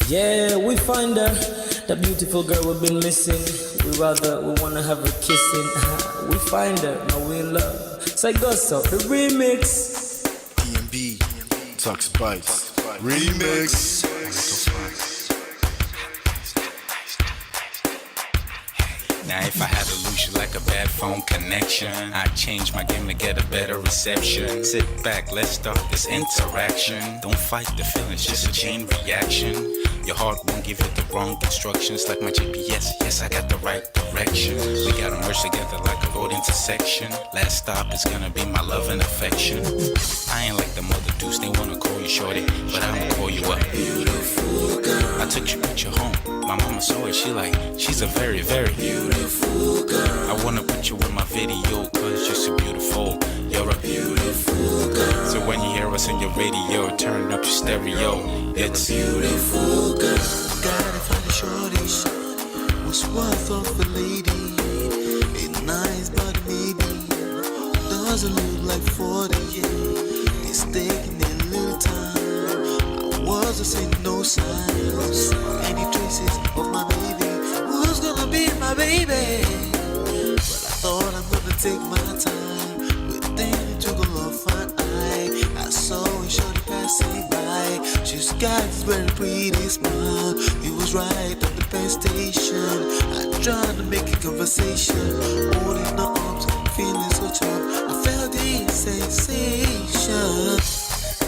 Yeah, we find her, the beautiful girl we've been missing. We wanna have her kissing. We find her, now we in love. So go so the remix. DMB, Tux Bites, remix. Now if I had to lose you like a bad phone connection, I'd change my game to get a better reception. Sit back, let's start this interaction. Don't fight the feelings, just a chain reaction. Your heart won't give you the wrong instructions. Like my GPS, yes I got the right direction. We gotta merge together like a road intersection. Last stop is gonna be my love and affection. I ain't like the mother dudes, they wanna call you shorty, but I'ma call you a beautiful girl. I took your picture home, my mama saw it, she's a very, very beautiful girl. I wanna put you in my video, cause you're so beautiful. You're a beautiful girl. So when you hear us on your radio, turn up your stereo. It's beautiful girl. Gotta find a shorty, what's worth of a lady. It's nice but maybe doesn't look like 40, yeah. It's taking a little time. I wasn't seeing no signs, any traces of my baby. Who's gonna be my baby? But I thought I'm gonna take my time. Within took a love fine eye. I saw a shorty passing by. She's got this very pretty smile. It was right at the bus station. I tried to make a conversation, holding her arms, feeling so tough. I felt the sensation.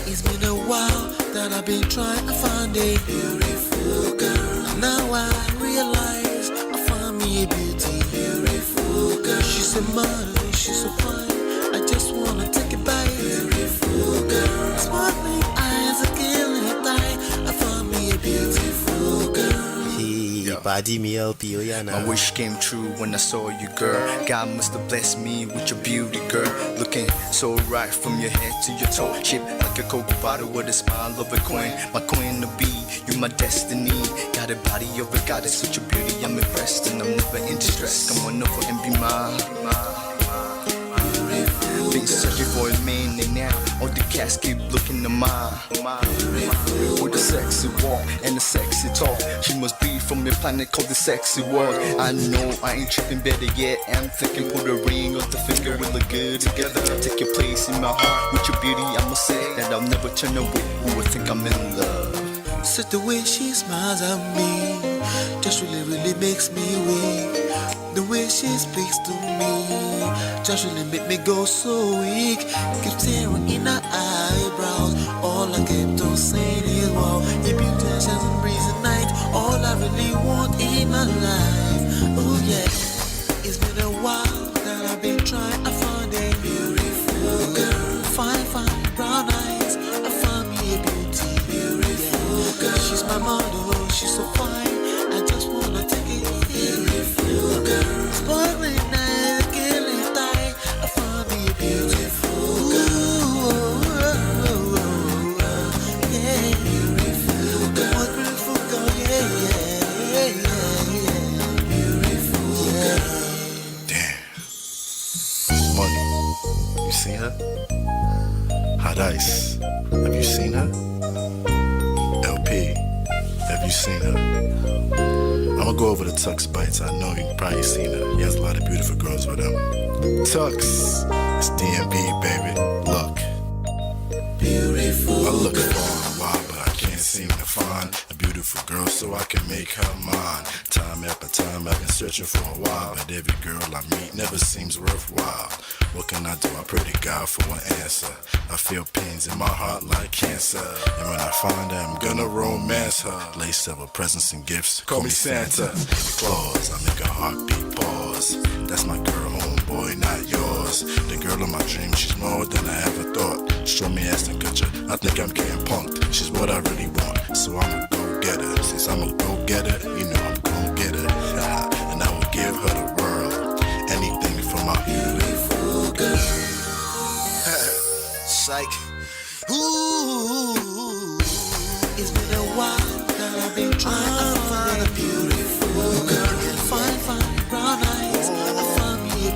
It's been a while that I've been trying to find a beautiful girl. Now I realize I found me a beautiful girl. She's a model, she's so fine. I just wanna take it by. Beautiful girl, sparkling eyes, a killing eye. I found me a beautiful girl. My wish came true when I saw you, girl. God must have blessed me with your beauty, girl. Looking so right from your head to your toe, shaped like a Coke bottle with a smile of a queen. My queen to be, you my destiny. Got a body of a goddess with your beauty, I'm impressed and I'm never in distress. Come on over and be mine. Been searching for a man and now all the cats keep looking to mine. With a sexy walk and a sexy talk, she must be from a planet called the sexy world. I know I ain't tripping, better yet I'm thinking put a ring on the finger, we look good together. Take your place in my heart with your beauty, I must say that I'll never turn away. Who would think I'm in love? So the way she smiles at me just really makes me weak. The way she speaks to me just really make me go so weak. Keep staring in her eyebrows. All I kept on saying is wow. Your beauty shines and breeze at night. All I really want in my life. Oh yeah. It's been a while that I've been trying to find a beautiful girl. Fine brown eyes. I found me a beautiful girl. She's my model, she's so fine. I just wanna take it. Beautiful girl, sparkling eyes, killing thigh. I found me a beautiful girl. Yeah, beautiful girl. What beautiful girl? Yeah. Beautiful girl. Damn. Money, you seen her? Hot Ice, have you seen her? LP, have you seen her? I'ma go over to Tux Bites. I know you've probably seen her. He has a lot of beautiful girls with him. Tux, it's DMB, baby. Look, Beautiful. I look for a while, but I can't seem to find a beautiful girl so I can make her mine. Time after time, I've been searching for a while, but every girl I meet never seems worthwhile. What can I do? I pray to God for an answer. I feel pains in my heart like cancer, and when I find her, I'm gonna romance her. Lace several presents and gifts. Call me Santa Claus. I make a heartbeat pause. That's my girl, homeboy, not yours. The girl of my dreams, she's more than I ever thought. Show me ass and culture. I think I'm getting punked. She's what I really want, so I'm a go-getter. Since I'm a go-getter, you know I'm gon' get her. And I will give her the world. Anything for my beautiful girl. Psych. Ooh, it's been a while that I've been trying to find a beautiful girl. Fine brown eyes. I found me a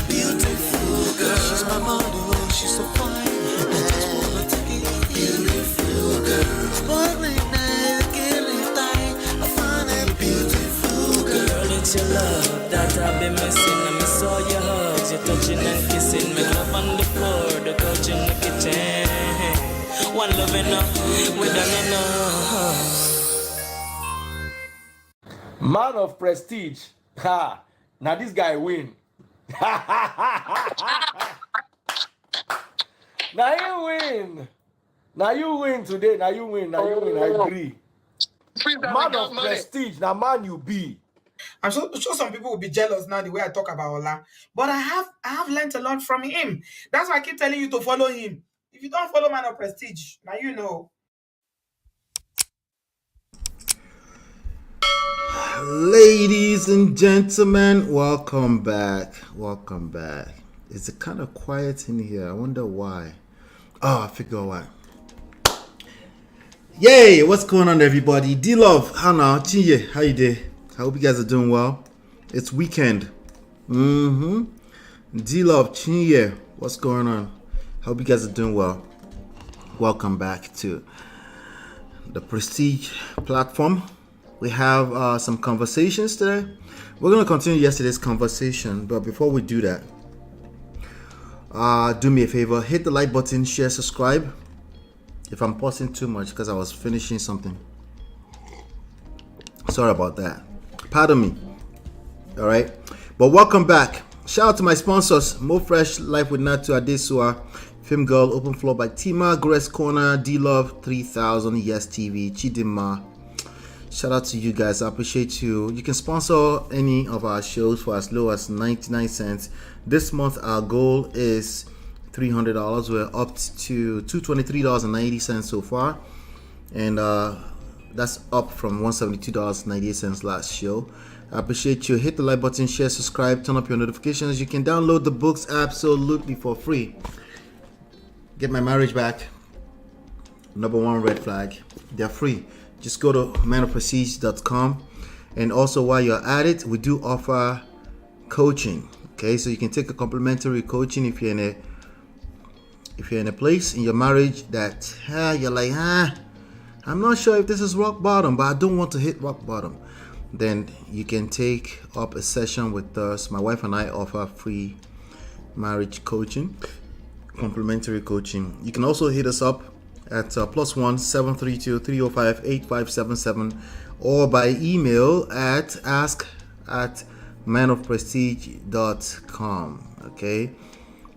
beautiful girl. She's my model, she's so fine. I just wanna take it. Beautiful girl, sparkling eyes, killing you touching and kissing. Make love on the floor, the couch in the kitchen. One love enough, we done enough. Man of prestige. Ha! Now this guy win. Now you win. Now you win today. Now you win. Now you win. I agree. Man of prestige. Now man you be. I'm sure some people will be jealous now the way I talk about Ola. But I have learned a lot from him. That's why I keep telling you to follow him. If you don't follow Man of Prestige, now you know. Ladies and gentlemen, welcome back. Welcome back. It's kind of quiet in here. I wonder why. Oh, I figure why. Yay! What's going on, everybody? D-Love, Hannah, Chinye, how you doing? I hope you guys are doing well. It's weekend. D-Love, Chinye, what's going on? Hope you guys are doing well. Welcome back to the Prestige platform. We have some conversations today. We're going to continue yesterday's conversation, but before we do that, do me a favor, hit the like button, share, subscribe. If I'm pausing too much because I was finishing something, sorry about that. Pardon me. All right, but welcome back. Shout out to my sponsors: Mo Fresh, Life with Natu Adesua, Film Girl, Open Floor by Tima, Grace Corner, D-Love 3000, Yes TV, Chidima. Shout out to you guys. I appreciate you. You can sponsor any of our shows for as low as 99 cents. This month, our goal is $300. We're up to $223.90 so far. And that's up from $172.98 last show. I appreciate you. Hit the like button, share, subscribe, turn up your notifications. You can download the books absolutely for free. Get My Marriage Back, Number One Red Flag. They're free. Just go to manofprestige.com. And also, while you're at it, we do offer coaching. Okay, so you can take a complimentary coaching if you're in a place in your marriage that you're like, I'm not sure if this is rock bottom, but I don't want to hit rock bottom. Then you can take up a session with us. My wife and I offer free marriage coaching, complimentary coaching. You can also hit us up at +1 732 305 8577 or by email at ask@manofprestige.com. Okay,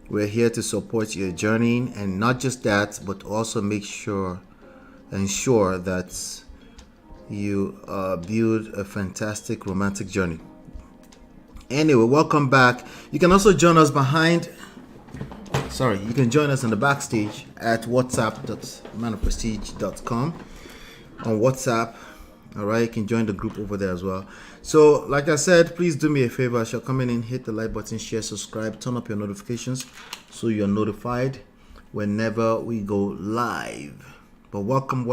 we're here to support your journey, and not just that, but also ensure that you build a fantastic romantic journey. Anyway, welcome back. You can also join us you can join us in the backstage at whatsapp.manofprestige.com on WhatsApp. All right, you can join the group over there as well. So, like I said, please do me a favor. As you're coming in, hit the like button, share, subscribe, turn up your notifications so you're notified whenever we go live. But welcome.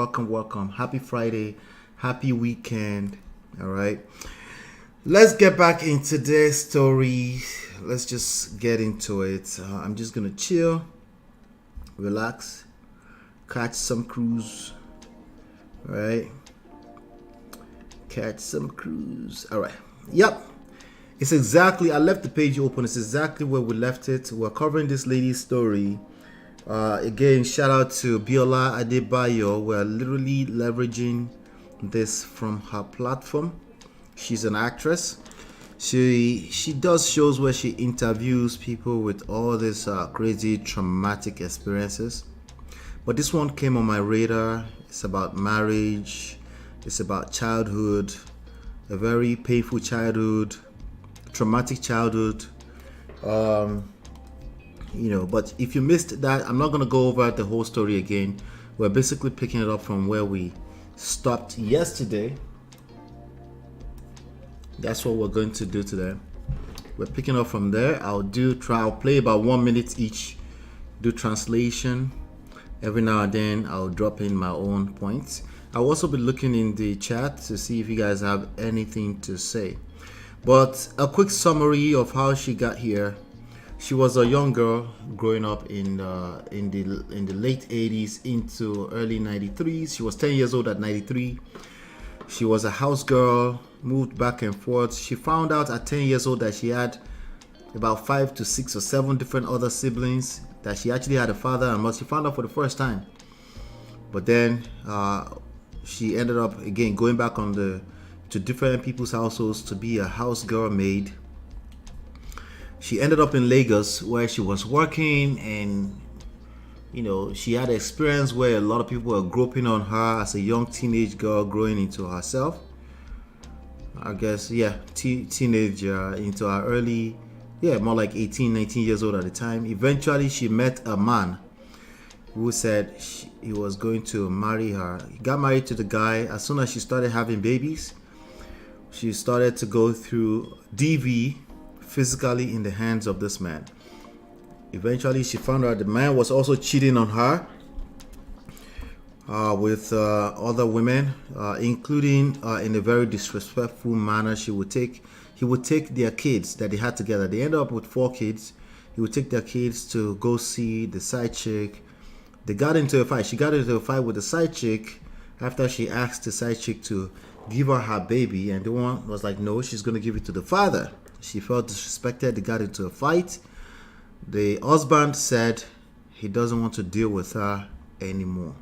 Happy Friday, happy weekend. All right, let's get back into this story. Let's just get into it. I'm just gonna chill, relax, catch some cruise. All right, catch some cruise. All right, yep. It's exactly, I left the page open. It's exactly where we left it. We're covering this lady's story. Again, shout out to BIOLA ADEBAYO. We're literally leveraging this from her platform. She's an actress. She does shows where she interviews people with all these crazy traumatic experiences. But this one came on my radar. It's about marriage. It's about childhood, a very painful childhood, traumatic childhood. But if you missed that, I'm not going to go over the whole story again. We're basically picking it up from where we stopped yesterday. That's what we're going to do today. We're picking up from there. I'll play about 1 minute each, do translation. Every now and then I'll drop in my own points. I'll also be looking in the chat to see if you guys have anything to say. But a quick summary of how she got here. She was a young girl growing up in the late 80s into early 93s. She was 10 years old at 93. She was a house girl, moved back and forth. She found out at 10 years old that she had about 5 to 6 or 7 different other siblings, that she actually had a father and mother. She found out for the first time. But then she ended up again going back to different people's households to be a house girl maid. She ended up in Lagos where she was working, and she had an experience where a lot of people were groping on her as a young teenage girl growing into herself. I guess, teenager into her early, more like 18, 19 years old at the time. Eventually, she met a man who said he was going to marry her. He got married to the guy. As soon as she started having babies, she started to go through DV physically in the hands of this man. Eventually, she found out the man was also cheating on her with other women, including in a very disrespectful manner. He would take their kids that they had together. They ended up with 4 kids. He would take their kids to go see the side chick. They got into a fight. She got into a fight with the side chick after she asked the side chick to give her baby, and the one was like, no, she's going to give it to the father. She felt disrespected. They got into a fight. The husband said he doesn't want to deal with her anymore.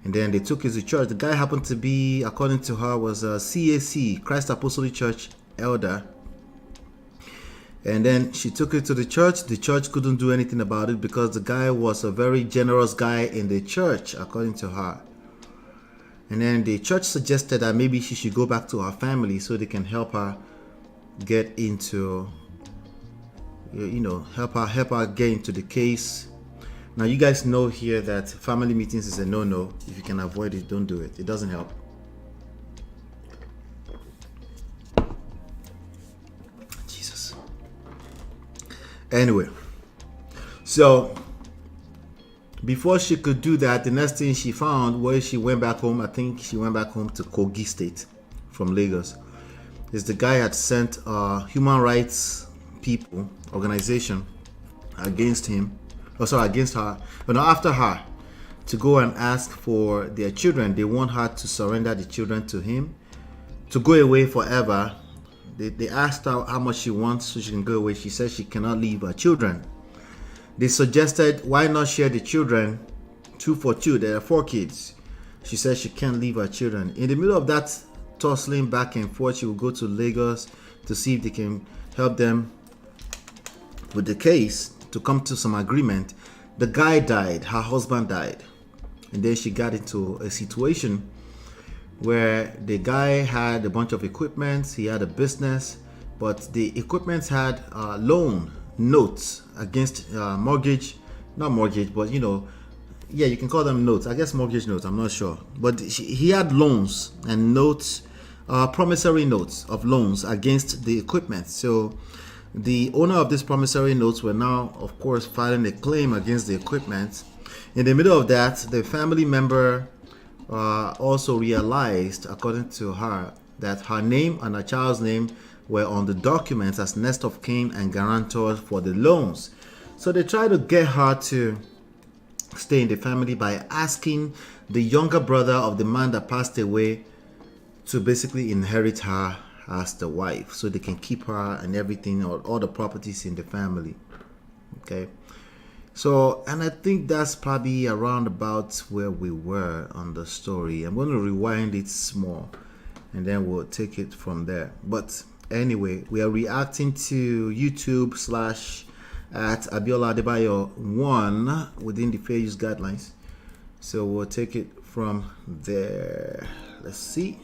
And then they took her to church. The guy happened to be, according to her, was a CAC, Christ Apostolic Church elder. And then she took it to the church. The church couldn't do anything about it because the guy was a very generous guy in the church, according to her. And then the church suggested that maybe she should go back to her family so they can help her get into, help her get into the case. Now, you guys know here that family meetings is a no-no. If you can avoid it, don't do it. It doesn't help. Jesus. Anyway, so before she could do that, the next thing she found where she went back home, I think she went back home to Kogi State from Lagos, is the guy had sent a human rights people organization against her, after her, to go and ask for their children. They want her to surrender the children to him, to go away forever. They asked her how much she wants so she can go away. She said she cannot leave her children. They suggested, why not share the children 2 for 2? There are 4 kids. She said she can't leave her children. In the middle of that tussling back and forth, she will go to Lagos to see if they can help them with the case, to come to some agreement. The guy died, her husband died, and then she got into a situation where the guy had a bunch of equipment. He had a business, but the equipment had loan notes against mortgage, not mortgage, but you can call them notes. I guess mortgage notes, I'm not sure, but he had loans and notes, promissory notes of loans against the equipment. So the owner of these promissory notes were now, of course, filing a claim against the equipment. In the middle of that, the family member also realized, according to her, that her name and her child's name were on the documents as next of kin and guarantors for the loans. So they tried to get her to stay in the family by asking the younger brother of the man that passed away to basically inherit her as the wife, so they can keep her and everything, or all the properties in the family. Okay, so, and I think that's probably around about where we were on the story. I'm going to rewind it small and then we'll take it from there. But anyway, we are reacting to YouTube / at BIOLA ADEBAYO 1 within the fair use guidelines. So we'll take it from there. Let's see.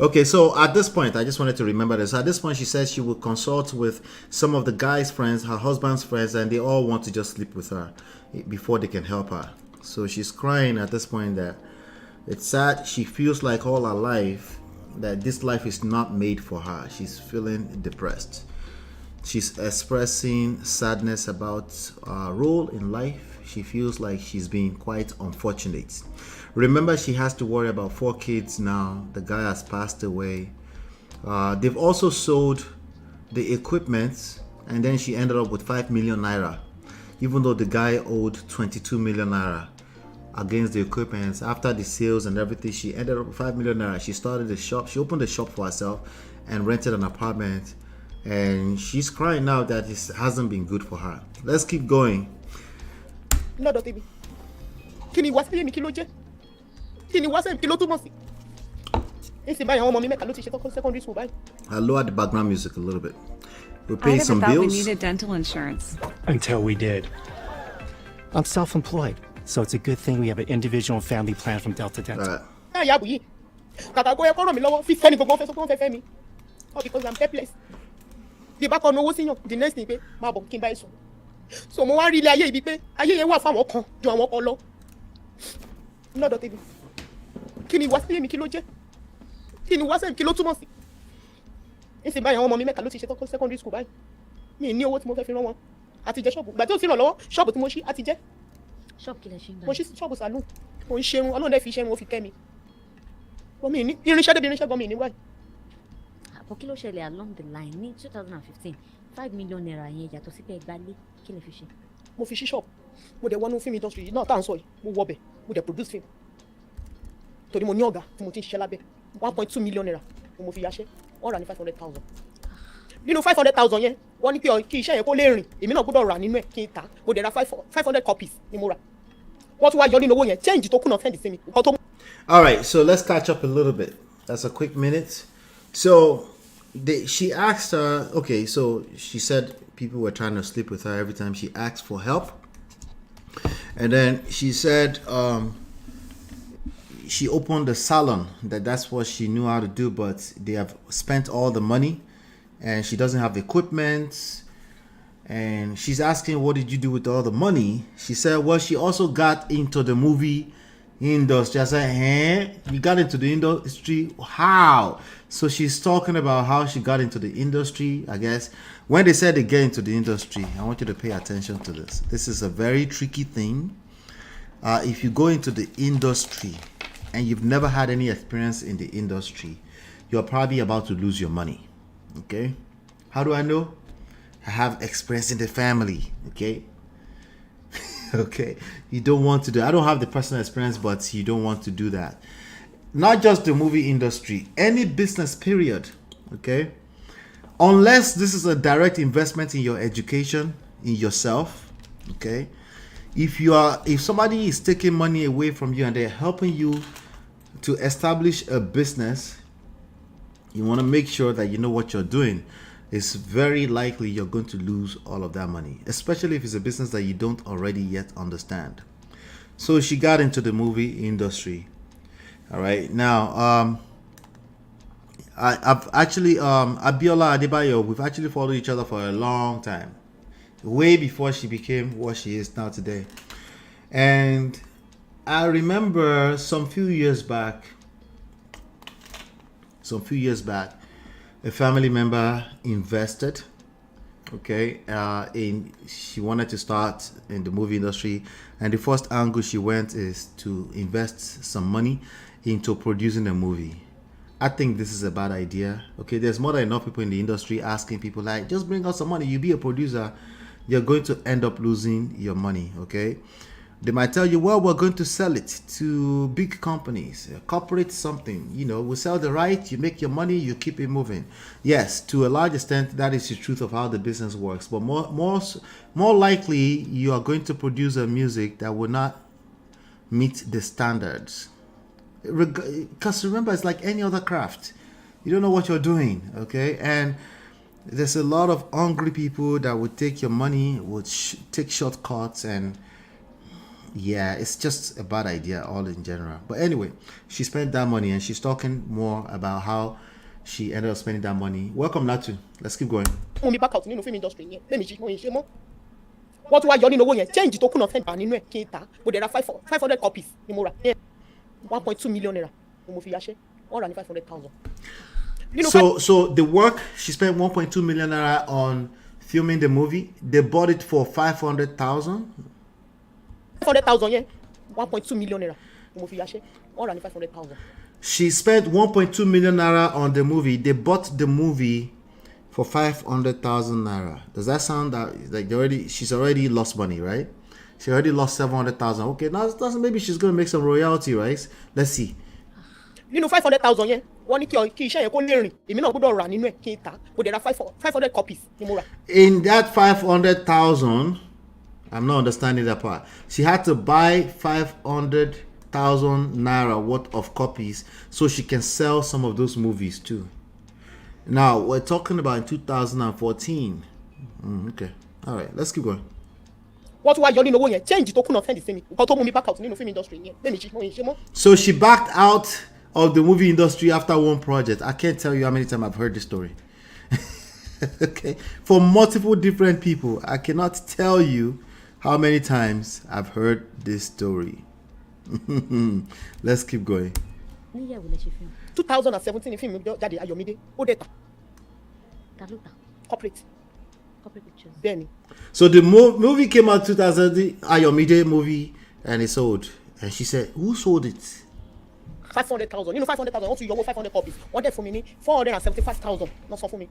Okay, so at this point, I just wanted to remember this. At this point, she says she will consult with some of the guy's friends, her husband's friends, and they all want to just sleep with her before they can help her. So she's crying at this point that it's sad. She feels like all her life that this life is not made for her. She's feeling depressed. She's expressing sadness about her role in life. She feels like she's being quite unfortunate. Remember, she has to worry about 4 kids now. The guy has passed away. They've also sold the equipment, and then she ended up with 5 million naira, even though the guy owed 22 million naira. against the equipment. After the sales and everything, she ended up with 5 million naira. She started the shop. She opened the shop for herself and rented an apartment. And she's crying now that it hasn't been good for her. Let's keep going. No, baby. Can you watch me? Can you watch me? I'll lower the background music a little bit. We're I paying never some thought we bills. needed dental insurance. Until we did. I'm self-employed, so it's a good thing we have an individual and family plan from Delta Dental. Because I'm helpless. The back on no the next thing, my book can buy so. So, more really, I be I hear what from walk on, do I walk all low? No, baby. Can you watch me? Can you watch him? Kilo too much. It's my own mommy make a lot of secondary school. By me, knew what more if you want. At the shop, but don't see no law. Shop with Moshi at the Shop killer shame. Moshi shop was alone. One shame, alone, if you shame, if you came me. For me, you shut the shop on me anyway. Kilo Shelley along the line in 2015, 5 million naira yen yato si pe gbale kile fi se. Mo fi shop. Mo de wonu film industry náà tan so yi. Mo wo be. Mo de produce film. Torí mo ní ọ̀gá tí mo tin ṣiṣẹ́ lábẹ́. 1.2 million naira. Mo fi yase. Wọ́n rà ní 500,000. Nínú 500,000 yẹn, wọ́n ní kí iṣẹ́ yẹn kó lè rìn. Èmi náà gbọ́dọ̀ rà nínú ẹ̀ kí n tà. Mo de ra 500 copies ni mo rà. Wọ́n tún wá yọ nínú owó yẹn. Change tó kùnà send sí mi. All right, so let's catch up a little bit. That's a quick minute. So she asked her, okay, so she said people were trying to sleep with her every time she asked for help. And then she said she opened a salon, that's what she knew how to do, but they have spent all the money and she doesn't have the equipment. And she's asking, what did you do with all the money? She said, well, she also got into the movie industry. I said, you got into the industry? How? So she's talking about how she got into the industry, I guess. When they said they get into the industry, I want you to pay attention to this. This is a very tricky thing. If you go into the industry and you've never had any experience in the industry, you're probably about to lose your money. Okay? How do I know? I have experience in the family. Okay? Okay, you don't want to do. I don't have the personal experience, but you don't want to do that. Not just the movie industry, any business period. Okay, unless this is a direct investment in your education, in yourself. Okay, if somebody is taking money away from you and they're helping you to establish a business, you want to make sure that you know what you're doing. It's very likely you're going to lose all of that money, especially if it's a business that you don't already yet understand. So she got into the movie industry. All right. Now, I've actually, BIOLA ADEBAYO, we've actually followed each other for a long time, way before she became what she is now today. And I remember some few years back, a family member invested, okay, she wanted to start in the movie industry, and the first angle she went is to invest some money into producing a movie. I think this is a bad idea. Okay, there's more than enough people in the industry asking people like, just bring us some money, you be a producer. You're going to end up losing your money. Okay, they might tell you, well, we're going to sell it to big companies, corporate something, we sell the right, you make your money, you keep it moving. Yes, to a large extent, that is the truth of how the business works. But more likely, you are going to produce a music that will not meet the standards. Because remember, it's like any other craft. You don't know what you're doing, okay? And there's a lot of hungry people that would take your money, would take shortcuts, and yeah, it's just a bad idea all in general. But anyway, she spent that money and she's talking more about how she ended up spending that money. Welcome, Natu. Let's keep going. Back out in the film industry. What do I yọ nínú owó yẹn? Change tó kùnà send nínú ẹ̀ kí n tà. Mo de ra 500 copies ni mo rà. 1.2 million naira. Mo fi yase. Wọ́n rà ní 500,000. So the work, she spent 1.2 million naira on filming the movie. They bought it for 500,000. 500,000 yen, 1.2 million naira. Mo fi yase. Wọ́n rà ní 500,000. She spent 1.2 million naira on the movie. They bought the movie for 500,000 naira. Does that sound like she's already lost money, right? She already lost 700,000. Okay, now maybe she's gonna make some royalty, right? Let's see. Nínú 500,000 yẹn, wọ́n ní kí iṣẹ́ yẹn kó lè rìn. Èmi náà gbọ́dọ̀ rà nínú ẹ̀ kí n tà. Mo dẹ̀ ra 500 copies ni mo rà. In that 500,000, I'm not understanding that part. She had to buy 500,000 naira worth of copies so she can sell some of those movies too. Now we're talking about in 2014. Okay, all right, let's keep going. Wọ́n tún wá yọ nínú owó yẹn change tó kùnà send sí mi. Nǹkan tó mú mi back out nínú film industry yẹn. Bẹ́ẹ̀ni ṣe mọ́. So she backed out of the movie industry after one project. I can't tell you how many times I've heard this story. Okay, for multiple different people. I cannot tell you how many times I've heard this story. Let's keep going. 2017 ni film jáde Ayọ̀mídé. Ó dẹ̀ tà. Corporate pictures. Bẹ́ẹ̀ni. So the movie came out 2000, Ayọ̀mídé movie, and it sold. And she said, who sold it? 500,000. Nínú 500,000, wọ́n tún yọ owó 500 copies. Wọ́n dẹ̀ fún mi ní 475,000. Wọ́n sọ fún mi.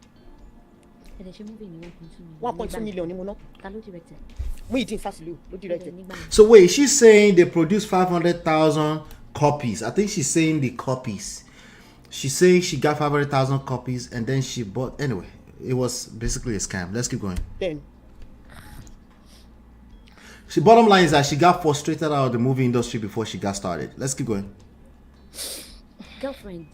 1.2 million ni mo ná. Muideen Fasiliu ló direct. So wait, she's saying they produced 500,000 copies. I think she's saying the copies. She's saying she got 500,000 copies and then she bought. Anyway, it was basically a scam. Let's keep going. Then. The bottom line is that she got frustrated out of the movie industry before she got started. Let's keep going. Girlfriend,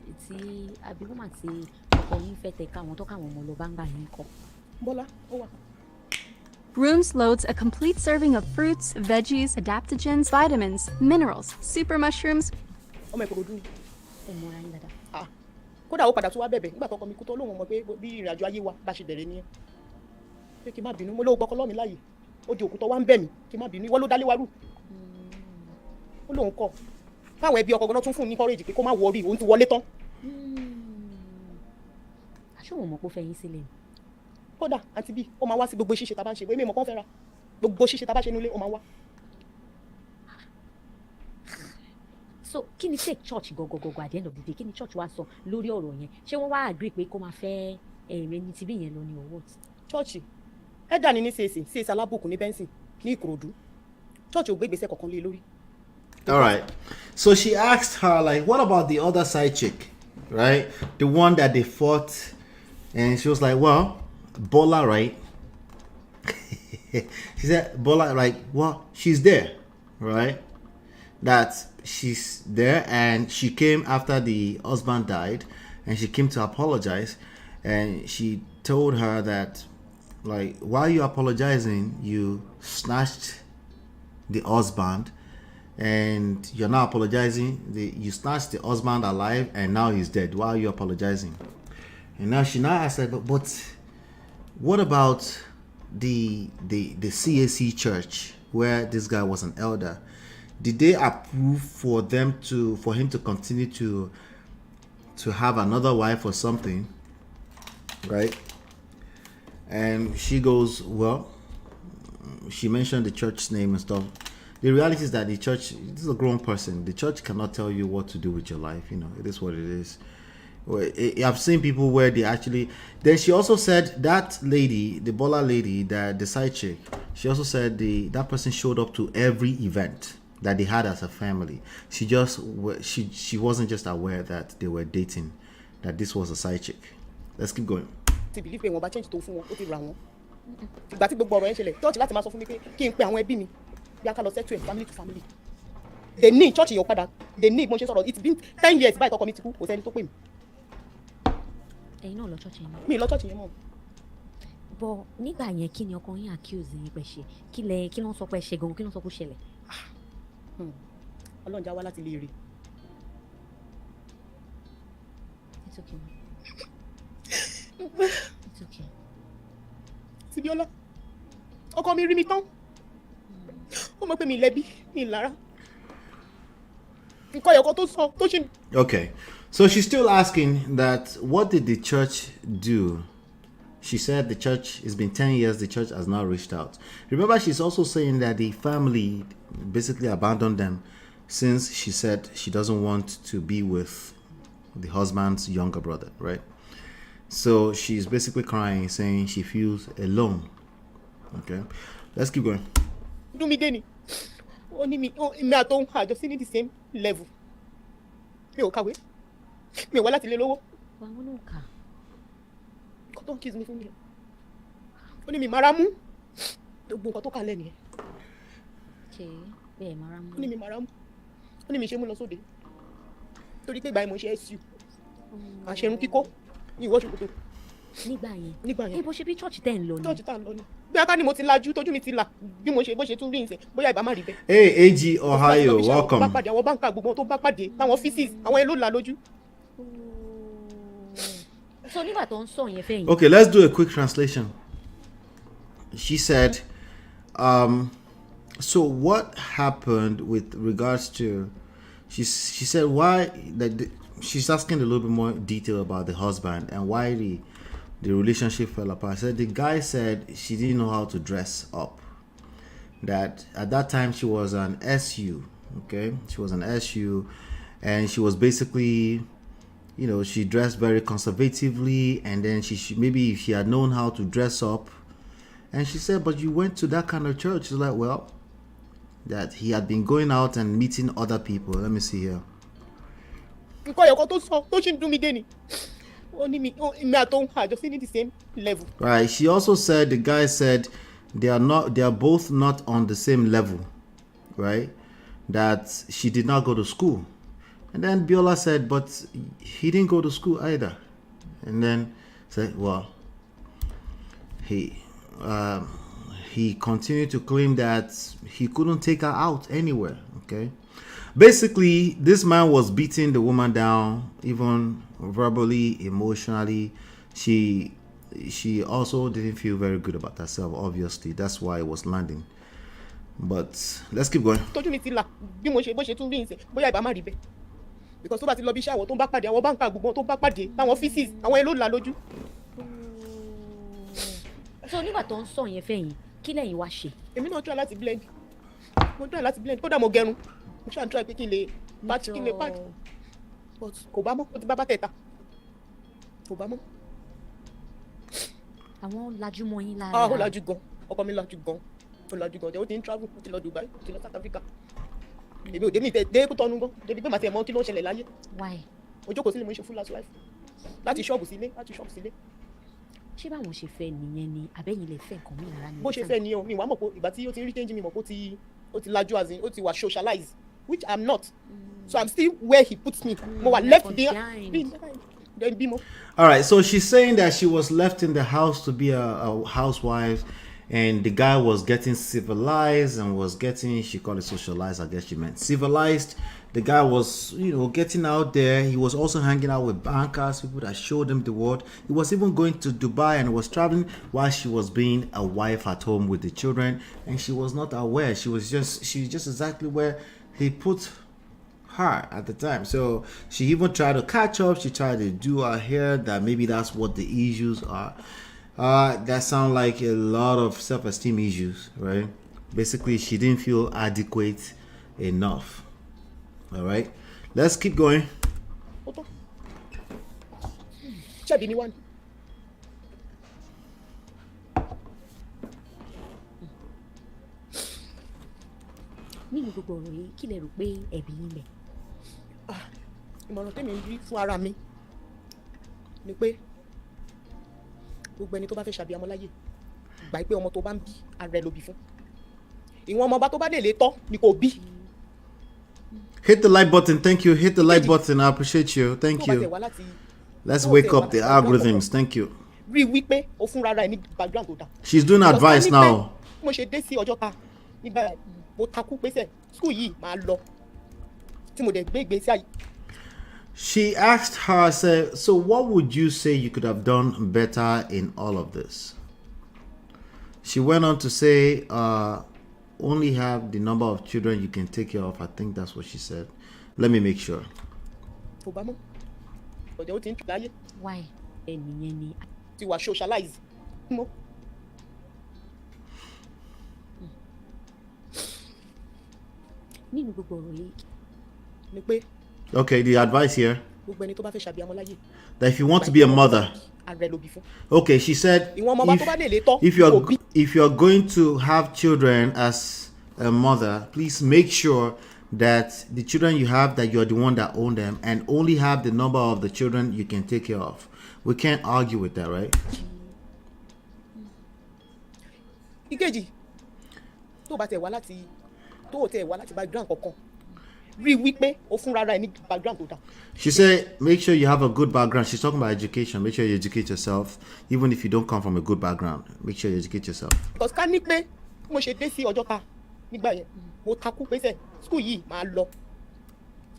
àbí woman tí ọkọ yín fẹ́ tẹ káwọn tó káwọn ọmọ lọ bá ń gbà yín kọ́. Bọ́lá, ó wà. Rooms loads a complete serving of fruits, veggies, adaptogens, vitamins, minerals, super mushrooms. Ọmọ Ìkòròdú ni. Ẹ mọ̀ra yín dáadáa. Kódà ó padà tún wá bẹ̀bẹ̀ nígbà tọkọ mi kú tó lóun mọ̀ pé bí ìrìn àjò ayé wa bá ṣe bẹ̀rẹ̀ nìyẹn. Pé kí n má bínú, mo lówó gbọ́kọ́ lọ́ mi láàyè. Ó di òkútọ́ wá ń bẹ̀ mí kí n má bínú, ìwọ ló dálé wa rú. Ó lóun kọ̀. Káwọn ẹbí ọkọ gan-an tún fún un ní courage pé kó má wọrí òun ti wọlé tán. Aṣọ òun mọ̀ pé ó fẹ́ yín sílẹ̀. Kódà àti bí ó máa wá sí gbogbo ṣíṣe tá a bá ń ṣe èmi mọ̀ kán fẹ́ ra gbogbo ṣíṣe tá a bá ṣe nílé ó máa wá. So kí ni take church gọgọgọgọ at the end of the day kí ni church wá sọ lórí ọ̀rọ̀ yẹn ṣé wọ́n wá agree pé kó máa fẹ́ ẹni tí bí yẹn lọ ní owó. Church ẹ̀dà ni ní CAC alábùkún ní Benson ní Ìkòròdú church ò gbé ìgbésẹ̀ kankan lé lórí. All right. So she asked her, like, what about the other side chick, right? The one that they fought. And she was like, well, Bola, right? She said, Bola, like, well, she's there, right? That she's there and she came after the husband died and she came to apologize. And she told her that, like, while you apologizing, you snatched the husband. And you're now apologizing. You snatched the husband alive, and now he's dead. Why are you apologizing? And now she asked, like, but what about the CAC church where this guy was an elder? Did they approve for him to continue to have another wife or something, right? And she goes, well, she mentioned the church's name and stuff. The reality is that the church, this is a grown person. The church cannot tell you what to do with your life. You know, it is what it is. I've seen people where they actually... Then she also said that lady, the Bola lady, the side chick, she also said that person showed up to every event that they had as a family. She wasn't just aware that they were dating, that this was a side chick. Let's keep going. Bí a ká lọ settle family to family. They need church yẹn padà. They need mo ṣe sọ̀rọ̀. It's been 10 years báyìí tọkọ mi ti kú. Kò sẹ́ni tó pè mí. Ẹ̀yin náà lọ church yẹn mọ́. Mi lọ church yẹn mọ́. Bọ̀ nígbà yẹn kí ni ọkọ yín accuse yín pé ṣe? Kí ló ń sọ pé ṣe gan-an? Kí ló ń sọ pé ṣẹlẹ̀? Ọlọ́run já wá láti lè rí. It's okay. It's okay. Sibiola. Ọkọ mi rí mi tán. Okay, so she's still asking that what did the church do? She said the church, it's been 10 years, the church has not reached out. Remember, she's also saying that the family basically abandoned them since she said she doesn't want to be with the husband's younger brother, right? So she's basically crying, saying she feels alone. Okay, let's keep going. Dumideni ó ní mi àtòun àjọ sí ní the same level mi ò kàwé mi ò wá láti ilé lówó. àwọn náà kà. nǹkan tó ń kiss mi fún mi ó ní mi mara mú gbogbo nǹkan tó kà lẹ́nu yẹn. ṣe bẹ́ẹ̀ mara mú. ó ní mi mara mú ó ní mi ṣe mú lọ sóde torí pé ìgbà yẹn mo ṣe SU àṣẹrun kíkó ní ìwọ ṣòkòtò. nígbà yẹn ẹ bó ṣe bí church tẹ́ ń lọ ni. church tá ń lọ ni bí aká ni mo ti lajú tójú mi ti là bí mo ṣe bó ṣe tún rí ìsìn bóyá ìbá má rí bẹ́ẹ̀. Hey, AG Ohio, welcome. bá pàdé àwọn báńkà gbogbo tó bá pàdé láwọn offices àwọn èlò là lójú. so nígbà tó ń sọ yẹn fẹ́yìn. Okay, let's do a quick translation. She said, so what happened with regards to, she said why, she's asking a little bit more detail about the husband and why the relationship fell apart. I said the guy said she didn't know how to dress up. That at that time she was an SU, okay? She was an SU and she was basically, you know, she dressed very conservatively, and then she maybe if she had known how to dress up. And she said, but you went to that kind of church. She's like, well, that he had been going out and meeting other people. Let me see here. Right. She also said the guy said they are both not on the same level, right? That she did not go to school. And then BIOLA said, but he didn't go to school either. And then said, well, he continued to claim that he couldn't take her out anywhere. Okay, basically this man was beating the woman down, even verbally, emotionally. She also didn't feel very good about herself. Obviously, that's why it was landing. But let's keep going. Because tó bá ti lọ bí iṣẹ́ àwọn tó ń bá pàdé àwọn báńkà gbogbo tó ń bá pàdé láwọn offices àwọn èlò là lójú. so nígbà tó ń sọ yẹn fẹ́yìn kí lẹ́yìn wá ṣe. èmi náà try láti blend kódà mo gẹrun mo ṣáà try pé kí n lè match but kò bá mọ́ ó ti bá tẹ̀ta kò bá mọ́. àwọn lajú mọ́ yín lára. ó lajú gan ọkọ mi lajú gan ó ti ń travel ó ti lọ Dubai ó ti lọ South Africa. èmi ò dé mi dé kó tọ́nu gan débi pé màá ti ẹ̀ mọ́ kí ló ń ṣẹlẹ̀ láyé. why. ojókòó sílé mo ń ṣe full house wife láti ṣọ́ọ̀bù sílé. ṣé báwọn ṣe fẹ́ nìyẹn ni àbẹ́yìn lè fẹ́ nǹkan mìíràn rárá ni. bó ṣe fẹ́ ni o mi wàá mọ̀ pé ìgbà tí ó ti ń rí change mi mọ̀ pé ó ti lajú as in ó ti wà socialize which I'm not. So I'm still where he puts me. Mo wà left there. Then bímọ. All right, so she's saying that she was left in the house to be a housewife, and the guy was getting civilized and was getting, she called it socialized, I guess she meant civilized. The guy was, you know, getting out there. He was also hanging out with bankers, people that showed him the world. He was even going to Dubai and was traveling while she was being a wife at home with the children, and she was not aware. She was just exactly where he put her at the time. So she even tried to catch up. She tried to do her hair. That maybe that's what the issues are. That sound like a lot of self-esteem issues, right? Basically, she didn't feel adequate enough. All right, let's keep going. nínú gbogbo ọ̀rọ̀ yìí kí lẹ rò pé ẹ̀bi yín lẹ̀. ìmọ̀ràn tèmi ń rí fún ara mi ni pé gbogbo ẹni tó bá fẹ́ ṣàbíamọ láyé gbà pé ọmọ tó bá ń bí ara ẹ ló bí fún ìwọ̀n ọmọ ọba tó bá dé lè tọ́ ni kò bí. Hit the like button. Thank you. Hit the like button. I appreciate you. Thank you. Let's wake up the algorithms. Thank you. Rí wípé o fúnra rẹ ní background tó dá. She's doing advice now. Mo ṣe dé sí ọjọ́ ta nígbà mo takú pèsè school yìí máa lọ tí mo dẹ̀ gbé ìgbésí ayé. She asked her, said, so what would you say you could have done better in all of this? She went on to say, only have the number of children you can take care of. I think that's what she said. Let me make sure. Why? Ti wa socialize. Nínú gbogbo ọ̀rọ̀ yìí ni pé. Okay, the advice here. That if you want to be a mother. Okay, she said if you're going to have children as a mother, please make sure that the children you have, that you're the one that own them, and only have the number of the children you can take care of. We can't argue with that, right? ìkejì tó bá tẹ̀ wá láti background kankan rí wípé ó fúnra rẹ̀ ní background tó dáa. She said, make sure you have a good background. She's talking about education. Make sure you educate yourself, even if you don't come from a good background. Make sure you educate yourself. Because ká ní pé mo ṣe dé sí Ọjọ́ta nígbà yẹn mo takú pèsè school yìí máa lọ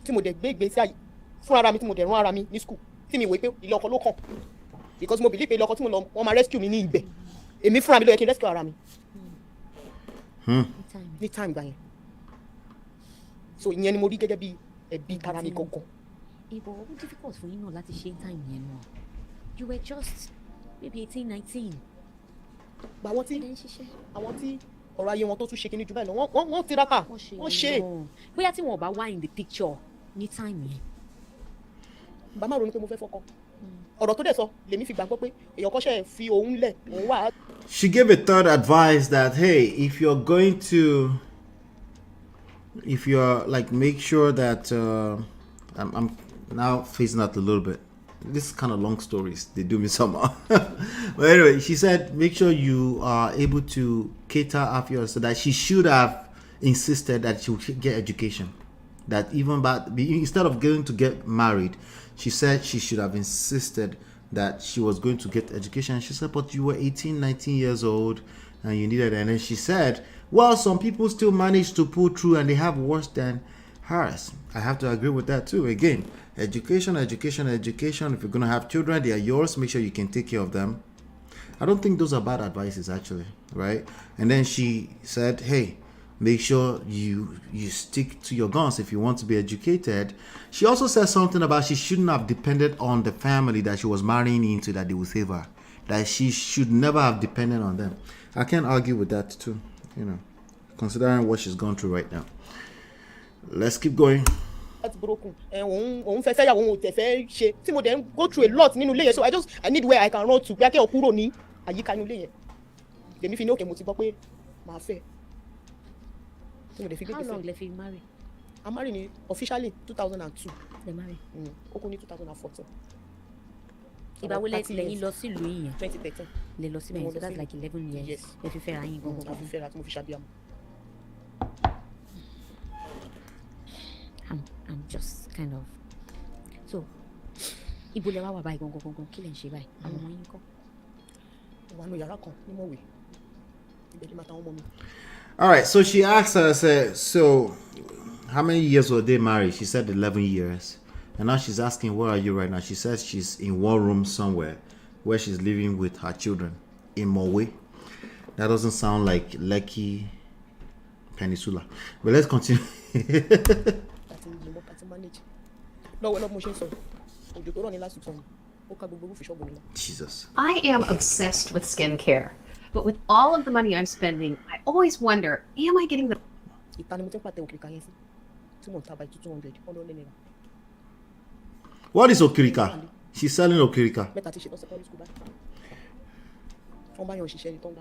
tí mo dẹ̀ gbé ìgbésí ayé fún ara mi tí mo dẹ̀ rán ara mi ní school tí mi wò pé ilé ọkọ ló kàn because mo believe pé ilé ọkọ tí mo lọ wọ́n máa rescue mi ní ibẹ̀ èmi fúnra mi ló yẹ kí n rescue ara mi. Ní time gbà yẹn so ìyẹn ni mo rí gẹ́gẹ́ bí ẹbí tara mi gangan. Ibo ó difficult fún yín náà láti ṣe time yẹn náà. You were just maybe 18, 19. Àwọn tí ọ̀rọ̀ ayé wọn tó tún ṣe kíní jù báyìí lọ wọ́n tiraka wọ́n ṣe. Bóyá tí wọn ò bá wá in the picture ní time yẹn. Bàmá ronú pé mo fẹ́ fọkọ. Ọ̀rọ̀ tó dẹ̀ sọ lèmi fi gbàgbọ́ pé èèyàn kọ́ṣẹ́ fi òun lẹ̀ òun wà. She gave a third advice that, hey, if you're like, make sure that I'm now phasing out a little bit. This is kind of long stories. They do me somehow. But anyway, she said, make sure you are able to cater after yours, so that she should have insisted that she would get education. That even instead of going to get married, she said she should have insisted that she was going to get education. She said, but you were 18, 19 years old and you needed it. And then she said, well, some people still manage to pull through and they have worse than hers. I have to agree with that too. Again, education. If you're going to have children, they are yours. Make sure you can take care of them. I don't think those are bad advices, actually, right? And then she said, hey, make sure you stick to your guns if you want to be educated. She also said something about she shouldn't have depended on the family that she was marrying into, that they would save her. That she should never have depended on them. I can't argue with that too, considering what she's gone through right now. Let's keep going. That's broken. Òun fẹ́ fẹ́yàwó òun ò tẹ̀ fẹ́ ṣe tí mo dẹ̀ ń go through a lot nínú ilé yẹn, so I need where I can run to bí akẹ́ òkúrò ní àyíká inú ilé yẹn. Lèmi fi ní òkè mo ti gbọ́ pé màá fẹ́. How long lẹ fi marry? I married in officially 2002. They marry. Ó kú ní 2014. Ìgbà wo lẹ́yìn lọ sílùú yìí yẹn? 2013. Lè lọ síbẹ̀ yẹn, so that's like 11 years. Yes. Ẹ fi fẹ́ra yín gan. A fi fẹ́ra tí mo fi ṣàbíyamọ. I'm just kind of so ibo lẹ wá wà báyìí gangan kí lẹ ń ṣe báyìí àwọn ọmọ yín kọ́. Wà nù yàrá kan ní mọ̀wé. Ibẹ̀ ni màtàwọn ọmọ mi. All right, so she asked her, said, so how many years were they married? She said 11 years. And now she's asking, where are you right now? She says she's in one room somewhere where she's living with her children in Mowe. That doesn't sound like Lekki Peninsula. But let's continue. Jesus. I am obsessed with skincare. But with all of the money I'm spending, I always wonder, am I getting the... What is Okirika? She's selling Okirika. Wait, what? Wọ́n bá yan òṣìṣẹ́ ni tó ń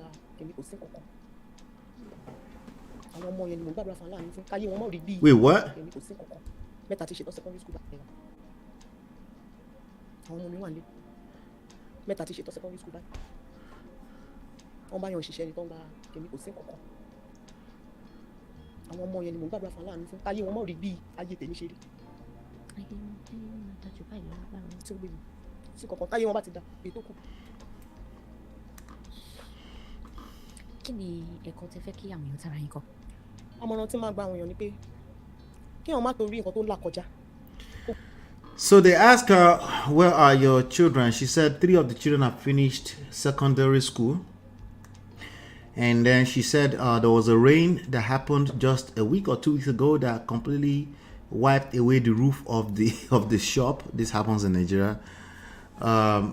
bá tèmi kò sí kankan. Àwọn ọmọ yẹn ni mò ń gbàdúrà fún aláàánú fún káyé wọn mọ̀ rí bí ayé tèmi ṣe rí. Ayé wọn dájú báyìí lọ́wọ́ lára wọn. Tí ó gbé mi sí kankan káyé wọn bá ti da èyí tó kù. Kí ni ẹ̀kọ́ tẹ fẹ́ kí àwọn èèyàn tara yín kọ́? Àmọ̀ràn tí máa gba àwọn èèyàn ni pé kí wọ́n má torí nǹkan tó là kọjá. So they asked her, where are your children? She said 3 of the children have finished secondary school. And then she said there was a rain that happened just a week or 2 weeks ago that completely wiped away the roof of the shop. This happens in Nigeria.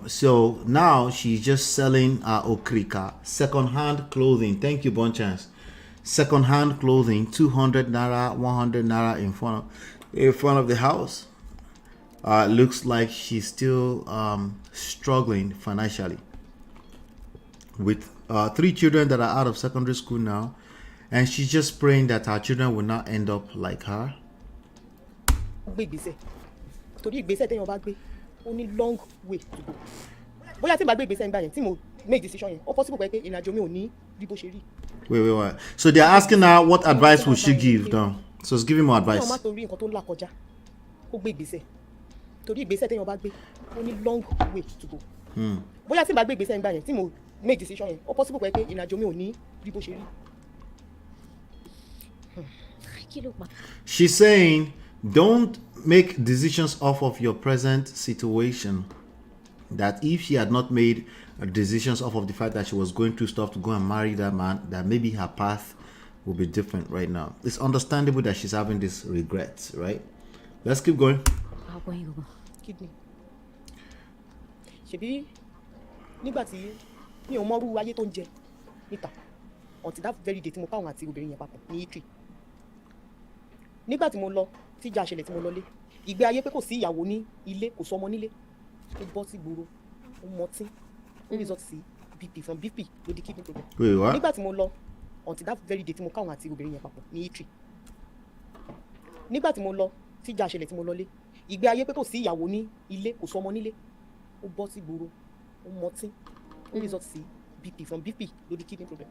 So now she's just selling Okrika, second-hand clothing. Thank you, Bonchance. Second-hand clothing, 200 naira, 100 naira in front of the house. Looks like she's still struggling financially with 3 children that are out of secondary school now, and she's just praying that her children will not end up like her. gbé ìgbésẹ̀ torí ìgbésẹ̀ téèyàn bá gbé ó ní long way to go bóyá tí n bá gbé ìgbésẹ̀ nígbà yẹn tí mo make decision yẹn ó possible pé ìrìnàjò mi ò ní bí bó ṣe rí. Wait. So they're asking her what advice would she give now? So it's giving more advice. téèyàn má torí nǹkan tó ń là kọjá kó gbé ìgbésẹ̀ torí ìgbésẹ̀ téèyàn bá gbé ó ní long way to go bóyá tí n bá gbé ìgbésẹ̀ nígbà yẹn tí mo make decision yẹn ó possible pé ìrìnàjò mi ò ní bí bó ṣe rí. She's saying, don't make decisions off of your present situation. That if she had not made decisions off of the fact that she was going through stuff to go and marry that man, that maybe her path will be different right now. It's understandable that she's having this regret, right? Let's keep going. Kidney. Ṣebí nígbà tí mi ò mọrú ayé tó ń jẹ níta until that very day tí mo káwọn àti obìnrin yẹn papọ̀ ní Italy. Nígbà tí mo lọ tí ìjà ṣẹlẹ̀ tí mo lọlé ìgbé ayé pé kò sí ìyàwó ní ilé kò sọmọ nílé ó bọ́ sí gbòòrò ó mọtí ó result sí BP from BP ló di kidney problem. Wait, what? Nígbà tí mo lọ until that very day tí mo káwọn àti obìnrin yẹn papọ̀ ní Italy. Nígbà tí mo lọ tí ìjà ṣẹlẹ̀ tí mo lọlé ìgbé ayé pé kò sí ìyàwó ní ilé kò sọmọ nílé ó bọ́ sí gbòòrò ó mọtí ó result sí BP from BP ló di kidney problem.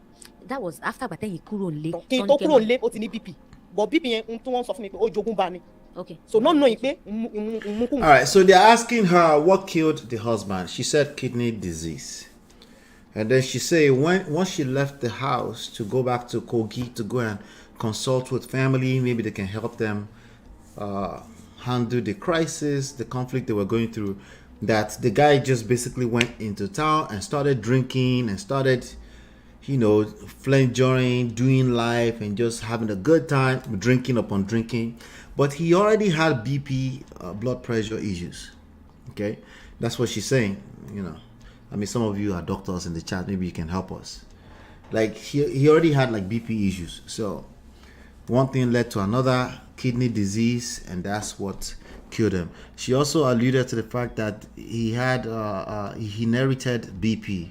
That was after gbàtẹ́yìn kúrò nílé. kí n tó kúrò nílé ó ti ní BP but BP yẹn tí wọ́n sọ fún mi pé ó jogún bá ni. Okay. So not knowing pé all right, so they're asking her what killed the husband. She said kidney disease. And then she said once she left the house to go back to Kogi to go and consult with family, maybe they can help them handle the crisis, the conflict they were going through, that the guy just basically went into town and started drinking and started, flenjoring, doing life and just having a good time, drinking upon drinking. But he already had BP, blood pressure issues. Okay, that's what she's saying. I mean, some of you are doctors in the chat. Maybe you can help us. Like he already had like BP issues. So one thing led to another, kidney disease, and that's what killed him. She also alluded to the fact that he had he inherited BP.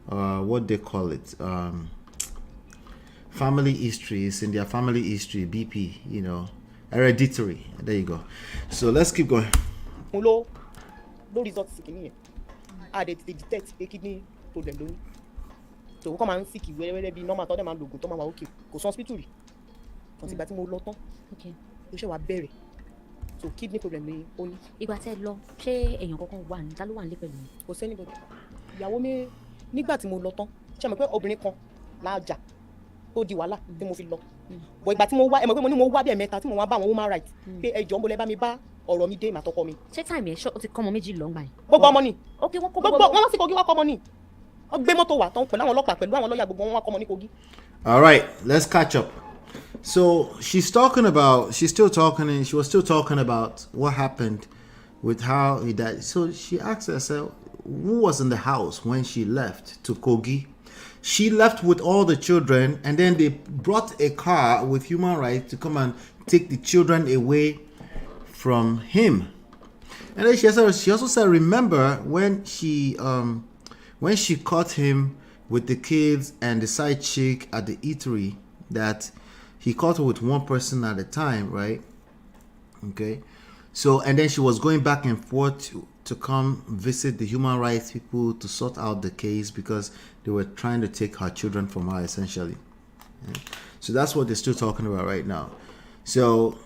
What they call it? Family history. It's in their family history. BP. Hereditary. There you go. So let's keep going. No result sí kìíní yẹn a dey detect pé kidney problem lórí so kọ́ máa ń sick wẹ́rẹ́wẹ́rẹ́ bíi normal tó dẹ̀ máa ń lo oògùn tó máa wà okay kò sọ hospital rí ọ̀sìn ìgbà tí mo lọ tán ló ṣe wá bẹ̀rẹ̀ so kidney problem ni ó ní. Ìgbà tẹ́ lọ ṣé èèyàn kankan wà ní ta ló wà nílé pẹ̀lú mi. Kò sẹ́ni bọ̀dọ̀ ìyàwó mi nígbà tí mo lọ tán ṣe mọ̀ pé obìnrin kan láàjà tó di wàhálà tí mo fi lọ bọ̀ ìgbà tí mo wá ẹ mọ̀ pé mo ní mo wá bí ẹ̀mẹ́ta tí mo wá bá àwọn woman right pé ẹ jọ̀ọ́ mo lẹ bá mi bá ọ̀rọ̀ mi dé màtọkọ mi. Ṣé táìmì ẹ̀ ṣọ́ ó ti kọ́ ọmọ méjì lọ́ngbà yẹn. Gbogbo ọmọ ni. Ok wọ́n kó gbogbo wọn wá sí Kogi wá kọ́ ọmọ ni wọ́n gbé mọ́tò wá tán pẹ̀lú àwọn ọlọ́pàá pẹ̀lú àwọn lọ́ọ̀yà gbogbo wọn wá kọ́ ọmọ ní Kogi. All right, let's catch up. So she was still talking about what happened with how he died. So she asked herself, who was in the house when she left to Kogi? She left with all the children, and then they brought a car with human rights to come and take the children away from him. And then she also said, remember when she caught him with the kids and the side chick at the eatery, that he caught her with one person at a time, right? Okay. So, and then she was going back and forth to come visit the human rights people to sort out the case because they were trying to take her children from her, essentially. Yeah. So that's what they're still talking about right now. So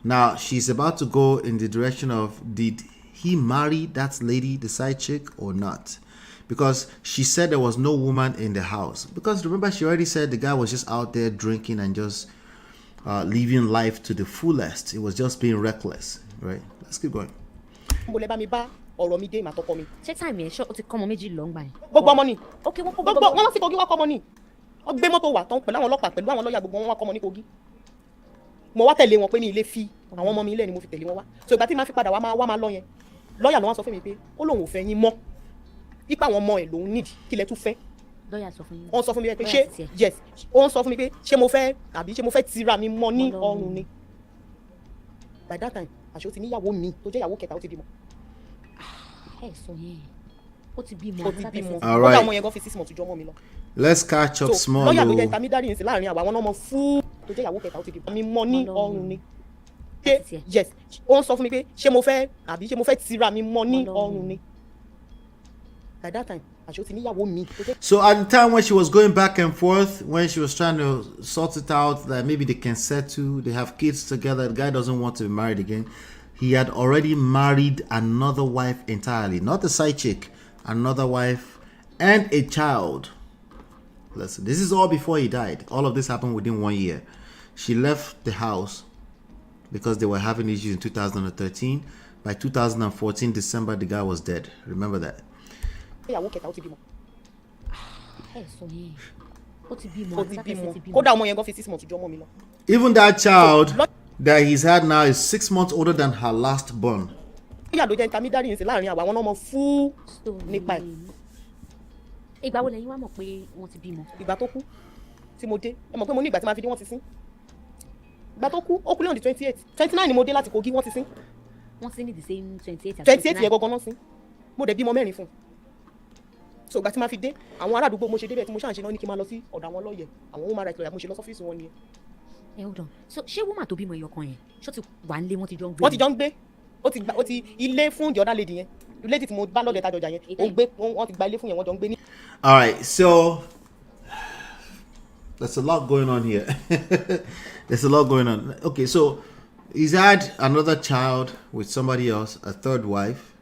now she's about to go in the direction of, did he marry that lady, the side chick, or not? Because she said there was no woman in the house. Because remember, she already said the guy was just out there drinking and just living life to the fullest. It was just being reckless, right? Let's keep going. Ọ̀rọ̀ mi dé màtọkọ mi. Ṣé táìmì ẹ̀ ṣọ́ ó ti kọ́ ọmọ méjì lọ́ngbà yẹn. Gbogbo ọmọ ni. Ok wọ́n kó gbogbo wọn wá sí Kogi wá kọ́ ọmọ ni wọ́n gbé mọ́tò wá tán pẹ̀lú àwọn ọlọ́pàá pẹ̀lú àwọn lọ́ọ̀yà gbogbo wọn wá kọ́ ọmọ ní Kogi. Mo wá tẹ̀lé wọn pé ní ilé fi àwọn ọmọ mi ilé ni mo fi tẹ̀lé wọn wá so ìgbà tí màá fi padà wá máa lọ yẹn lọ́ọ̀yà ló wá sọ fún mi pé ó lóun ò fẹ́ yín mọ́ ipa àwọn ọmọ ẹ̀ lòun nídìí kí lẹ tún fẹ́. Lọ́ọ̀yà sọ fún mi. Wọ́n sọ fún mi pé ṣé yes wọ́n sọ fún mi pé ṣé mo fẹ́ àbí ṣé mo fẹ́ tira mi mọ́ ní ọrùn ni. By that time àṣé ó ti níyàwó mi tó jẹ́ ìyàwó kẹta ó ti bímọ. Ẹ sọ yẹn. All right. Let's catch up small. Yes. Ó sọ fún mi pé ṣé mo fẹ́ àbí ṣé mo fẹ́ tira mi mọ́ ní ọrùn ni. At that time, so at the time when she was going back and forth, when she was trying to sort it out that maybe they can settle, they have kids together, the guy doesn't want to be married again. He had already married another wife entirely, not a side chick, another wife and a child. Listen, this is all before he died. All of this happened within 1 year. She left the house because they were having issues in 2013. By 2014, December, the guy was dead. Remember that. Even that child that he's had now is 6 months older than her last born. Ìgbà wo lẹ́yìn wá mọ̀ pé wọ́n ti bímọ? Ìgbà tó kú tí mo dé ẹ mọ̀ pé mo ní ìgbà tí máa fi dé wọ́n ti sín. Ìgbà tó kú ó kú lé on the 28 29 ni mo dé láti Kogi wọ́n ti sín. Wọ́n sín ní the same 28 yẹn gangan náà sín. Mo dẹ̀ bímọ mẹ́rin fún. So ìgbà tí máa fi dé àwọn ará àdúgbò mo ṣe débẹ̀ tí mo ṣàǹṣe náà ní kí n máa lọ sí ọ̀dọ̀ àwọn lọ́ọ̀yẹ̀ àwọn human rights lawyer mo ṣe lọ sọ́fíìsì wọn nìyẹn. Hold on. So ṣé woman tó bímọ ẹyọ kan yẹn ṣó ti wà nílé wọ́n ti jọ ń gbé? Wọ́n ti jọ ń gbé. Ó ti ilé fún the other lady yẹn. Lady tí mo bá lọ́ọ̀lẹ̀ tajọjà yẹn ó gbé wọ́n ti gba ilé fún yẹn wọ́n jọ ń gbé ní. All right, so there's a lot going on here. There's a lot going on. Okay, so he's had another child with somebody else, a third wife.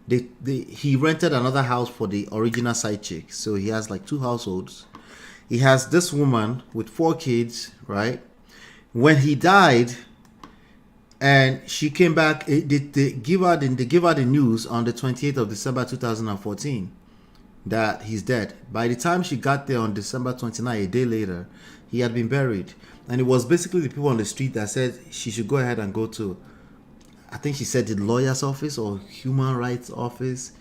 He rented another house for the original side chick. So he has like 2 households. He has this woman with 4 kids, right? When he died and she came back, they give her the news on the 28th of December 2014 that he's dead. By the time she got there on December 29, a day later, he had been buried. And it was basically the people on the street that said she should go ahead and go to, I think she said the lawyer's office or human rights office,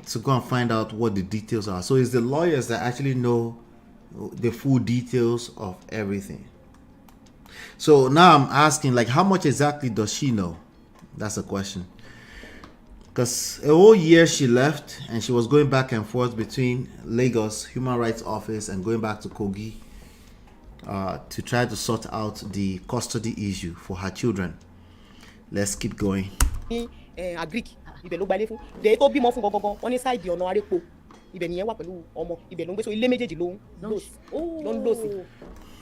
to go and find out what the details are. So it's the lawyers that actually know the full details of everything. So now I'm asking, like, how much exactly does she know? That's the question. Because a whole year she left and she was going back and forth between Lagos Human Rights Office and going back to Kogi to try to sort out the custody issue for her children. Let's keep going. Agric ibẹ̀ ló gbalé fún de tó bímọ fún gangan wọ́n ní side ọ̀nà arepo ibẹ̀ nìyẹn wà pẹ̀lú ọmọ ibẹ̀ ló ń gbé so ilé méjèèjì ló ń lò sí.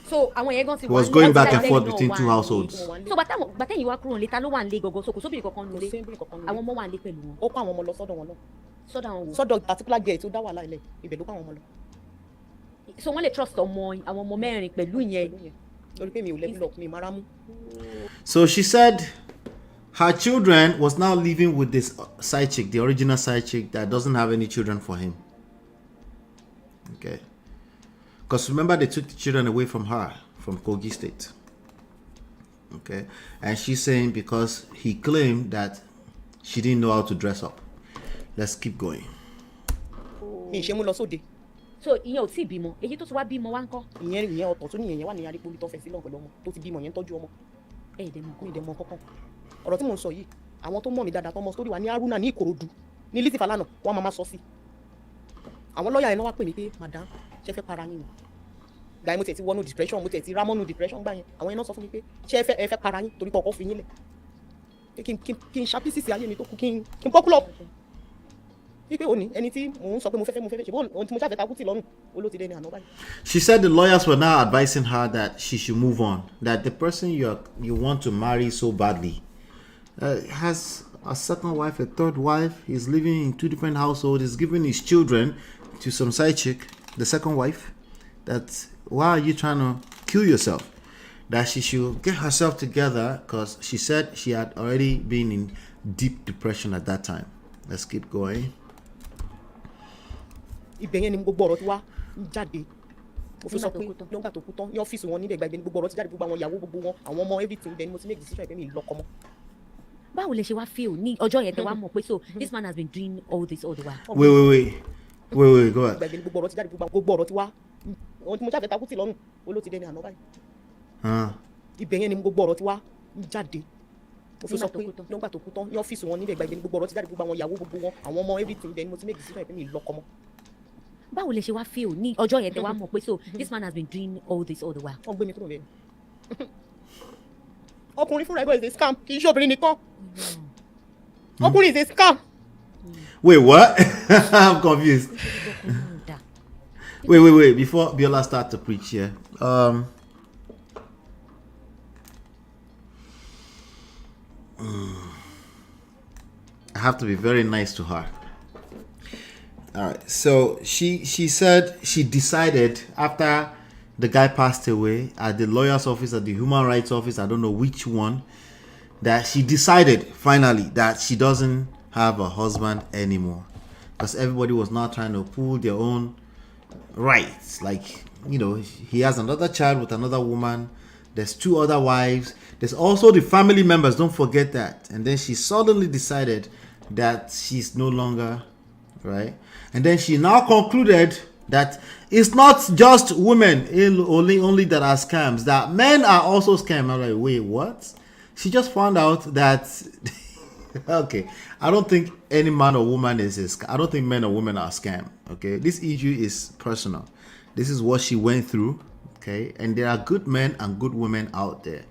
So àwọn yẹn gan ti was going back and forth between 2 households. So bàtẹ́yìn wá kúrò níta ló wà nílé gangan so kò sóbìnrin kankan nílé àwọn ọmọ wà nílé pẹ̀lú wọn. Ó kó àwọn ọmọ lọ sọ́dọ̀ wọn náà. Sọ́dọ̀ àwọn wo? Sọ́dọ̀ particular girl tó dá wàhálà ilẹ̀ ibẹ̀ ló kó àwọn ọmọ lọ. So wọ́n lè trust àwọn ọmọ mẹ́rin pẹ̀lú ìyẹn. Lórí pé mi ò lẹ́bí lọ mi mara mú. So she said her children was now living with this side chick, the original side chick that doesn't have any children for him. Okay. Because remember, they took the children away from her, from Kogi State. Okay. And she's saying because he claimed that she didn't know how to dress up. Let's keep going. So ìyẹn ò tí ì bímọ èyí tó ti wá bímọ wá ń kọ́. ìyẹn ọ̀tọ̀ tó níyẹn wà ní arípo tó fẹ́ sí lọ́n pẹ̀lú ọmọ tó ti bímọ yẹn tọ́jú ọmọ. ìdẹ̀mọ̀ kọ́kọ́ ọ̀rọ̀ tí mò ń sọ yìí àwọn tó mọ̀ mí dáadáa tọmọ sórí wa ní Haruna ní Ìkòròdú ní Lizzy Falana wọ́n máa sọ sí. àwọn lọ́ọ̀yà yẹn náà wá pè mí pé madam ṣe fẹ́ para yín ni. gbà yẹn mo tẹ̀ ti wọnú depression mo tẹ̀ ti rámọ́nù depression gbà yẹn àwọn yẹn náà sọ fún mi pé ṣe ẹ fẹ́ para yín torí pé ọkọ fi yín lẹ̀ kí n ṣàpísìsì ayé mi tó kú kí n pọ́kúlọ̀ She said the lawyers were now advising her that she should move on, that the person you want to marry so badly has a second wife, a third wife, he's living in 2 different households, he's giving his children to some side chick, the second wife, that why are you trying to kill yourself? That she should get herself together because she said she had already been in deep depression at that time. Let's keep going. Ibẹ̀yẹn ni gbogbo ọ̀rọ̀ tí wá jáde ó fi sọ pé nígbà tó kú tán ní ọ́fíìsì wọn níbẹ̀ gbàgbé ní gbogbo ọ̀rọ̀ tí jáde gbogbo àwọn ìyàwó gbogbo wọn àwọn ọmọ everything bẹ́ẹ̀ ni mo ti make decision ẹ̀fẹ́ mi lọ́kọ mọ́. Báwo lẹ ṣe wá feel ní ọjọ́ yẹn tẹ wá mọ̀ pé so this man has been doing all this all the while. Wait, go ahead. Gbàgbé ní gbogbo ọ̀rọ̀ tí jáde gbogbo ọ̀rọ̀ tí wá ohun tí mo ṣàfẹ́ takú tì lọ́rùn ó ló ti dẹni àná báyìí. Ibẹ̀yẹn ni gbogbo ọ̀rọ̀ tí wá jáde Ó fi sọ pé nígbà tó kú tán ní ọ́fíìsì wọn níbẹ̀ gbàgbé gbogbo ọ̀rọ̀ ti jáde gbogbo àwọn ìyàwó gbogbo wọn àwọn ọmọ everything bẹ́ẹ̀ ni mo ti make decision pé mi lọ́kọ mọ́. Báwo lè ṣe wá feel ní ọjọ́ yẹn tẹ wá mọ̀ pé so this man has been doing all this all the while. Wọ́n gbé mi kúrò bẹ́ẹ̀. Ọkùnrin fúnra ẹgbẹ́ is a scam kì í ṣe obìnrin nìkan. Ọkùnrin is a scam. Wait, what? I'm confused. Wait. Before Biola starts to preach here, I have to be very nice to her. All right. So she said she decided after the guy passed away at the lawyer's office, at the human rights office, I don't know which one, that she decided finally that she doesn't have a husband anymore, because everybody was now trying to pull their own rights. Like, you know, he has another child with another woman. There's 2 other wives. There's also the family members. Don't forget that. And then she suddenly decided that she's no longer, right? And then she now concluded that it's not just women only that are scams, that men are also scams. I'm like, wait, what? She just found out that okay, I don't think any man or woman is a scam. I don't think men or women are scam. Okay, this issue is personal. This is what she went through. Okay, and there are good men and good women out there.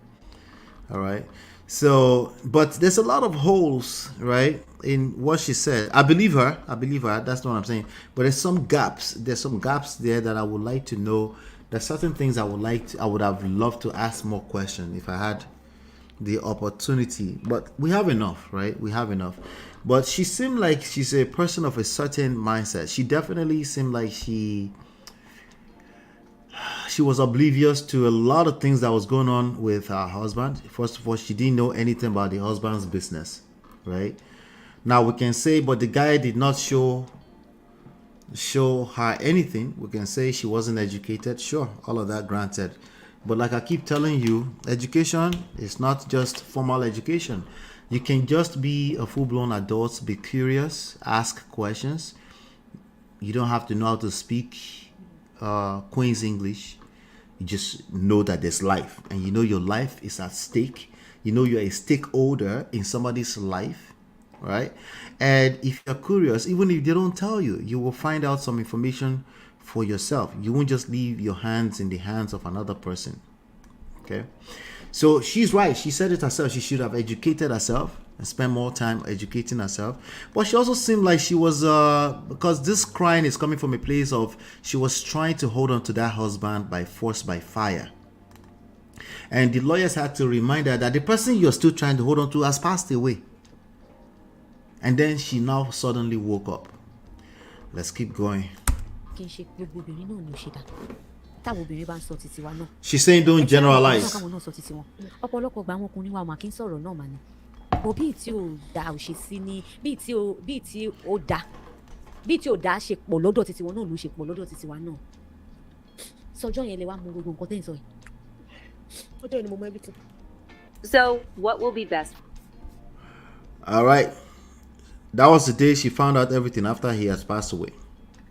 All right. So, but there's a lot of holes, right, in what she said. I believe her. That's not what I'm saying. But there's some gaps. There's some gaps there that I would like to know. There's certain things I would have loved to ask more questions if I had the opportunity. But we have enough, right? We have enough. But she seemed like she's a person of a certain mindset. She definitely seemed like she was oblivious to a lot of things that was going on with her husband. First of all, she didn't know anything about the husband's business, right? Now we can say, but the guy did not show her anything. We can say she wasn't educated. Sure, all of that granted. But like I keep telling you, education is not just formal education. You can just be a full-blown adult, be curious, ask questions. You don't have to know how to speak Queen's English. You just know that there's life, and you know your life is at stake. You know you're a stakeholder in somebody's life, right? And if you're curious, even if they don't tell you, you will find out some information for yourself. You won't just leave your hands in the hands of another person. Okay, so she's right. She said it herself. She should have educated herself and spent more time educating herself. But she also seemed like she was because this crying is coming from a place of she was trying to hold on to that husband by force, by fire. And the lawyers had to remind her that the person you're still trying to hold on to has passed away. And then she now suddenly woke up. Let's keep going. She's saying don't generalize. Bíi tí ò dá ò ṣe sí ní bíi tí ó dá ṣe pọ̀ lọ́dọ̀ títí wọn náà ló ṣe pọ̀ lọ́dọ̀ títí wa náà. Sọjọ́ yẹn lè wá mú gbogbo nǹkan tẹ́ ń sọ yìí. Ọjọ́ yẹn ni mo mọ everything. So, what will be best? All right. That was the day she found out everything after he has passed away.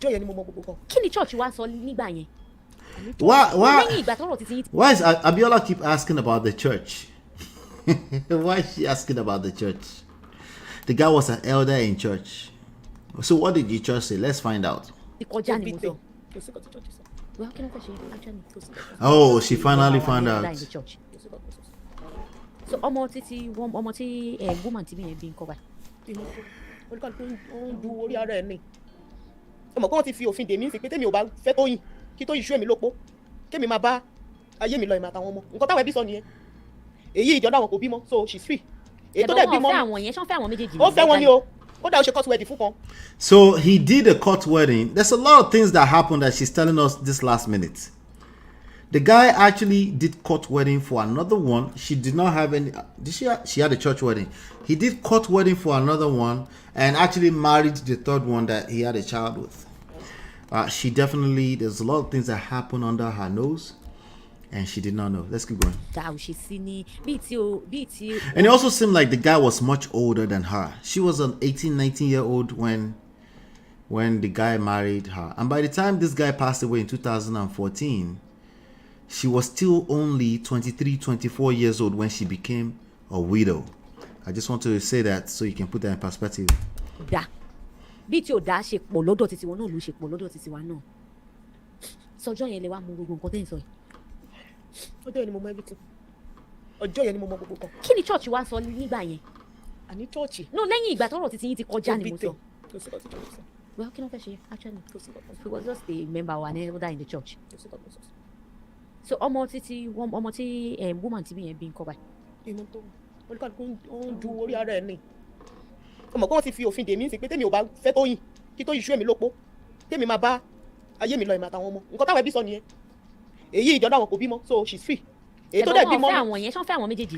Ọjọ́ yẹn ni mo mọ gbogbo nǹkan. Kí ni church wa sọ nígbà yẹn? Why is Abiola keep asking about the church? Why is she asking about the church? The guy was an elder in church. So what did the church say? Let's find out. Oh, she finally found out. So ọmọ tí woman tí mi yẹn bí ń kọ́ báyìí. Orí ara ẹ̀ ni. Ọmọ kan ti fi òfin dè mí sí pé tèmi ò bá fẹ́ Tóyìn kí Tóyìn ṣú èmi lópó kémi máa bá ayé mi lọ ìmọ̀ àtàwọn ọmọ. Nǹkan táwọn ẹbí sọ nìyẹn. Èyí ìjọba àwọn kò bímọ, so she's free. Èyí tó dẹ̀ bímọ. Ó fẹ́ wọn ni o. Ó dá ó ṣe court wedding fún kan. So he did a court wedding. There's a lot of things that happened that she's telling us this last minute. The guy actually did court wedding for another one. She did not have any. She had a church wedding. He did court wedding for another one and actually married the third one that he had a child with. She definitely, there's a lot of things that happened under her nose. And she did not know. Let's keep going. And it also seemed like the guy was much older than her. She was an 18, 19-year-old when the guy married her. And by the time this guy passed away in 2014, she was still only 23, 24 years old when she became a widow. I just want to say that so you can put that in perspective. dá bí tí ò dá ṣe pọ̀ lọ́dọ̀ títí wọn náà ló ṣe pọ̀ lọ́dọ̀ títí wa náà sọjọ́ yẹn lè wá mú gbogbo nǹkan tẹ́ ń sọ yìí. ọjọ́ yẹn ni mo mọ everything ọjọ́ yẹn ni mo mọ gbogbo kan. kí ni church wa sọ nígbà yẹn. àní church. no lẹ́yìn ìgbà tọ́rọ̀ títí yín ti kọjá ni mo sọ. kò sí ọtí church sọ. well kí ló fẹ́ ṣe actually he was just a member wa ní elder in the church. kò sí ọtí sọ. so ọmọ tí woman tí mi yẹn bí ń kọ́ báyìí. ìmọ̀ tó olùkàlùkù ń du orí ara ẹ̀ ní. ọmọ kí wọ́n ti fi òfin dèmí sí pé tèmi ò bá fẹ́ Tóyìn kí Tóyìn ṣú èmi lópo tèmi máa bá ayé mi lọ ìmọ̀ àtàwọn ọmọ nǹkan táwọn ẹbí sọ nìyẹn èyí ìjọba àwọn kò bímọ so she's free. èyí tó dẹ̀ bímọ. ṣé àwọn méjèèjì.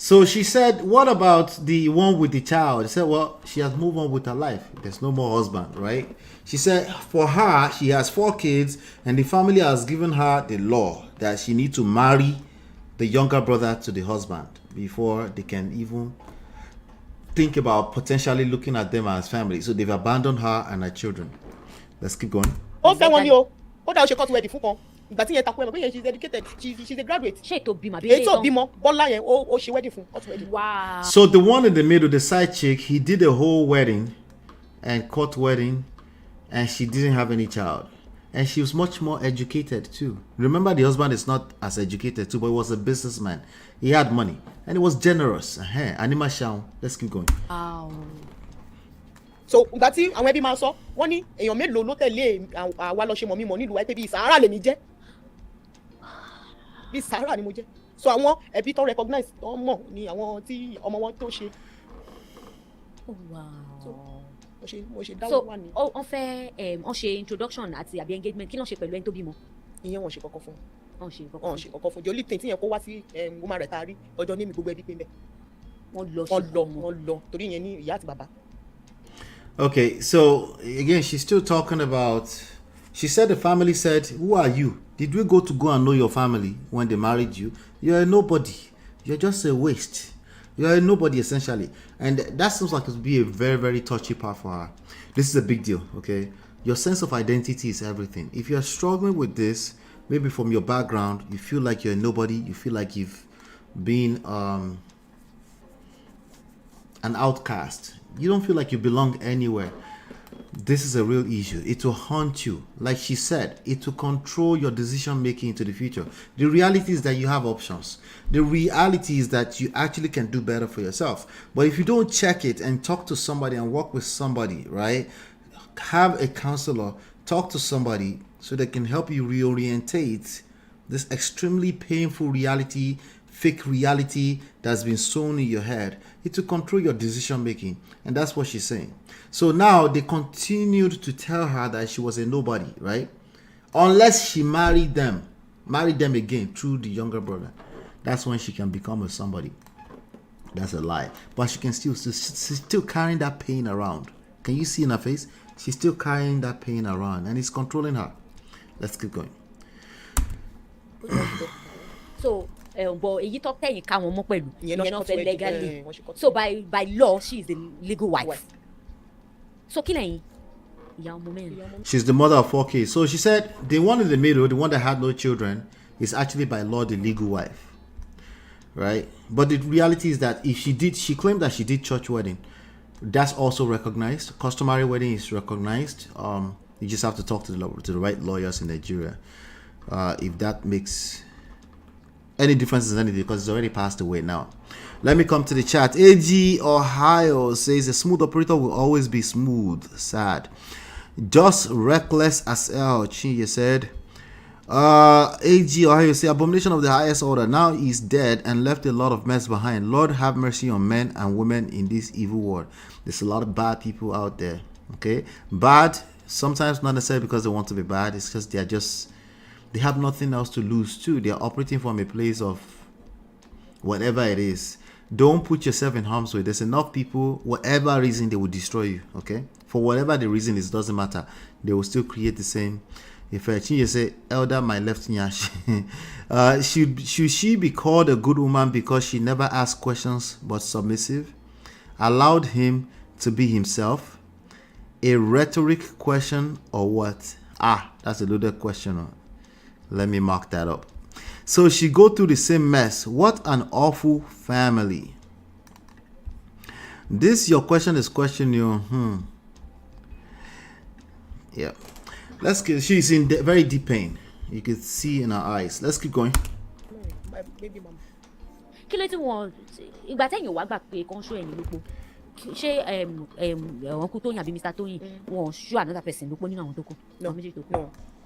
So she said, what about the one with the child? She said, well, she has moved on with her life. There's no more husband, right? She said, for her, she has 4 kids, and the family has given her the law that she needs to marry the younger brother to the husband before they can even think about potentially looking at them as family. So they've abandoned her and her children. Let's keep going. ó fẹ́ wọn ni o ó dá o ṣe kọ́tù wedding fún kan ìgbà tí yẹn takú ẹ̀ mọ̀ pé yẹn she's educated she's a graduate. ṣé ètò bímọ àbí ètò bímọ Bọ́lá yẹn ó ṣe wedding fún kọ́tù wedding. wow. So the one in the middle, the side chick, he did a whole wedding and court wedding, and she didn't have any child. And she was much more educated too. Remember, the husband is not as educated too, but he was a businessman. He had money and he was generous. Anima Shaun. Let's keep going. So ìgbà tí àwọn ẹbí máa sọ wọ́n ní èèyàn mélòó ló tẹ̀lé àwa lọ ṣe mọ̀ mímọ̀ nílùú wa pé bíi Sahara lèmi jẹ́ bíi Sahara ni mo jẹ́ so àwọn ẹbí tó recognize tó mọ̀ ni àwọn tí ọmọ wọn tó ṣe. mo ṣe dáwọ́ wà ní. so wọ́n fẹ́ wọ́n ṣe introduction àti àbí engagement kí ló ń ṣe pẹ̀lú ẹni tó bímọ. ìyẹn wọ́n ṣe kọ́kọ́ fún wọ́n ṣe kọ́kọ́ fún the only thing tí yẹn kó wá sí woman rẹ̀ tá a rí ọjọ́ ní mi gbogbo ẹbí pé ń bẹ̀. wọ́n lọ torí yẹn ní ìyá àti bàbá. Okay, so again, she's still talking about, she said the family said, who are you? Did we go and know your family when they married you? You're a nobody. You're just a waste. You're a nobody, essentially. And that seems like it would be a very, very touchy part for her. This is a big deal, okay? Your sense of identity is everything. If you're struggling with this, maybe from your background, you feel like you're a nobody, you feel like you've been an outcast. You don't feel like you belong anywhere. This is a real issue. It will haunt you. Like she said, it will control your decision making into the future. The reality is that you have options. The reality is that you actually can do better for yourself. But if you don't check it and talk to somebody and work with somebody, right? Have a counselor, talk to somebody so they can help you reorientate this extremely painful reality, fake reality that's been sown in your head. It will control your decision making, and that's what she's saying. So now they continued to tell her that she was a nobody, right? Unless she married them again through the younger brother. That's when she can become a somebody. That's a lie. But she can she's still carrying that pain around. Can you see in her face? She's still carrying that pain around, and it's controlling her. Let's keep going. So but èyí tó tẹ̀yìn ká wọn mọ́ pẹ̀lú ìyẹn náà fẹ́ legally so by law she is the legal wife. So kí lẹ́yìn ìyá ọmọ mẹ́rin. She's the mother of 4 kids. So she said the one in the middle, the one that had no children, is actually by law the legal wife, right? But the reality is that if she claimed that she did church wedding, that's also recognized. Customary wedding is recognized. You just have to talk to the right lawyers in Nigeria. If that makes any difference in anything, because it's already passed away now. Let me come to the chat. AG Ohio says a smooth operator will always be smooth. Sad. Just reckless as hell. Chinye said. AG Ohio say abomination of the highest order. Now he's dead and left a lot of mess behind. Lord have mercy on men and women in this evil world. There's a lot of bad people out there. Okay, bad. Sometimes not necessarily because they want to be bad. It's because they have nothing else to lose too. They are operating from a place of whatever it is. Don't put yourself in harm's way. There's enough people, whatever reason, they will destroy you. Okay, for whatever the reason is, doesn't matter. They will still create the same effect. You say, elder, my left nyash. Should she be called a good woman because she never asked questions but submissive, allowed him to be himself? A rhetoric question or what? That's a loaded question. Let me mark that up. So she go through the same mess. What an awful family. This your question is question you. Yeah. Let's get. She's in very deep pain. You can see in her eyes. Let's keep going. My baby mama. Kí ló tí wọ́n ìgbà tẹ́yìn wá gbà pé kán ṣó ẹ̀yìn lópo ṣé ọ̀nkú Tóyìn àbí Mr. Tóyìn wọ́n ṣó another person lópo nínú àwọn tó kù. No,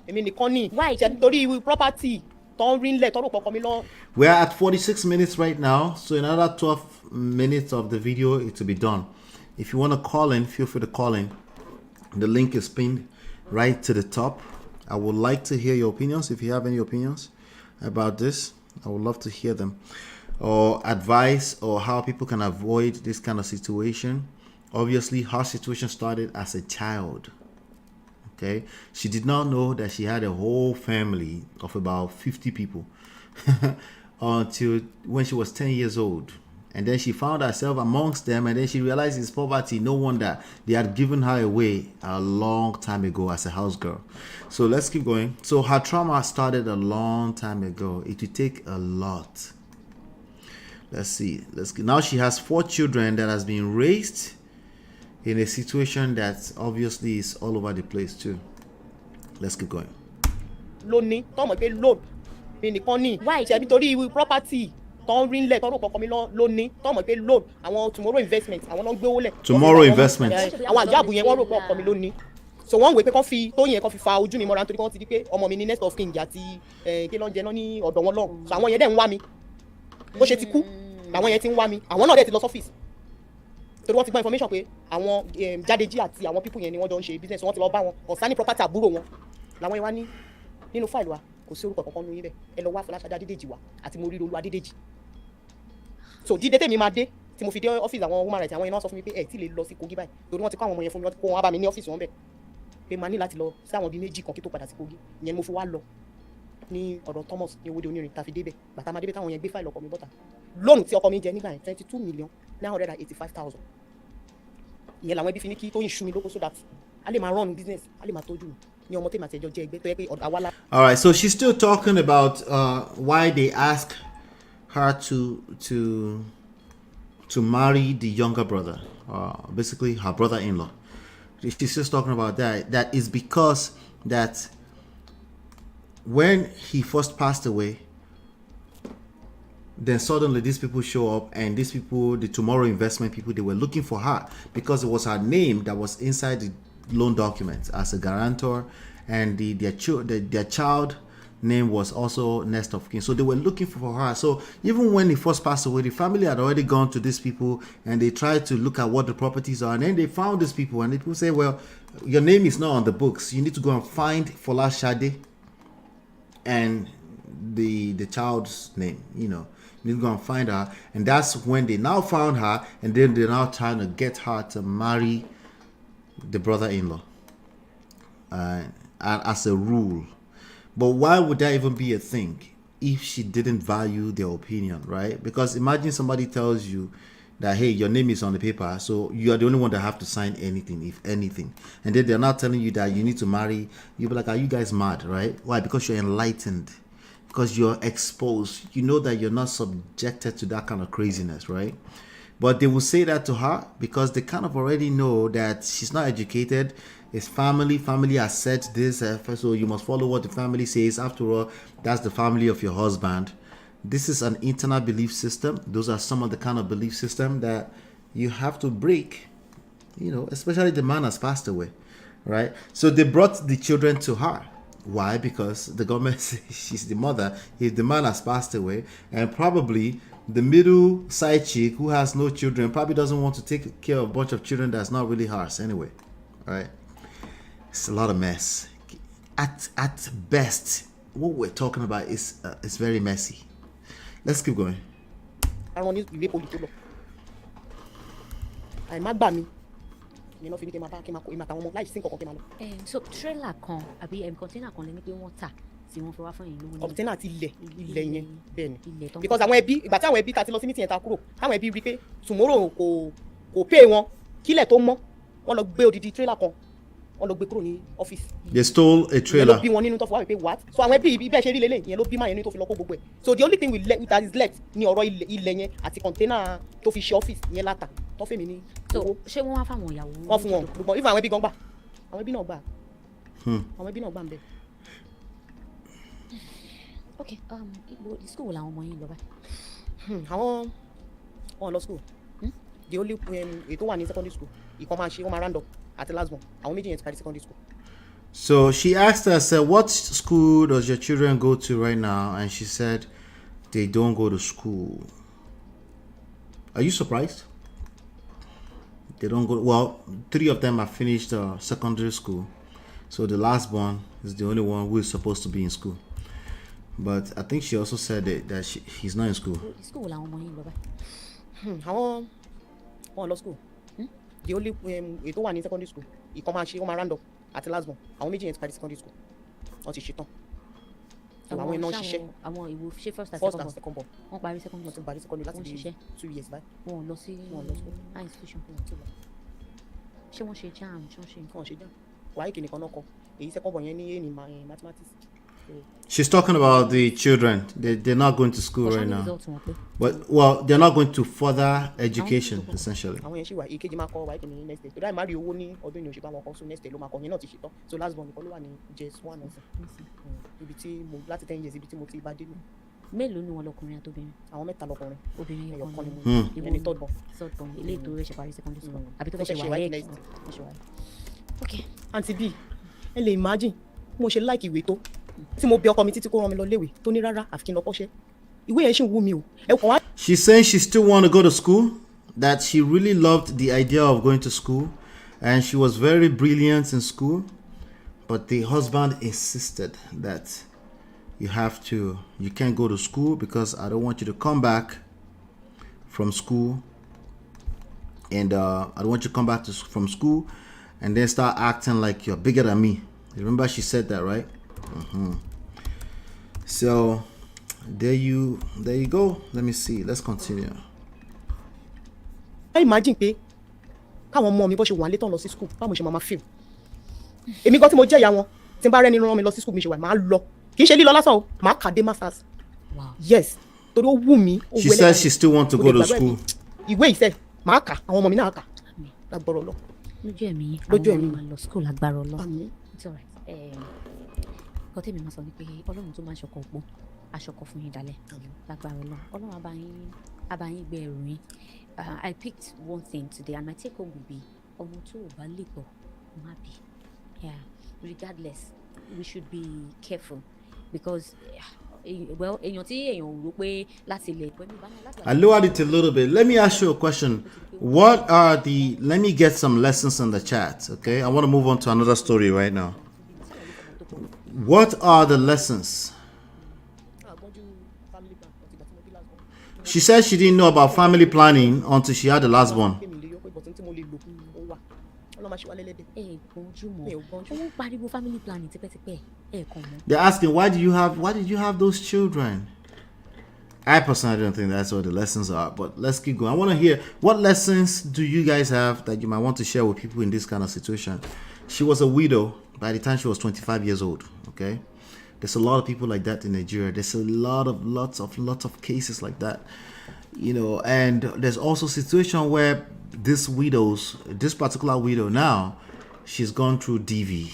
èmi nìkan ni. Why? Torí property tó ń rí ńlẹ̀ tó rò pọ̀ kọ́ mi lọ. We are at 46 minutes right now, so in another 12 minutes of the video, it will be done. If you want to call in, feel free to call in. The link is pinned right to the top. I would like to hear your opinions. If you have any opinions about this, I would love to hear them. Or advice or how people can avoid this kind of situation. Obviously, her situation started as a child. Okay, she did not know that she had a whole family of about 50 people until when she was 10 years old. And then she found herself amongst them, and then she realized it's poverty. No wonder they had given her away a long time ago as a house girl. So let's keep going. So her trauma started a long time ago. It will take a lot. Let's see. Now she has 4 children that has been raised in a situation that obviously is all over the place too. Let's keep going. Loan, tọ́mọ̀ pé loan mi nìkan ni. Why? Ṣé nítorí property tó ń rí ńlẹ̀ tó rò pọ̀ kọ́ mi lónìí tọ́mọ̀ pé loan àwọn tomorrow investment àwọn náà ń gbé owó lẹ̀. Tomorrow investment. Àwọn àjáàbù yẹn wọ́n rò pọ̀ kọ́ mi lónìí. So wọ́n wé pé kán fi Tóyìn yẹn kán fi fa ojú mi mọ́ra nítorí kán ti di pé ọmọ mi ní next of king àti kí ló ń jẹ náà ní ọ̀dọ̀ wọn lọ́hùn. So àwọn yẹn dẹ̀ ń wá mi. Bó ṣe ti kú làwọn yẹn ti ń wá mi. Àwọn náà dẹ̀ ti lọ sọ́fíìsì. Torí wọ́n ti gba information pé àwọn Jádejì àti àwọn people yẹn ni wọ́n jọ ń ṣe business wọ́n ti lọ bá wọn concerning property àbúrò wọn làwọn yẹn wá ní nínú fáìlì wa kò sí orúkọ kankan nínú yín bẹ́ẹ̀ ẹ lọ wá Fọláṣadé Adédèjì wa àti mo rí Olú Adédèjì. So dídé tèmi máa dé tí mo fi dé ọ́fíìsì àwọn woman rights àwọn yẹn náà sọ fún mi pé ẹ tí lè lọ sí Kogi báyìí torí wọ́n ti kó àwọn ọmọ yẹn fún mi wọ́n ti kó wọn wá bá mi ní ọ́fíìsì wọn bẹ́ẹ̀ pé màá ní láti lọ sí àwọn bíi méjì kan kí tó padà sí Kogi ìyẹn mo fi wá lọ ní ọ̀dọ̀ Thomas ní Owódé Onírin tá fi débẹ̀ bàtà máa débẹ̀ táwọn yẹn gbé fáìlì ọkọ mi bọ́ta lóònù tí ọkọ mi jẹ nígbà yẹn 22,985,000 ìyẹn làwọn ẹbí fi ní kí Tóyìn ṣú mi lóko so that a lè máa run business a lè máa tọ́jú mi ní ọmọ tèmi àti ẹjọ́ jẹ́ ẹgbẹ́ tó yẹ pé àwa la. All right, so she's still talking about why they ask her to marry the younger brother, basically her brother-in-law. She's just talking about that is because that when he first passed away, then suddenly these people show up, and these people, the Tomorrow Investment people, they were looking for her because it was her name that was inside the loan documents as a guarantor, and their child name was also next of kin. So they were looking for her. So even when he first passed away, the family had already gone to these people and they tried to look at what the properties are, and then they found these people, and the people say, well, your name is not on the books, you need to go and find Fọláṣadé and the child's name, you know, you need to go and find her. And that's when they now found her, and then they're now trying to get her to marry the brother-in-law as a rule. But why would that even be a thing if she didn't value their opinion, right? Because imagine somebody tells you that, hey, your name is on the paper, so you are the only one that have to sign anything, if anything. And then they're not telling you that you need to marry. You'll be like, are you guys mad, right? Why? Because you're enlightened. Because you're exposed. You know that you're not subjected to that kind of craziness, right? But they will say that to her because they kind of already know that she's not educated. It's family has said this, so you must follow what the family says. After all, that's the family of your husband. This is an internal belief system. Those are some of the kind of belief system that you have to break, you know, especially the man has passed away, right? So they brought the children to her. Why? Because the government says she's the mother. If the man has passed away, and probably the middle side chick who has no children probably doesn't want to take care of a bunch of children that's not really hers anyway, right? It's a lot of mess. At best, what we're talking about is very messy. Let's keep going. So trailer kan àbí container kan lè ní pé wọ́n tà tí wọ́n fi wá fún yín lówó ní. Container ti ilẹ̀ yẹn bẹ́ẹ̀ ni because àwọn ẹbí ìgbà tí àwọn ẹbí ta ti lọ sí meeting yẹn ta kúrò táwọn ẹbí rí pé tomorrow kò pay wọn kílẹ̀ tó mọ́ wọ́n lọ gbé odidi trailer kan wọ́n lọ gbé kúrò ní ọ́fíìsì. They stole a trailer. ìyẹn ló bí wọn nínú tó fi wá pé what so àwọn ẹbí bẹ́ẹ̀ ṣe rí lélẹ̀ ìyẹn ló bí máa yẹn ní tó fi lọ kó gbogbo ẹ̀ so the only thing that is left ni ọ̀rọ̀ ilẹ̀ yẹn àti container tó fi ṣe ọ́fíìsì yẹn láta wọ́n fẹ́ mi ní. So ṣé wọ́n wá fáwọn ìyàwó? Wọ́n fún wọn gbogbo if àwọn ẹbí gan gbà àwọn ẹbí náà gbà àwọn ẹbí náà gbà ń bẹ̀. Okay, school wo làwọn ọmọ yín lọ báyìí? Àwọn wọn lọ school. The only ètò wà ní secondary school ìkan máa ṣe wọ́n máa round up àti last one àwọn méjì yẹn ti parí secondary school. So she asked her, said, what school does your children go to right now? And she said, they don't go to school. Are you surprised? They don't go. Well, 3 of them have finished secondary school. So the last one is the only one who is supposed to be in school. But I think she also said that he's not in school. School làwọn ọmọ yín lọ báyìí? Àwọn wọn lọ school. The only ètò wà ní secondary school ìkan máa ṣe wọ́n máa round up àti last one àwọn méjì yẹn ti parí secondary school wọ́n ti ṣetán. Àwọn iná ṣiṣẹ́. Àwọn ìwò ṣe first and second born. Wọ́n parí second born. Wọ́n ti parí secondary láti ṣiṣẹ́ 2 years báyìí. Wọ́n lọ sí high institution fún wọn tó lọ. Ṣé wọ́n ṣe jam? Ṣé wọ́n ṣe nǹkan? Wọ́n ṣe jam. Wáyé kìnìkan náà kọ èyí second born yẹn ní ní mathematics. She's talking about the children. They're not going to school right now. But well, they're not going to further education essentially. Àwọn yẹn ṣì wà èkejì máa kọ wáyé kìnìún next day. Torí àì má rí owó ní ọdún ìyẹn òṣèpá wọn kọ so next day ló máa kọ yẹn náà ti ṣetán. So last born nìkan ló wà ní JS1 ọ̀sán. Ibi tí mo láti 10 years ibi tí mo ti bá dé nù. Mélòó ni wọn lọkùnrin àtobìnrin? Àwọn 3 lọkùnrin. Obìnrin ẹyọ kan ni mo ẹni third born. Third born ilé ètò rẹ̀ ṣe parí secondary school àbí tó Ó fẹ́ ṣe ṣe wáyé wáyé next kí. day. Okay. Aunty B ẹ lè imagine mo ṣe like ìwé tó tí mo bẹ ọkọ mi títí kó rán mi lọ léwe tó ní rárá àfi kí n lọ kọ́ṣẹ́ ìwé yẹn ṣì ń wú mi o ẹ kàn wá. She's saying she still want to go to school, that she really loved the idea of going to school, and she was very brilliant in school, but the husband insisted that you can't go to school because I don't want you to come back from school, and I don't want you to come back from school and then start acting like you're bigger than me. You remember she said that, right? So there you go. Let me see. Let's continue. I imagine pé káwọn ọmọ mi bó ṣe wà létán lọ sí school báwo ṣe máa feel. Èmi gan tí mo jẹ́ ìyá wọn tí n bá rẹ́ni rán mi lọ sí school mi ṣe wà máa lọ kì í ṣe lílọ lásán o máa kà dé masters. Yes torí ó wù mí. She says she still want to go to school. Ìwé ìṣe máa kà àwọn ọmọ mi náà kà lágbọ́rọ̀ lọ. Lójú ẹ̀mí àwọn ọmọ máa lọ school lágbára lọ. It's alright. Nǹkan tèmi máa sọ ni pé Ọlọ́run tó máa ṣọkọ òpó aṣọkọ fún yín dalẹ̀ lágbára Ọlọ́run abayín gbé ẹrù yín. I picked one thing today and my take home will be ọmọ tó ò bá lè tọ̀ má bí. Yeah, regardless we should be careful because well èèyàn tí èèyàn rò pé láti ilẹ̀ pẹ̀lú ìbáná. I lowered it a little bit. Let me ask you a question. Let me get some lessons in the chat, okay? I want to move on to another story right now. What are the lessons? She said she didn't know about family planning until she had the last one. They're asking, why did you have those children? I personally don't think that's what the lessons are, but let's keep going. I want to hear, what lessons do you guys have that you might want to share with people in this kind of situation? She was a widow by the time she was 25 years old, okay? There's a lot of people like that in Nigeria. There's lots of cases like that, you know, and there's also a situation where this particular widow now, she's gone through DV,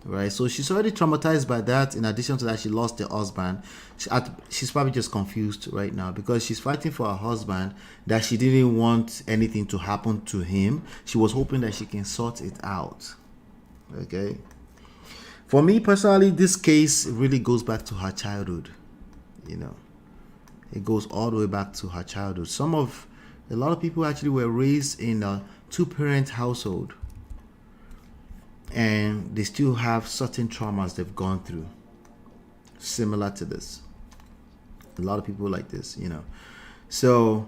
right? So she's already traumatized by that. In addition to that, she lost her husband. She's probably just confused right now because she's fighting for her husband that she didn't want anything to happen to him. She was hoping that she can sort it out, okay? For me personally, this case really goes back to her childhood, you know. It goes all the way back to her childhood. A lot of people actually were raised in a 2-parent household and they still have certain traumas they've gone through similar to this. A lot of people like this, you know. So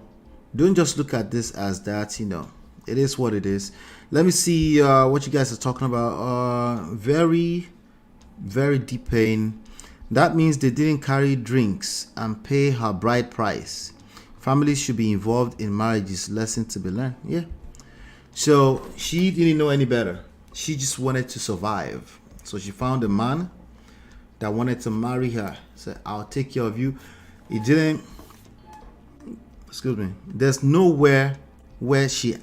don't just look at this as that, you know. It is what it is. Let me see what you guys are talking about. Very deep pain. That means they didn't carry drinks and pay her bride price. Families should be involved in marriages. Lesson to be learned. Yeah. So she didn't know any better. She just wanted to survive. So she found a man that wanted to marry her. Said, I'll take care of you. He didn't. Excuse me. There's nowhere where she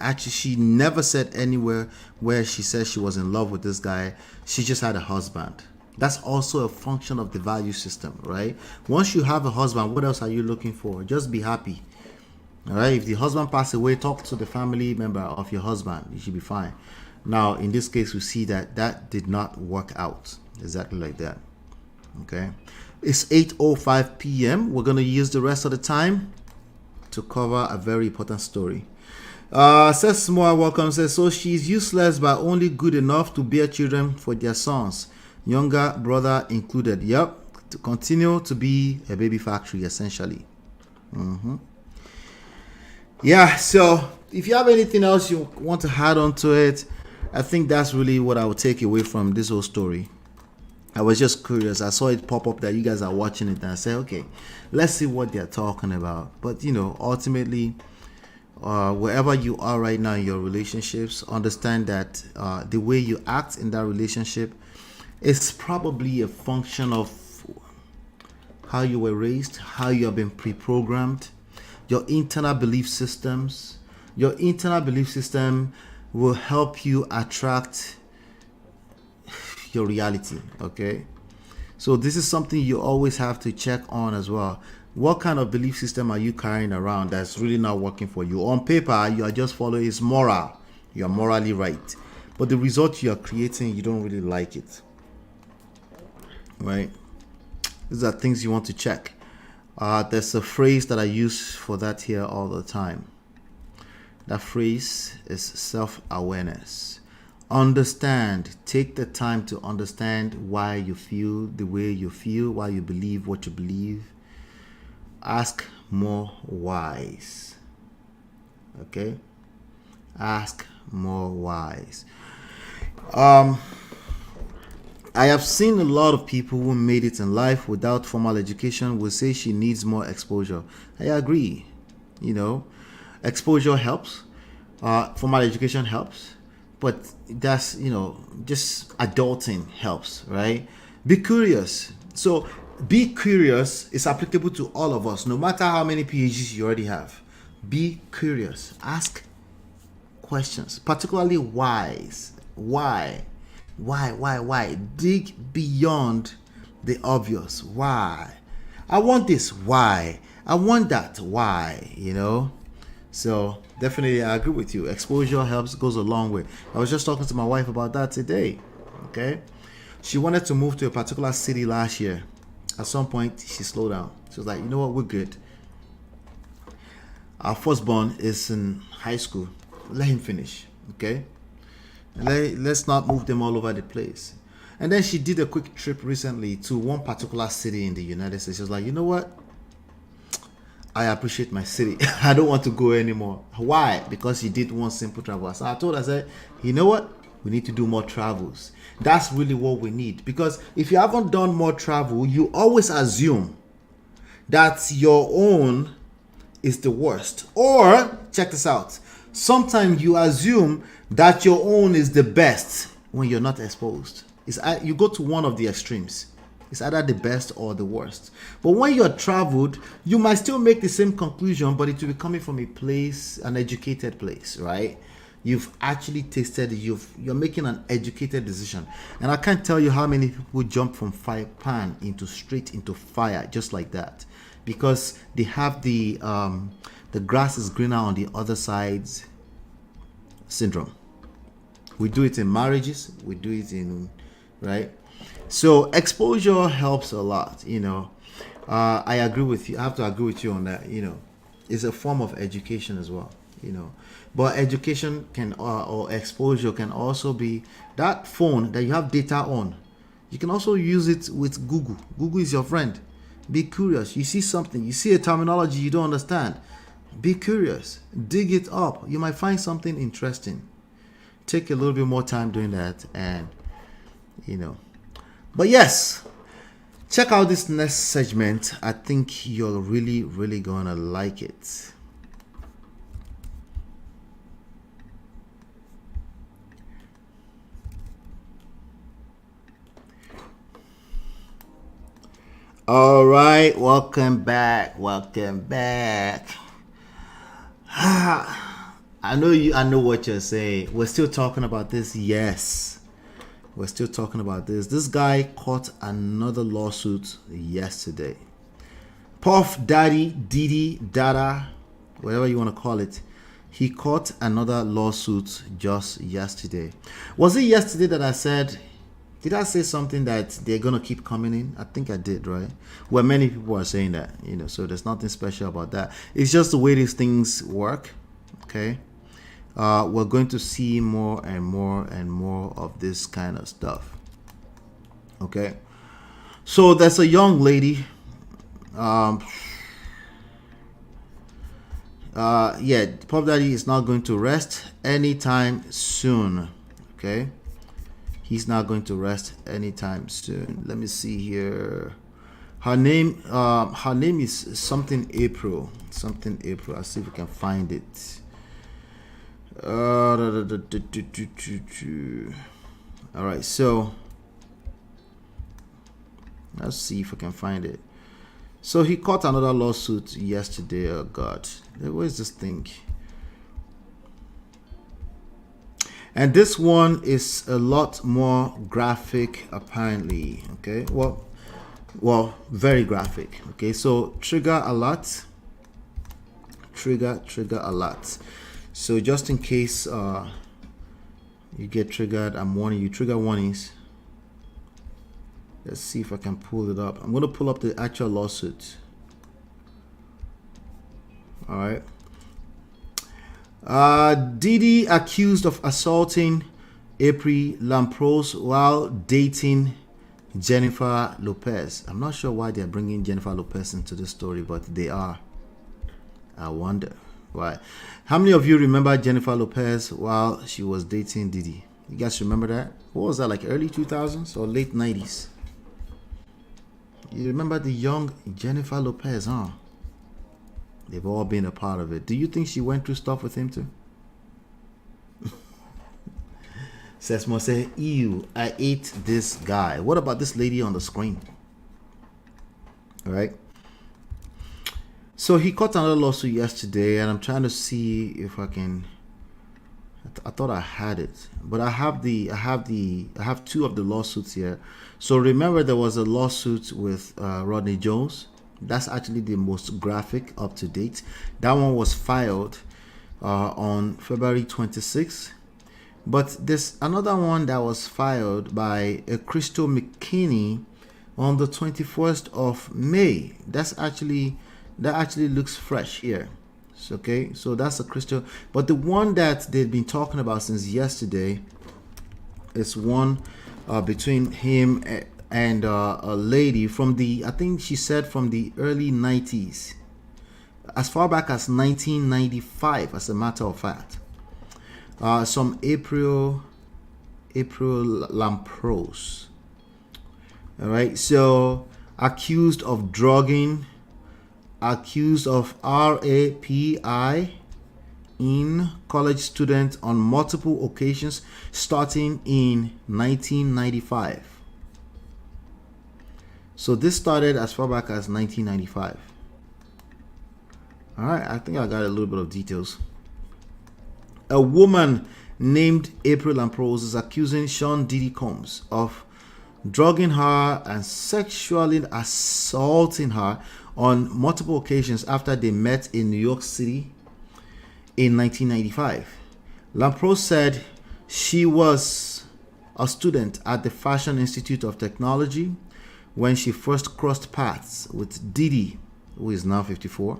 never said anywhere where she said she was in love with this guy. She just had a husband. That's also a function of the value system, right? Once you have a husband, what else are you looking for? Just be happy. All right. If the husband passed away, talk to the family member of your husband. You should be fine. Now, in this case, we see that that did not work out exactly like that. Okay. It's 8:05 p.m. We're going to use the rest of the time to cover a very important story. Says more welcome. Says, so she's useless but only good enough to bear children for their sons, younger brother included. Yep. To continue to be a baby factory, essentially. Yeah, so if you have anything else you want to add on to it, I think that's really what I would take away from this whole story. I was just curious. I saw it pop up that you guys are watching it, and I said, okay, let's see what they're talking about. But, you know, ultimately, wherever you are right now in your relationships, understand that the way you act in that relationship is probably a function of how you were raised, how you have been pre-programmed, your internal belief systems. Your internal belief system will help you attract your reality, okay? So this is something you always have to check on as well. What kind of belief system are you carrying around that's really not working for you? On paper, you are just following is moral. You are morally right. But the result you are creating, you don't really like it, right? These are things you want to check. There's a phrase that I use for that here all the time. That phrase is self-awareness. Understand. Take the time to understand why you feel the way you feel, why you believe what you believe. Ask more whys. Okay? Ask more whys. I have seen a lot of people who made it in life without formal education will say she needs more exposure. I agree. You know, exposure helps. Formal education helps. But that's, you know, just adulting helps, right? Be curious. So be curious is applicable to all of us, no matter how many PhDs you already have. Be curious. Ask questions, particularly whys. Why? Dig beyond the obvious. Why? I want this. Why? I want that. Why? You know? So definitely I agree with you. Exposure helps, goes a long way. I was just talking to my wife about that today. Okay? She wanted to move to a particular city last year. At some point, she slowed down. She was like, you know what? We're good. Our firstborn is in high school. Let him finish. Okay? Let's not move them all over the place. And then she did a quick trip recently to one particular city in the United States. She was like, you know what? I appreciate my city. I don't want to go anymore. Why? Because she did one simple travel. So I told her, I said, you know what? We need to do more travels. That's really what we need. Because if you haven't done more travel, you always assume that your own is the worst. Or, check this out. Sometimes you assume that your own is the best when you're not exposed. You go to one of the extremes. It's either the best or the worst. But when you're traveled, you might still make the same conclusion, but it will be coming from a place, an educated place, right? You've actually tasted, you're making an educated decision. And I can't tell you how many people jump from fire pan straight into fire just like that, because they have the grass is greener on the other sides syndrome. We do it in marriages, we do it in, right? So exposure helps a lot, you know. I agree with you. I have to agree with you on that, you know. It's a form of education as well, you know. But education can, or exposure can also be that phone that you have data on. You can also use it with Google. Google is your friend. Be curious. You see something, you see a terminology you don't understand. Be curious. Dig it up. You might find something interesting. Take a little bit more time doing that, and, you know. But yes, check out this next segment. I think you're really, really gonna like it. All right, welcome back. I know what you're saying. We're still talking about this. Yes, we're still talking about this. This guy caught another lawsuit yesterday. Puff Daddy, Diddy, Dada, whatever you want to call it. He caught another lawsuit just yesterday. Was it yesterday that I said, did I say something that they're going to keep coming in? I think I did, right? Well, many people are saying that, so there's nothing special about that. It's just the way these things work, okay? We're going to see more and more and more of this kind of stuff, okay? So there's a young lady, Puff Daddy is not going to rest anytime soon, okay? He's not going to rest anytime soon. Let me see here. Her name is something April. Something April. I'll see if we can find it. All right, so let's see if I can find it. So he caught another lawsuit yesterday. Oh God, where's this thing? And this one is a lot more graphic, apparently. Okay, well, very graphic. Okay, so trigger alert. Trigger alert. So just in case you get triggered, I'm warning you. Trigger warnings. Let's see if I can pull it up. I'm going to pull up the actual lawsuit. All right. Diddy accused of assaulting April Lampros while dating Jennifer Lopez. I'm not sure why they're bringing Jennifer Lopez into this story, but they are. I wonder why. How many of you remember Jennifer Lopez while she was dating Diddy? You guys remember that? What was that, like early 2000s or late 90s? You remember the young Jennifer Lopez, huh? They've all been a part of it. Do you think she went through stuff with him too? Sesmo say, ew, I ate this guy. What about this lady on the screen? All right. So he caught another lawsuit yesterday, and I'm trying to see if I can. I thought I had it, but I have two of the lawsuits here. So remember, there was a lawsuit with Rodney Jones. That's actually the most graphic, up to date. That one was filed on February 26th. But there's another one that was filed by Crystal McKinney on the 21st of May. That actually looks fresh here. Okay, so that's a Crystal. But the one that they've been talking about since yesterday is one between him and a lady from the, I think she said from the early 90s, as far back as 1995, as a matter of fact. Some April Lampros. All right, so accused of drugging, accused of RAPI in college student on multiple occasions starting in 1995. So this started as far back as 1995. All right, I think I got a little bit of details. A woman named April Lampros is accusing Sean Diddy Combs of drugging her and sexually assaulting her on multiple occasions after they met in New York City in 1995. Lampros said she was a student at the Fashion Institute of Technology when she first crossed paths with Diddy, who is now 54.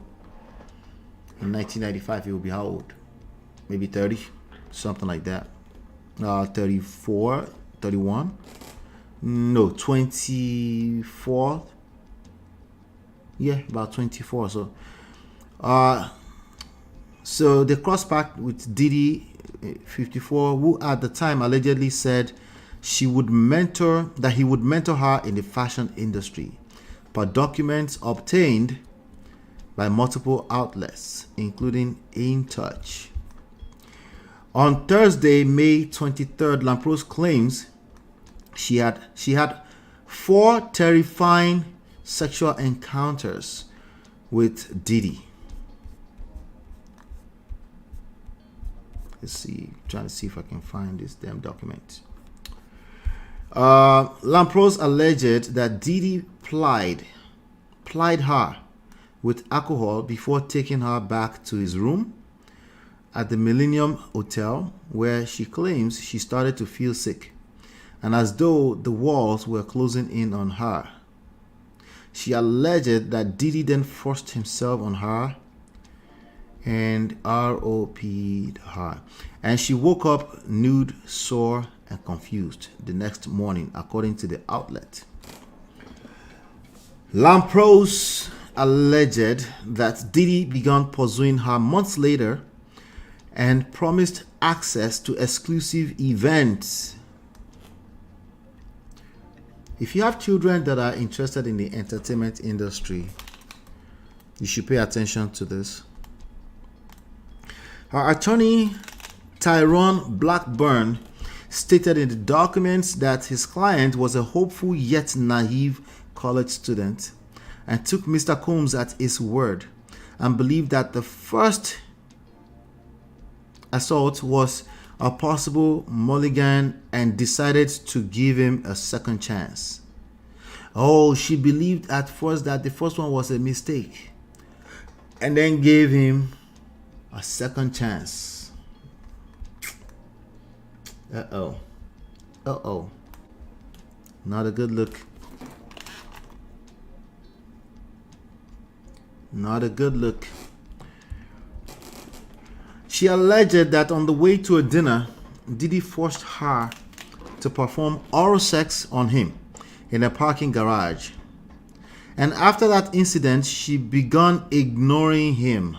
In 1995, he will be how old? Maybe 30, something like that. 34, 31. No, 24. Yeah, about 24. So they crossed paths with Diddy, 54, who at the time allegedly said he would mentor her in the fashion industry, per documents obtained by multiple outlets, including In Touch. On Thursday, May 23rd, Lampros claims she had 4 terrifying sexual encounters with Diddy. Let's see. Trying to see if I can find this damn document. Lampros alleged that Diddy plied her with alcohol before taking her back to his room at the Millennium Hotel, where she claims she started to feel sick, and as though the walls were closing in on her. She alleged that Diddy then forced himself on her and ROP'd her, and she woke up nude, sore, and confused the next morning, according to the outlet. Lampros alleged that Diddy began pursuing her months later and promised access to exclusive events. If you have children that are interested in the entertainment industry, you should pay attention to this. Her attorney, Tyrone Blackburn, stated in the documents that his client was a hopeful yet naive college student and took Mr. Combs at his word and believed that the first assault was a possible mulligan and decided to give him a second chance. Oh, she believed at first that the first one was a mistake and then gave him a second chance. Uh-oh. Not a good look. Not a good look. She alleged that on the way to a dinner, Diddy forced her to perform oral sex on him in a parking garage. And after that incident, she began ignoring him.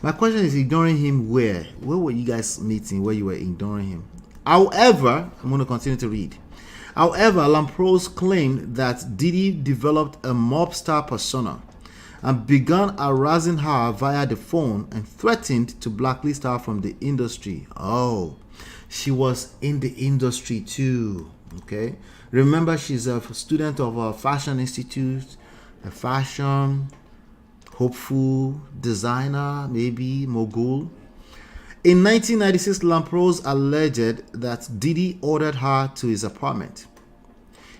My question is, ignoring him where? Where were you guys meeting where you were ignoring him? However, I'm going to continue to read. However, Lampros claimed that Diddy developed a mobster persona and began harassing her via the phone and threatened to blacklist her from the industry. Oh, she was in the industry too. Okay. Remember, she's a student of a fashion institute, a fashion hopeful designer, maybe mogul. In 1996, Lampros alleged that Diddy ordered her to his apartment,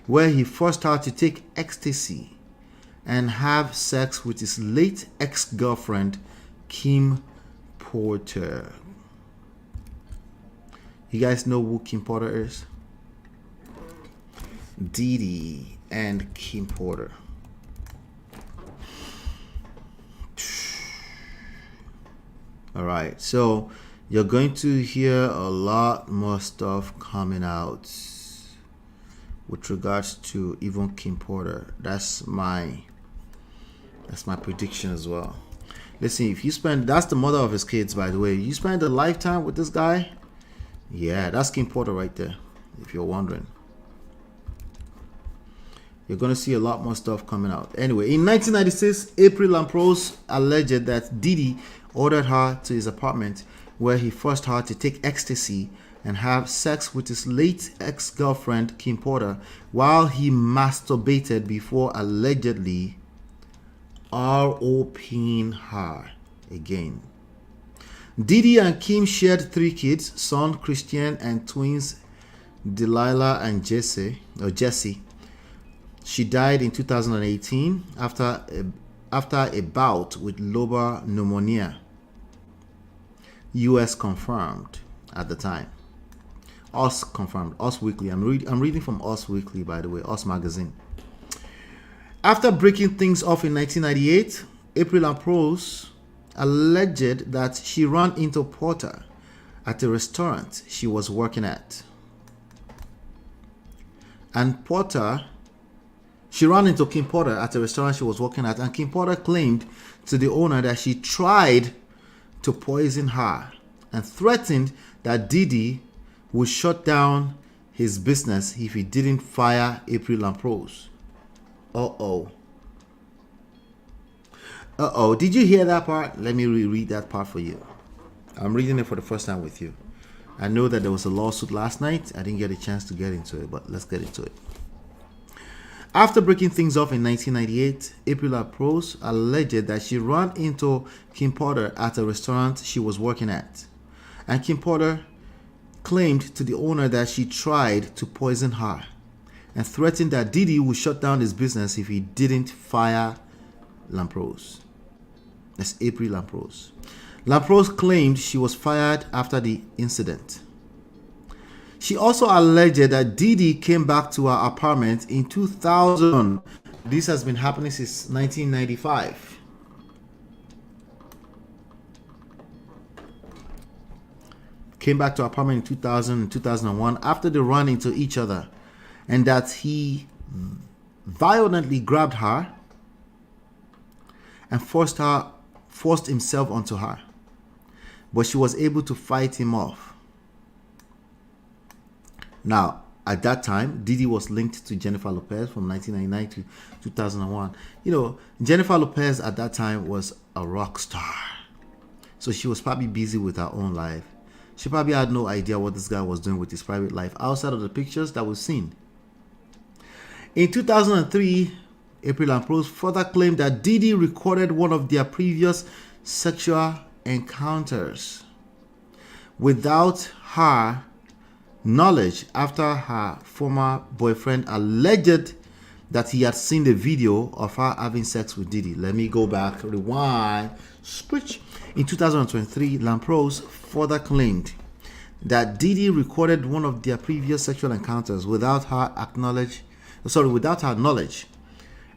where he forced her to take ecstasy and have sex with his late ex-girlfriend, Kim Porter. You guys know who Kim Porter is? Diddy and Kim Porter. All right, so you're going to hear a lot more stuff coming out with regards to even Kim Porter. That's my prediction as well. Listen, if you spend, that's the mother of his kids, by the way. You spend a lifetime with this guy, yeah, that's Kim Porter right there, if you're wondering. You're going to see a lot more stuff coming out. Anyway, in 1996, April Lampros alleged that Diddy ordered her to his apartment, where he forced her to take ecstasy and have sex with his late ex-girlfriend, Kim Porter, while he masturbated before allegedly ROPing her again. Diddy and Kim shared 3 kids, son Christian and twins Delilah and Jesse. She died in 2018 after a bout with lobar pneumonia. US confirmed at the time. Us confirmed. Us Weekly. I'm reading from Us Weekly, by the way. Us Magazine. After breaking things off in 1998, April Lampros alleged that she ran into Porter at a restaurant she was working at. And she ran into Kim Porter at a restaurant she was working at, and Kim Porter claimed to the owner that she tried to poison her and threatened that Diddy would shut down his business if he didn't fire April Lampros. Uh-oh. Did you hear that part? Let me reread that part for you. I'm reading it for the first time with you. I know that there was a lawsuit last night. I didn't get a chance to get into it, but let's get into it. After breaking things off in 1998, April Lampros alleged that she ran into Kim Porter at a restaurant she was working at, and Kim Porter claimed to the owner that she tried to poison her and threatened that Diddy would shut down his business if he didn't fire LAMPROS. That's April LAMPROS. LAMPROS claimed she was fired after the incident. She also alleged that Diddy came back to her apartment in 2000. This has been happening since 1995. Came back to her apartment in 2000 and 2001 after they ran into each other, and that he violently grabbed her and forced himself onto her, but she was able to fight him off. Now, at that time, Diddy was linked to Jennifer Lopez from 1999 to 2001. You know, Jennifer Lopez at that time was a rock star, so she was probably busy with her own life. She probably had no idea what this guy was doing with his private life outside of the pictures that we've seen. In 2003, April LAMPROS further claimed that Diddy recorded one of their previous sexual encounters without her knowledge after her former boyfriend alleged that he had seen the video of her having sex with Diddy. Let me go back, rewind, switch. In 2023, LAMPROS further claimed that Diddy recorded one of their previous sexual encounters without her knowledge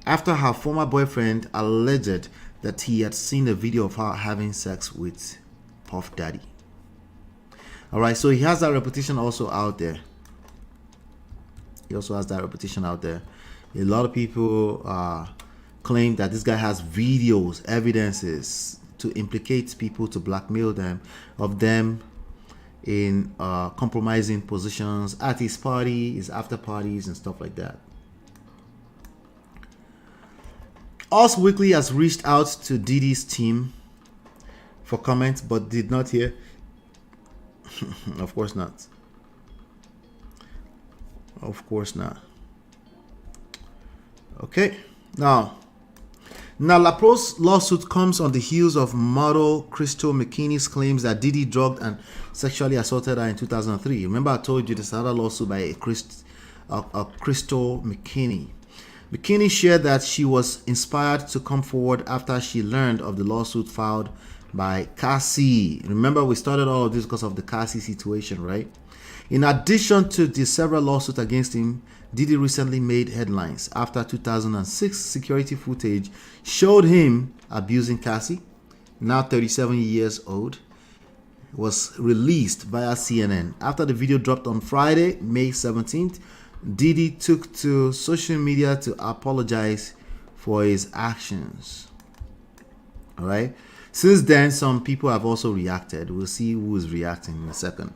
after her former boyfriend alleged that he had seen a video of her having sex with Puff Daddy. Alright, so he has that reputation also out there. He also has that reputation out there. A lot of people claim that this guy has videos, evidences to implicate people, to blackmail them, of them in compromising positions at his party, his after parties, and stuff like that. Us Weekly has reached out to Diddy's team for comments, but did not hear. Of course not. Of course not. Okay, now LAMPROS lawsuit comes on the heels of model Crystal McKinney's claims that Diddy drugged and sexually assaulted her in 2003. Remember, I told you this other lawsuit by Crystal McKinney. McKinney shared that she was inspired to come forward after she learned of the lawsuit filed by Cassie. Remember, we started all of this because of the Cassie situation, right? In addition to the several lawsuits against him, Diddy recently made headlines after 2006 security footage showed him abusing Cassie, now 37 years old, was released via CNN. After the video dropped on Friday, May 17th, Diddy took to social media to apologize for his actions. All right. Since then, some people have also reacted. We'll see who is reacting in a second.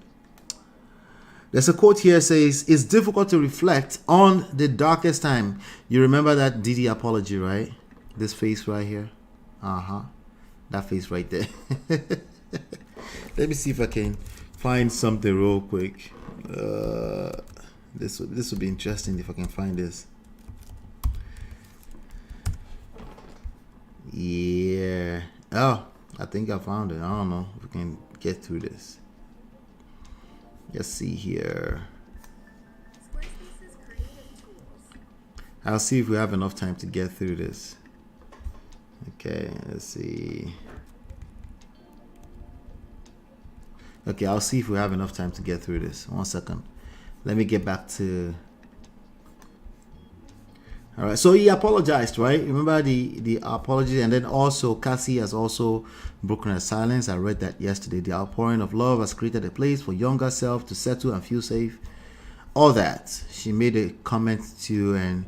There's a quote here says, "It's difficult to reflect on the darkest time." You remember that Diddy apology, right? This face right here. That face right there. Let me see if I can find something real quick. This would be interesting if I can find this. Yeah. Oh, I think I found it. I don't know if we can get through this. Let's see here. I'll see if we have enough time to get through this. Okay, let's see. Okay, I'll see if we have enough time to get through this. 1 second. Let me get back to... All right, so he apologized, right? Remember the apology, and then also Cassie has also broken her silence. I read that yesterday. The outpouring of love has created a place for younger self to settle and feel safe. All that. She made a comment to, and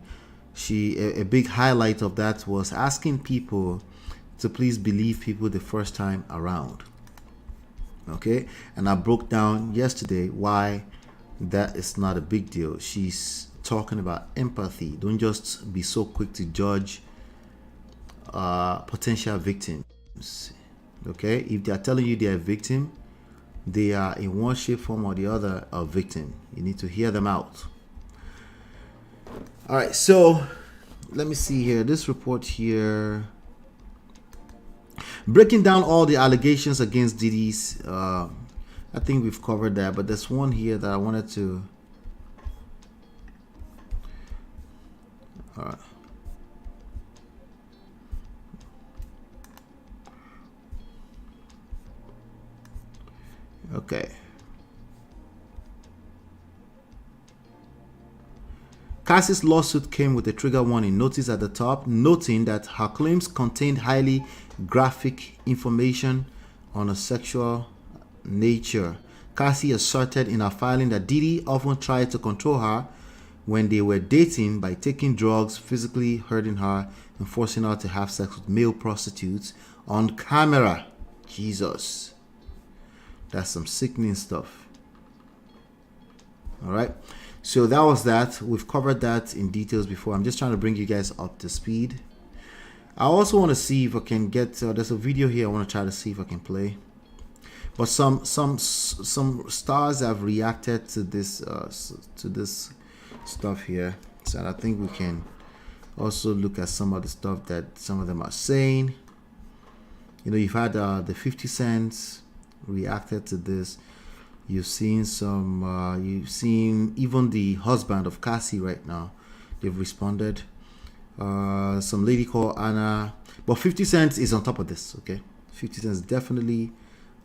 a big highlight of that was asking people to please believe people the first time around. Okay, and I broke down yesterday why that is not a big deal. She's talking about empathy. Don't just be so quick to judge potential victims. Okay, if they are telling you they are a victim, they are in one shape, form or the other a victim. You need to hear them out. All right, so let me see here. This report here, breaking down all the allegations against Diddy's I think we've covered that, but there's one here that I wanted to. All right. Okay. Cassie's lawsuit came with a trigger warning notice at the top, noting that her claims contained highly graphic information on a sexual nature. Cassie asserted in her filing that Diddy often tried to control her when they were dating by taking drugs, physically hurting her, and forcing her to have sex with male prostitutes on camera. Jesus. That's some sickening stuff. All right. So that was that. We've covered that in details before. I'm just trying to bring you guys up to speed. I also want to see if I can get. There's a video here I want to try to see if I can play. But some stars have reacted to this stuff here. So I think we can also look at some of the stuff that some of them are saying. You know, you've had the 50 Cents reacted to this. You've seen some, you've seen even the husband of Cassie right now. They've responded. Some lady called Anna. But 50 Cent is on top of this, okay? 50 Cent is definitely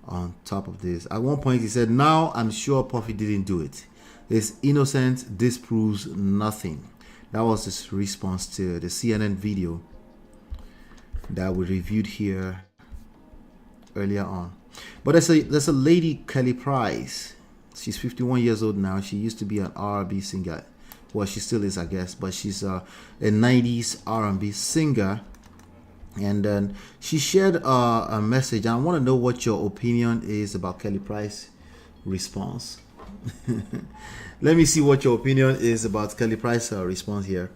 on top of this. At one point he said, now I'm sure Puffy didn't do it. It's innocent. This proves nothing. That was his response to the CNN video that we reviewed here earlier on. But there's a lady, Kelly Price. She's 51 years old now. She used to be an R&B singer. Well, she still is, I guess, but she's a 90s R&B singer. And then she shared a message. I want to know what your opinion is about Kelly Price's response. Let me see what your opinion is about Kelly Price's response here.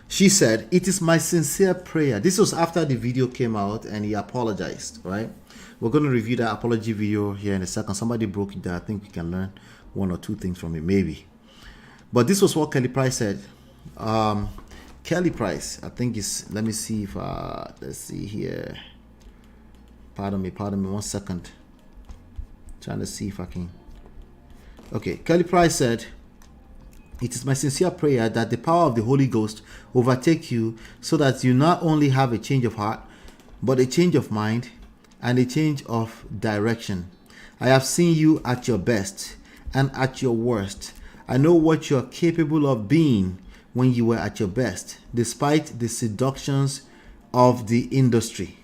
She said, "It is my sincere prayer." This was after the video came out and he apologized, right? We're going to review that apology video here in a second. Somebody broke it down. I think we can learn one or two things from it, maybe. But this was what Kelly Price said. Kelly Price, I think is, let me see if, let's see here. Pardon me 1 second. Trying to see if I can. Okay, Kelly Price said, "It is my sincere prayer that the power of the Holy Ghost overtake you so that you not only have a change of heart, but a change of mind and a change of direction. I have seen you at your best and at your worst. I know what you are capable of being when you were at your best, despite the seductions of the industry.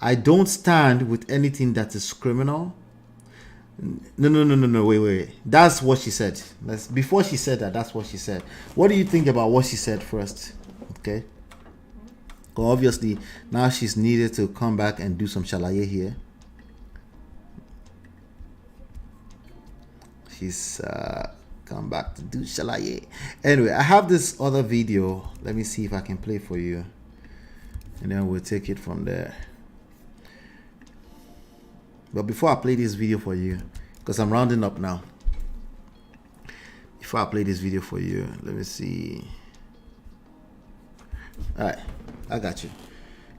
I don't stand with anything that is criminal." No, wait. That's what she said. Before she said that, that's what she said. What do you think about what she said first? Okay. Well, obviously, now she's needed to come back and do some shalaye here. She's come back to do shalaye. Anyway, I have this other video. Let me see if I can play for you. And then we'll take it from there. But before I play this video for you, because I'm rounding up now. Before I play this video for you, let me see. All right, I got you.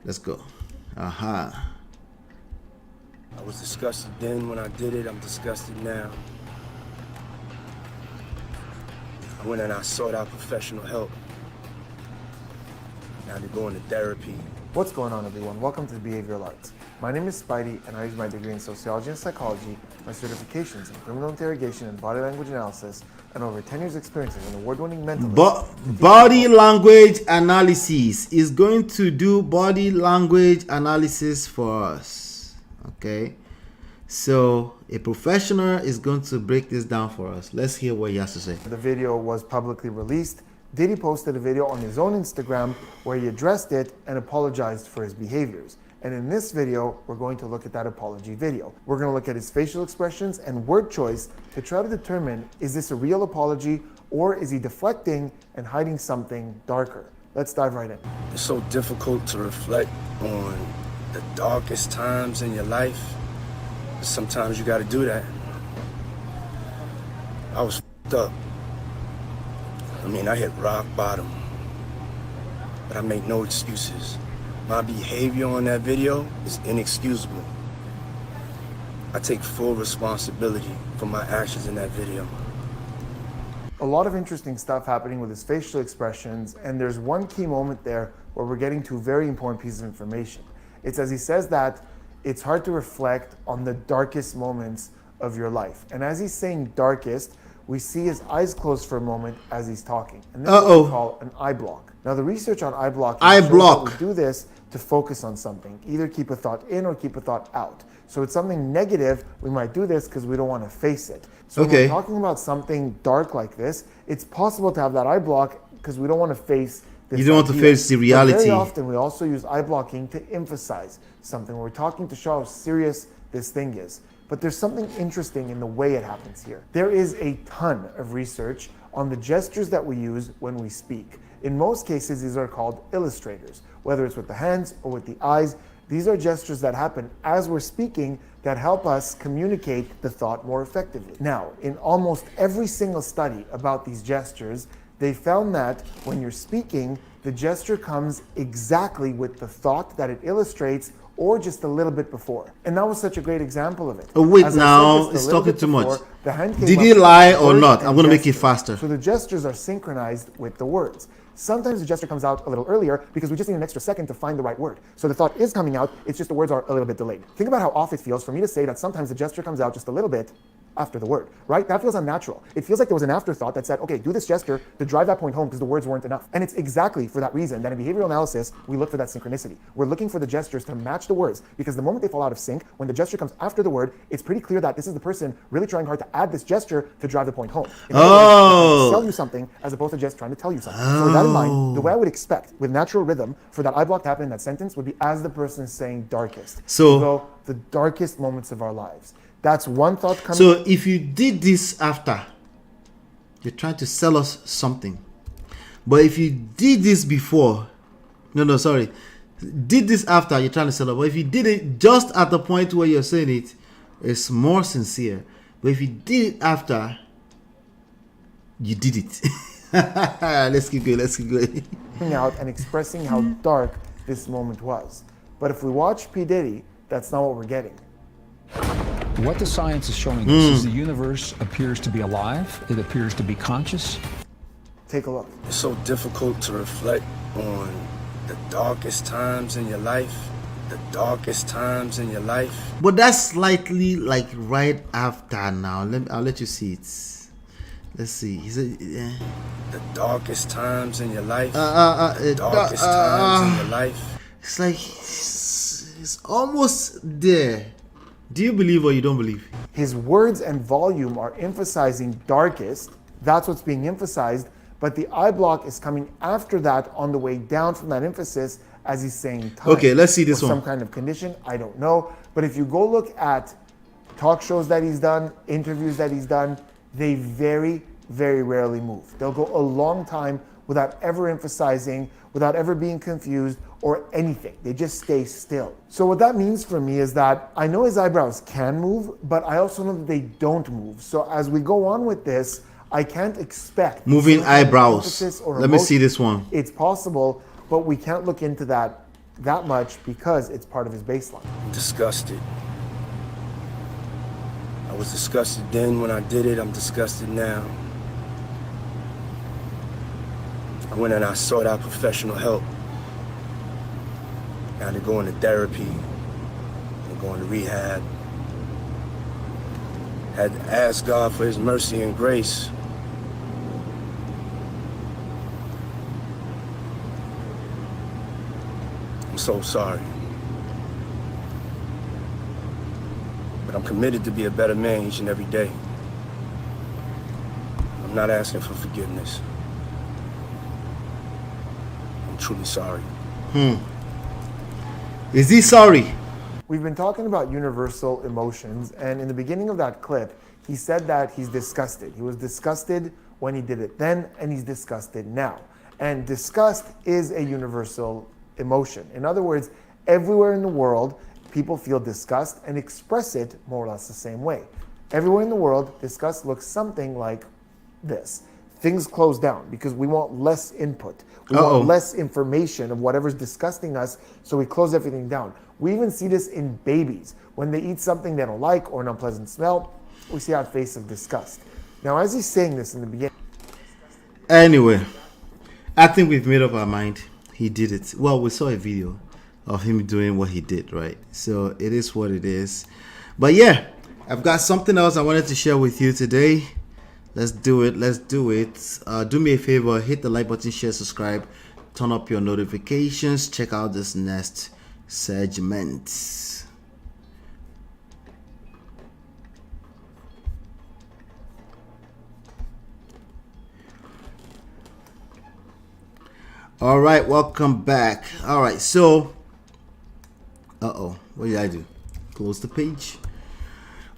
Let's go. I was disgusted then when I did it. I'm disgusted now. I went and I sought out professional help. Now they're going to therapy. What's going on, everyone? Welcome to Behavioral Arts. My name is Spidey, and I use my degree in sociology and psychology, my certifications in criminal interrogation and body language analysis, and over 10 years' experience as an award-winning mentalist. Body language analysis is going to do body language analysis for us. Okay, so a professional is going to break this down for us. Let's hear what he has to say. The video was publicly released. Diddy posted a video on his own Instagram where he addressed it and apologized for his behaviors. And in this video, we're going to look at that apology video. We're going to look at his facial expressions and word choice to try to determine, is this a real apology or is he deflecting and hiding something darker? Let's dive right in. It's so difficult to reflect on the darkest times in your life. Sometimes you got to do that. I was f***ed up. I mean, I hit rock bottom, but I make no excuses. My behavior on that video is inexcusable. I take full responsibility for my actions in that video. A lot of interesting stuff happening with his facial expressions, and there's one key moment there where we're getting to a very important piece of information. It's as he says that it's hard to reflect on the darkest moments of your life. And as he's saying darkest, we see his eyes closed for a moment as he's talking. And this is what we call an eye block. Now the research on eye block shows that we do this to focus on something, either keep a thought in or keep a thought out. So it's something negative, we might do this because we don't want to face it. So when we're talking about something dark like this, it's possible to have that eye block because we don't want to face this. You don't want to face the reality. But very often we also use eye blocking to emphasize something. We're talking to show how serious this thing is. But there's something interesting in the way it happens here. There is a ton of research on the gestures that we use when we speak. In most cases, these are called illustrators, whether it's with the hands or with the eyes. These are gestures that happen as we're speaking that help us communicate the thought more effectively. Now, in almost every single study about these gestures, they found that when you're speaking, the gesture comes exactly with the thought that it illustrates or just a little bit before. And that was such a great example of it. Oh wait, now it's talking too much. Did he lie or not? I'm going to make it faster. So the gestures are synchronized with the words. Sometimes the gesture comes out a little earlier because we just need an extra second to find the right word. So the thought is coming out, it's just the words are a little bit delayed. Think about how off it feels for me to say that sometimes the gesture comes out just a little bit after the word, right? That feels unnatural. It feels like there was an afterthought that said, okay, do this gesture to drive that point home because the words weren't enough. And it's exactly for that reason that in behavioral analysis, we look for that synchronicity. We're looking for the gestures to match the words because the moment they fall out of sync, when the gesture comes after the word, it's pretty clear that this is the person really trying hard to add this gesture to drive the point home. In other words, to sell you something as opposed to just trying to tell you something. So with that in mind, the way I would expect with natural rhythm for that eye block to happen in that sentence would be as the person is saying darkest. So the darkest moments of our lives. That's one thought coming. So if you did this after, you're trying to sell us something. But if you did this before, did this after, you're trying to sell it. But if you did it just at the point where you're saying it, it's more sincere. But if you did it after, you did it. Let's keep going. Out and expressing how dark this moment was. But if we watch P. Diddy, that's not what we're getting. What the science is showing us is the universe appears to be alive. It appears to be conscious. Take a look. It's so difficult to reflect on the darkest times in your life. The darkest times in your life. But that's slightly like right after now. I'll let you see it. Let's see. He said, the darkest times in your life. The darkest times in your life. It's like it's almost there. Do you believe or you don't believe? His words and volume are emphasizing darkest. That's what's being emphasized. But the eye block is coming after that on the way down from that emphasis as he's saying time. Okay, let's see this one. Some kind of condition, I don't know. But if you go look at talk shows that he's done, interviews that he's done, they very, very rarely move. They'll go a long time without ever emphasizing, without ever being confused or anything. They just stay still. So what that means for me is that I know his eyebrows can move, but I also know that they don't move. So as we go on with this, I can't expect moving eyebrows. Let me see this one. It's possible, but we can't look into that much because it's part of his baseline. I'm disgusted. I was disgusted then when I did it. I'm disgusted now. I went and I sought out professional help. I had to go into therapy, and go into rehab. Had to ask God for his mercy and grace. I'm so sorry. But I'm committed to be a better man each and every day. I'm not asking for forgiveness. I'm truly sorry. Is he sorry? We've been talking about universal emotions, and in the beginning of that clip, he said that he's disgusted. He was disgusted when he did it then, and he's disgusted now. And disgust is a universal emotion. In other words, everywhere in the world, people feel disgust and express it more or less the same way. Everywhere in the world, disgust looks something like this. Things close down because we want less input. We want less information of whatever's disgusting us, so we close everything down. We even see this in babies. When they eat something they don't like or an unpleasant smell, we see that face of disgust. Now, as he's saying this in the beginning... Anyway, I think we've made up our mind. He did it. Well, we saw a video of him doing what he did, right? So it is what it is. But yeah, I've got something else I wanted to share with you today. Let's do it. Let's do it. Do me a favor, hit the like button, share, subscribe, turn up your notifications. Check out this next segment. All right, welcome back. All right, so what did I do? Close the page.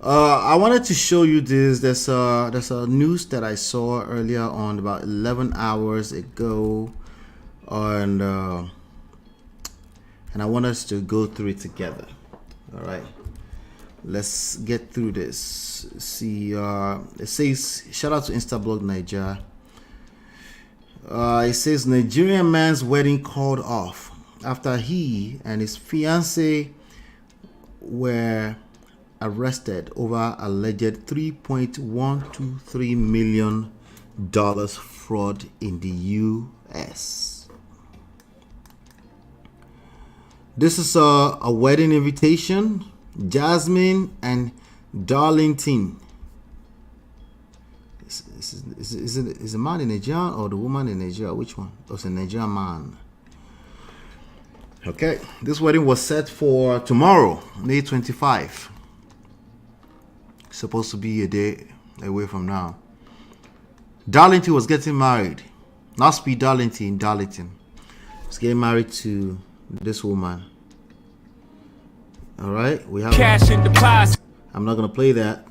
I wanted to show you this. There's a news that I saw earlier on about 11 hours ago, and I want us to go through it together. All right, let's get through this. See, it says, shout out to Instablog Nigeria. It says Nigerian man's wedding called off after he and his fiancée were arrested over alleged $3.123 million fraud in the US. This is a wedding invitation. Jasmin and Darlington. Is the man in Nigeria or the woman in Nigeria? Which one? Oh, it's a Nigerian man. Okay, this wedding was set for tomorrow, May 25. Supposed to be a day away from now. Darlington was getting married. Not Speed Darlington, Darlington. Was getting married to this woman. All right, we have cash in deposit. I'm not gonna play that.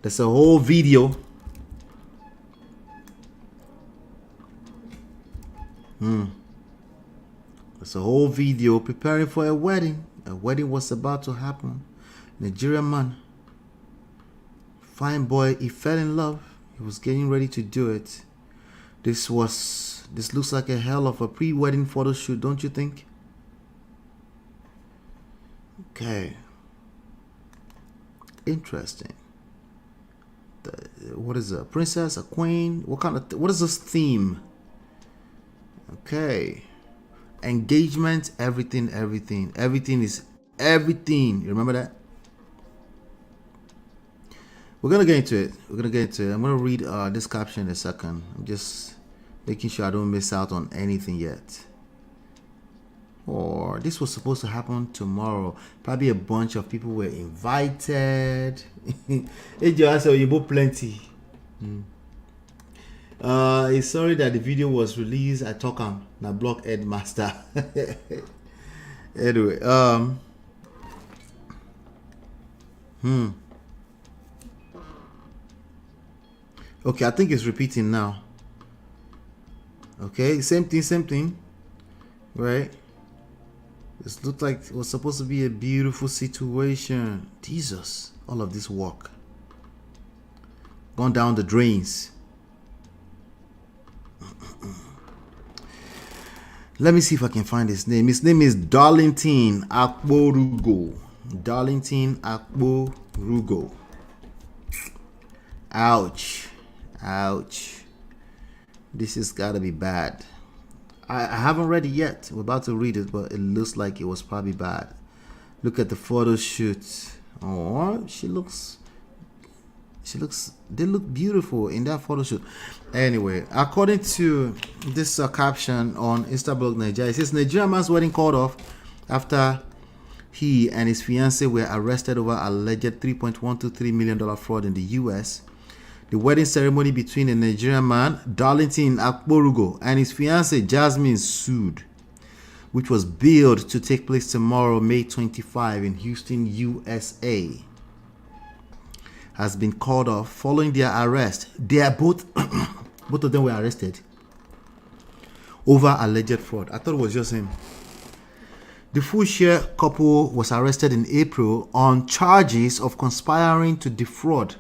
There's a whole video. It's a whole video preparing for a wedding. A wedding was about to happen. Nigerian man, fine boy, he fell in love. He was getting ready to do it. This looks like a hell of a pre-wedding photo shoot, don't you think? Okay. Interesting. What is a princess, a queen? What is this theme? Okay, engagement, everything is everything. You remember that? We're gonna get into it. I'm gonna read this caption in a second. I'm just making sure I don't miss out on anything yet. Or this was supposed to happen tomorrow. Probably a bunch of people were invited. Hey, Joe, you both plenty. It's sorry that the video was released. I talk on na block headmaster. Anyway, okay, I think it's repeating now. Okay, same thing, right? This looked like it was supposed to be a beautiful situation. Jesus, all of this work gone down the drains. Let me see if I can find his name. His name is Darlington Akporugo. Darlington Akporugo. Ouch. This has got to be bad. I haven't read it yet. We're about to read it, but it looks like it was probably bad. Look at the photo shoot. Oh, they look beautiful in that photo shoot. Anyway, according to this caption on Instablog Nigeria, it says Nigerian man's wedding called off after he and his fiancée were arrested over alleged $3.123 million fraud in the US. The wedding ceremony between a Nigerian man, Darlington Akporugo, and his fiancée, Jasmin Sood, which was billed to take place tomorrow, May 25, in Houston, USA, has been called off following their arrest. They are both of them were arrested over alleged fraud. I thought it was just him. The full-share couple was arrested in April on charges of conspiring to defraud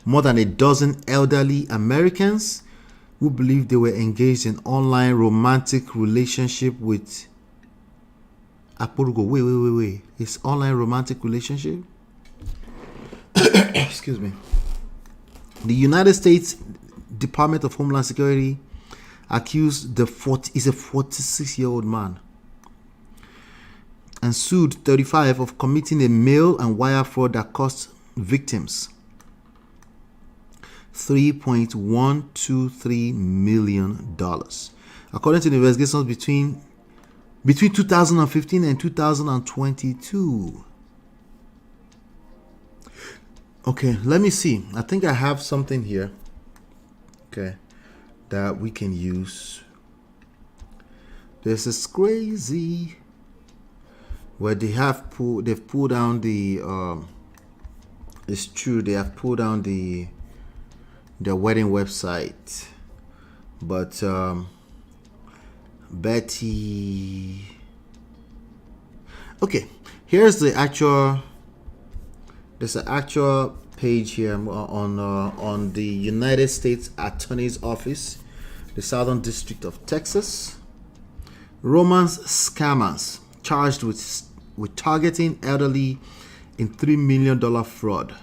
more than a dozen elderly Americans who believed they were engaged in online romantic relationship with Akporugo. Wait. It's online romantic relationship. Excuse me. The United States Department of Homeland Security accused is a 46-year-old man and sued 35 of committing a mail and wire fraud that cost victims $3.123 million. According to the investigations between 2015 and 2022. Okay, let me see. I think I have something here. Okay, that we can use. This is crazy. Where they've pulled down the it's true, they have pulled down the wedding website, but Betty. Okay, here's the actual. There's an actual page here on the United States Attorney's Office, the Southern District of Texas. Romance scammers charged with targeting elderly in $3 million fraud.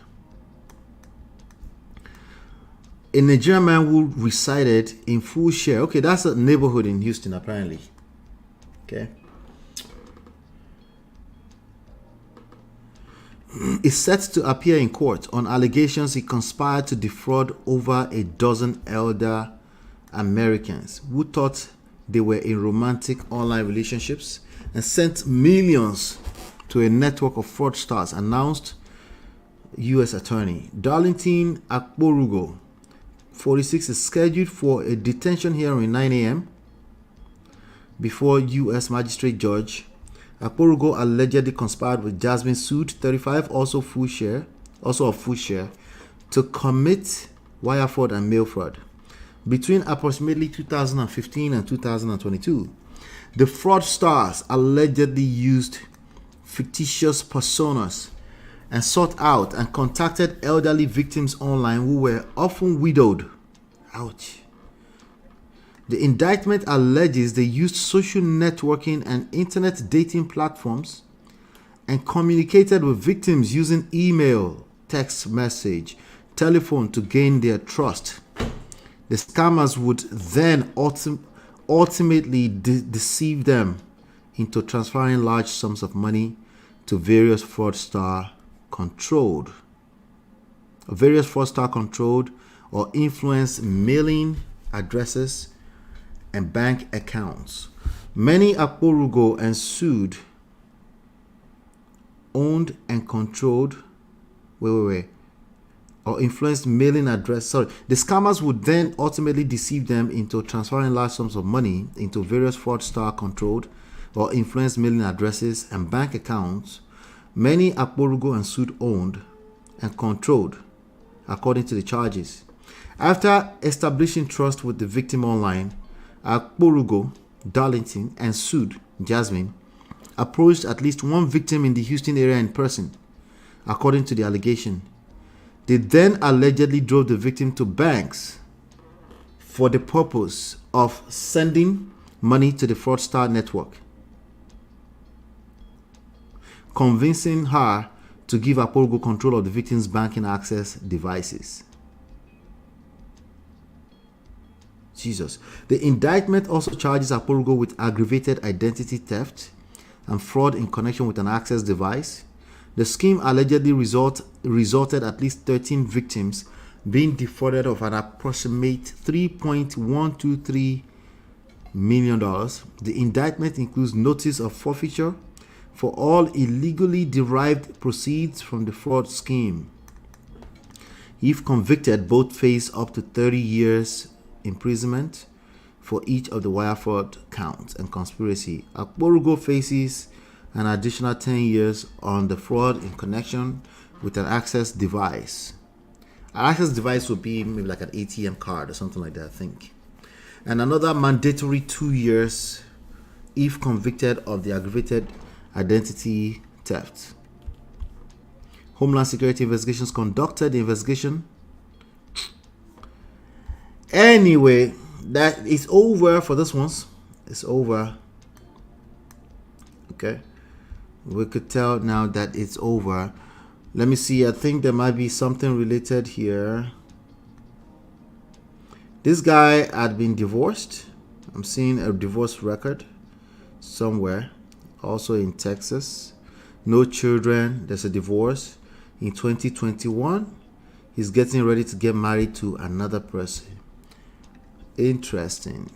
A Nigerian man who resided in Full Share. Okay, that's a neighborhood in Houston, apparently. Okay. Is set to appear in court on allegations he conspired to defraud over a dozen elder Americans who thought they were in romantic online relationships and sent millions to a network of fraudsters, announced U.S. Attorney. Darlington Akporugo, 46, is scheduled for a detention hearing at 9 a.m. before U.S. Magistrate Judge. Akporugo allegedly conspired with Jasmin Sood, 35, also of Full Share, to commit wire fraud and mail fraud. Between approximately 2015 and 2022, the fraudsters allegedly used fictitious personas and sought out and contacted elderly victims online who were often widowed. Ouch. The indictment alleges they used social networking and internet dating platforms and communicated with victims using email, text message, telephone to gain their trust. The scammers would then ultimately deceive them into transferring large sums of money to various fraudster controlled or influence mailing addresses and bank accounts. Many Akporugo and Sood owned and controlled or influenced mailing address. The scammers would then ultimately deceive them into transferring large sums of money into various fraudster controlled or influenced mailing addresses and bank accounts. Many Akporugo and Sood owned and controlled, according to the charges. After establishing trust with the victim online, Akporugo, Darlington, and Sood, Jasmin, approached at least one victim in the Houston area in person, according to the allegation. They then allegedly drove the victim to banks for the purpose of sending money to the fraudster network, convincing her to give Akporugo control of the victim's banking access devices. Jesus. The indictment also charges Akporugo with aggravated identity theft and fraud in connection with an access device. The scheme allegedly resulted at least 13 victims being defrauded of an approximate $3.123 million. The indictment includes notice of forfeiture for all illegally derived proceeds from the fraud scheme. If convicted, both face up to 30 years imprisonment for each of the wire fraud counts and conspiracy. Akporugo faces an additional 10 years on the fraud in connection with an access device. An access device would be maybe like an ATM card or something like that, I think. And another mandatory 2 years if convicted of the aggravated identity theft. Homeland Security Investigations conducted the investigation. Anyway, that is over for this one. It's over. Okay. we could tell now that it's over. Let me see. I think there might be something related here. This guy had been divorced. I'm seeing a divorce record somewhere. Also in Texas. No children. There's a divorce. In 2021, he's getting ready to get married to another person. Interesting.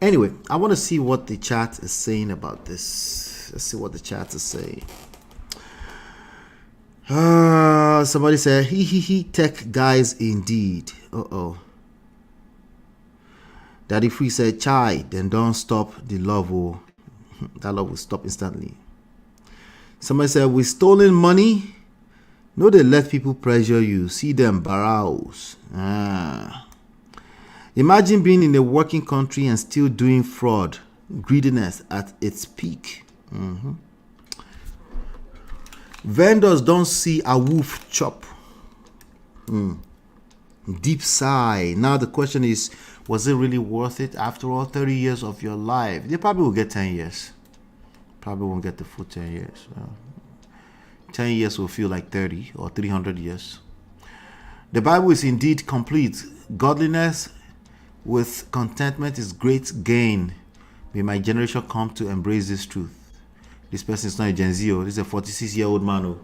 Anyway, I want to see what the chat is saying about this. Let's see what the chat is saying. Somebody said, he, tech guys indeed. Daddy Free said, chai, then don't stop the love. Oh, that love will stop instantly. Somebody said, with stolen money, no, they let people pressure you. See them barrows. Imagine being in a working country and still doing fraud. Greediness at its peak. Vendors don't see a wolf chop. Deep sigh. Now the question is, was it really worth it? After all, 30 years of your life. They probably will get 10 years. Probably won't get the full 10 years. 10 years will feel like 30 or 300 years. The Bible is indeed complete. Godliness with contentment is great gain. May my generation come to embrace this truth. This person is not a Gen Z. This is a 46-year-old man.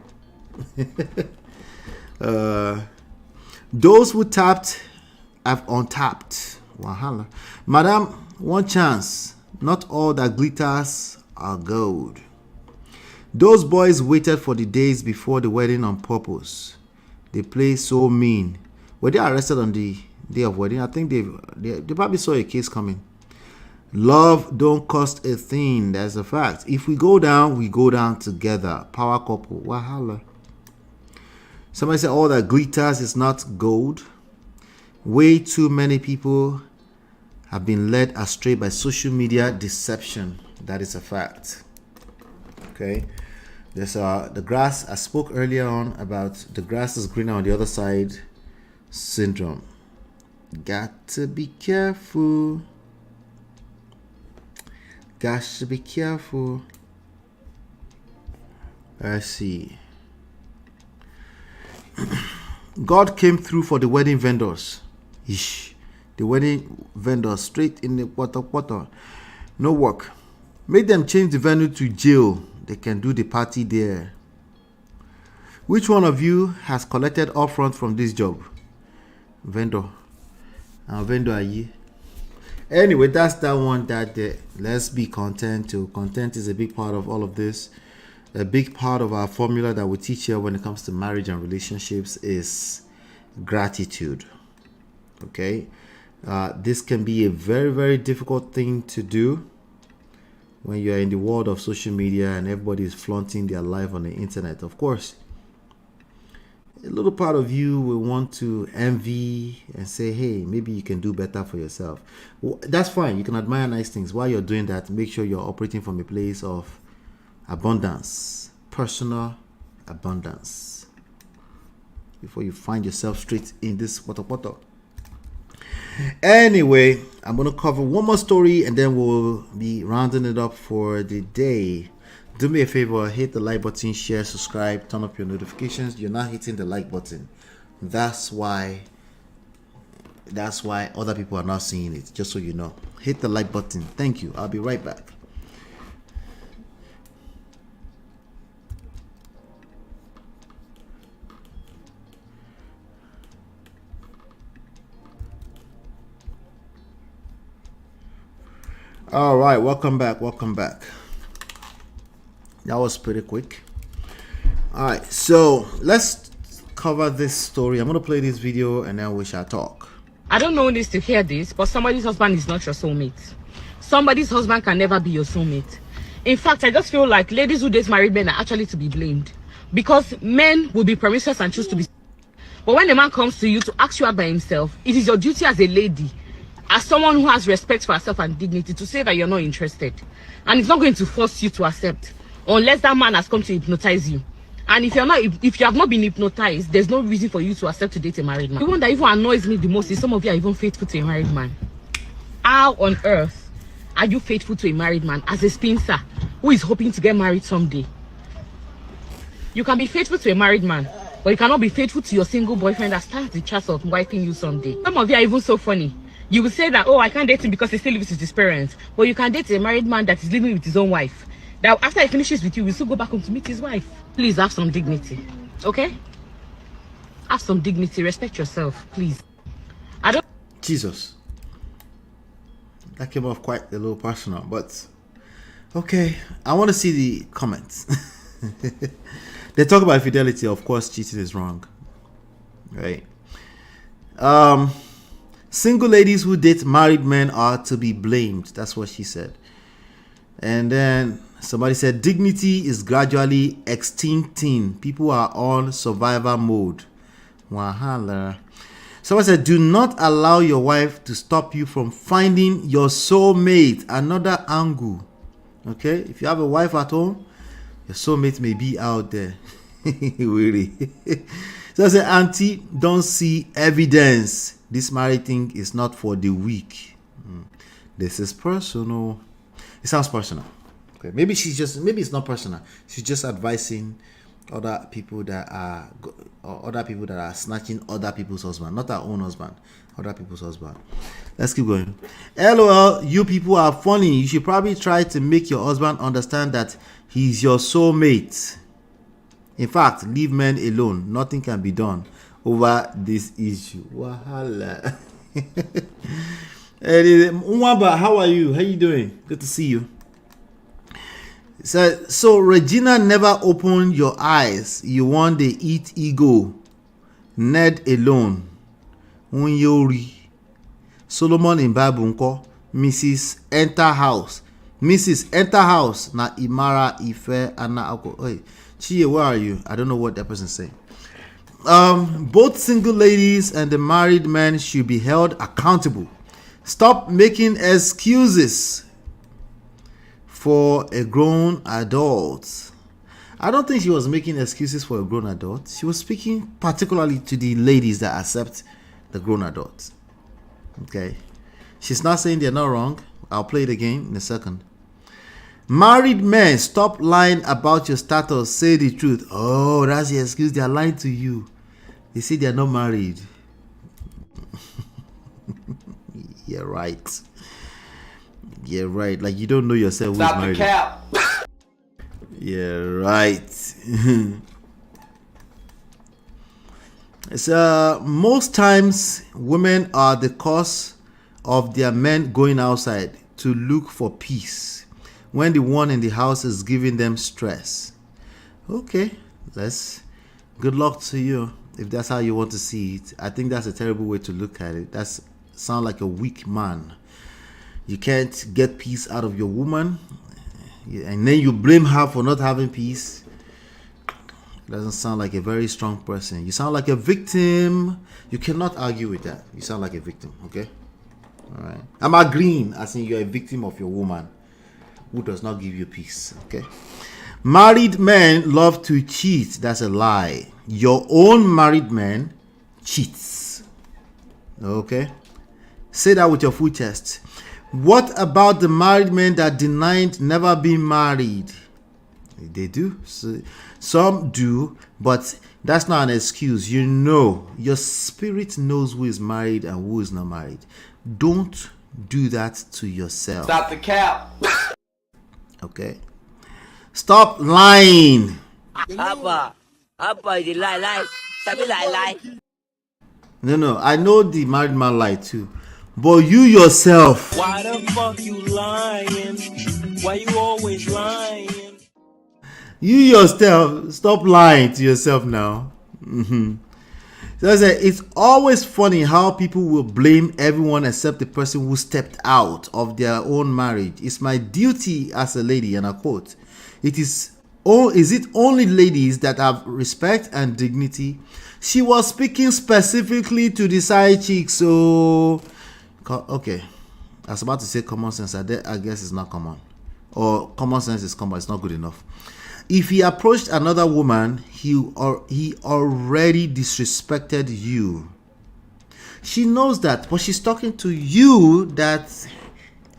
Those who tapped have untapped. Wahala. Madam, one chance. Not all that glitters are gold. Those boys waited for the days before the wedding on purpose. They play so mean. Were they arrested on the day of wedding? I think they probably saw a case coming. Love don't cost a thing. That's a fact. If we go down together. Power couple. Wahala. Somebody said all that glitters is not gold. Way too many people have been led astray by social media deception. That is a fact. Okay. There's the grass. I spoke earlier on about the grass is greener on the other side syndrome. Got to be careful. Got to be careful. Let's see. God came through for the wedding vendors. The wedding vendors straight in the water. No work. Make them change the venue to jail. They can do the party there. Which one of you has collected upfront from this job? Vendor. Vendor are you? Anyway, that's that one. Let's be content too. Content is a big part of all of this. A big part of our formula that we teach here when it comes to marriage and relationships is gratitude. Okay, this can be a very, very difficult thing to do when you're in the world of social media and everybody is flaunting their life on the internet. Of course, a little part of you will want to envy and say, hey, maybe you can do better for yourself. Well, that's fine. You can admire nice things. While you're doing that, make sure you're operating from a place of abundance, personal abundance, before you find yourself straight in this water. Anyway, I'm going to cover one more story and then we'll be rounding it up for the day. Do me a favor, hit the like button, share, subscribe, turn up your notifications. You're not hitting the like button. That's why other people are not seeing it, just so you know. Hit the like button. Thank you. I'll be right back. All right, welcome back. That was pretty quick. All right, so let's cover this story. I'm going to play this video and then we shall talk. I don't know who needs to hear this, but somebody's husband is not your soulmate. Somebody's husband can never be your soulmate. In fact, I just feel like ladies who date married men are actually to be blamed, because men will be promiscuous and choose to be. But when a man comes to you to ask you out by himself, it is your duty as a lady, as someone who has respect for herself and dignity, to say that you're not interested. And it's not going to force you to accept, unless that man has come to hypnotize you. And if you have not been hypnotized, there's no reason for you to accept to date a married man. The one that even annoys me the most is some of you are even faithful to a married man. How on earth Are you faithful to a married man as a spinster who is hoping to get married someday? You can be faithful to a married man, but you cannot be faithful to your single boyfriend that stands the chance of wiping you someday. Some of you are even so funny. You will say that, oh, I can't date him because he still lives with his parents. But you can date a married man that is living with his own wife. That after he finishes with you, will still go back home to meet his wife. Please have some dignity, okay? Have some dignity. Respect yourself, please. I don't. Jesus. That came off quite a little personal, but okay. I want to see the comments. They talk about infidelity. Of course, cheating is wrong, right? Single ladies who date married men are to be blamed. That's what she said. And then somebody said dignity is gradually extincting. People are on survivor mode. Wahala. Someone said, do not allow your wife to stop you from finding your soulmate. Another angle. Okay? If you have a wife at home, your soulmate may be out there. Really. So I said, auntie, don't see evidence. This married thing is not for the weak. This is personal. It sounds personal. Okay. Maybe it's not personal. She's just advising other people that are snatching other people's husband, not our own husband, other people's husband. Let's keep going. LOL, you people are funny. You should probably try to make your husband understand that he's your soulmate. In fact, leave men alone. Nothing can be done over this issue. Wahala. Mwamba, how are you? How you doing? Good to see you. So Regina never opened your eyes. You want the eat ego. Ned alone. Unyori. Solomon in Babunko. Mrs. Enter House. Mrs. Enter House. Na Imara Ife Anna Oko. Hey, Chie, where are you? I don't know what that person's saying. Both single ladies and the married men should be held accountable. Stop making excuses for a grown adult. I don't think she was making excuses for a grown adult. She was speaking particularly to the ladies that accept the grown adults. Okay. She's not saying they're not wrong. I'll play it again in a second. Married men, stop lying about your status. Say the truth. Oh, that's the excuse. They're lying to you. They say they're not married. You're right. You're right. Like you don't know yourself. Stop who's married. The cap. Yeah, right. So most times women are the cause of their men going outside to look for peace when the one in the house is giving them stress. Okay, good luck to you if that's how you want to see it. I think that's a terrible way to look at it. That's sound like a weak man. You can't get peace out of your woman, and then you blame her for not having peace. It doesn't sound like a very strong person. You sound like a victim. You cannot argue with that. You sound like a victim, okay? All right. I'm agreeing, as in you're a victim of your woman who does not give you peace, okay? Married men love to cheat. That's a lie. Your own married man cheats, okay? Say that with your full chest. What about the married men that denied never being married? They do. So, some do, but that's not an excuse. You know, your spirit knows who is married and who is not married. Don't do that to yourself. Stop the cap. Okay. Stop lying. Abba, you lie. Stop it, lie. No. I know the married man lied too. But you yourself. Why the fuck you lying? Why you always lying? You yourself, stop lying to yourself now. So I said, it's always funny how people will blame everyone except the person who stepped out of their own marriage. It's my duty as a lady, and I quote, is it only ladies that have respect and dignity? She was speaking specifically to the side chicks, so okay. I was about to say common sense. I guess it's not common. Or common sense is common. It's not good enough. If he approached another woman, he already disrespected you. She knows that, but she's talking to you that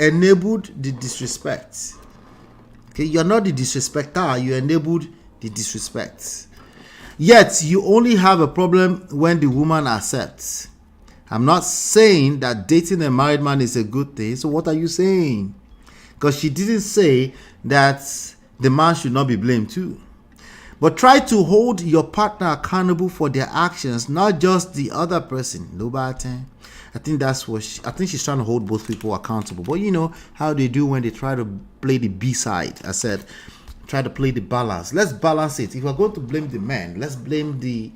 enabled the disrespect. Okay, you're not the disrespecter, you enabled the disrespect. Yet you only have a problem when the woman accepts. I'm not saying that dating a married man is a good thing. So what are you saying? Because she didn't say that the man should not be blamed too. But try to hold your partner accountable for their actions, not just the other person. Nobody. I think that's what I think she's trying to hold both people accountable. But you know how they do when they try to play the B side. I said, try to play the balance. Let's balance it. If we're going to blame the man, let's blame the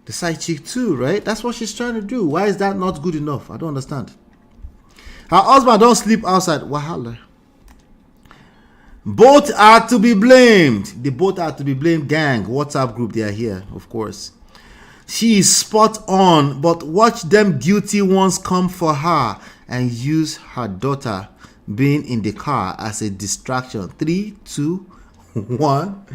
side chick too, right? That's what she's trying to do. Why is that not good enough? I don't understand. Her husband don't sleep outside. Wahala. Both are to be blamed. They both are to be blamed. Gang, WhatsApp group, they are here, of course. She is spot on, but watch them guilty ones come for her and use her daughter being in the car as a distraction. 3, 2, 1,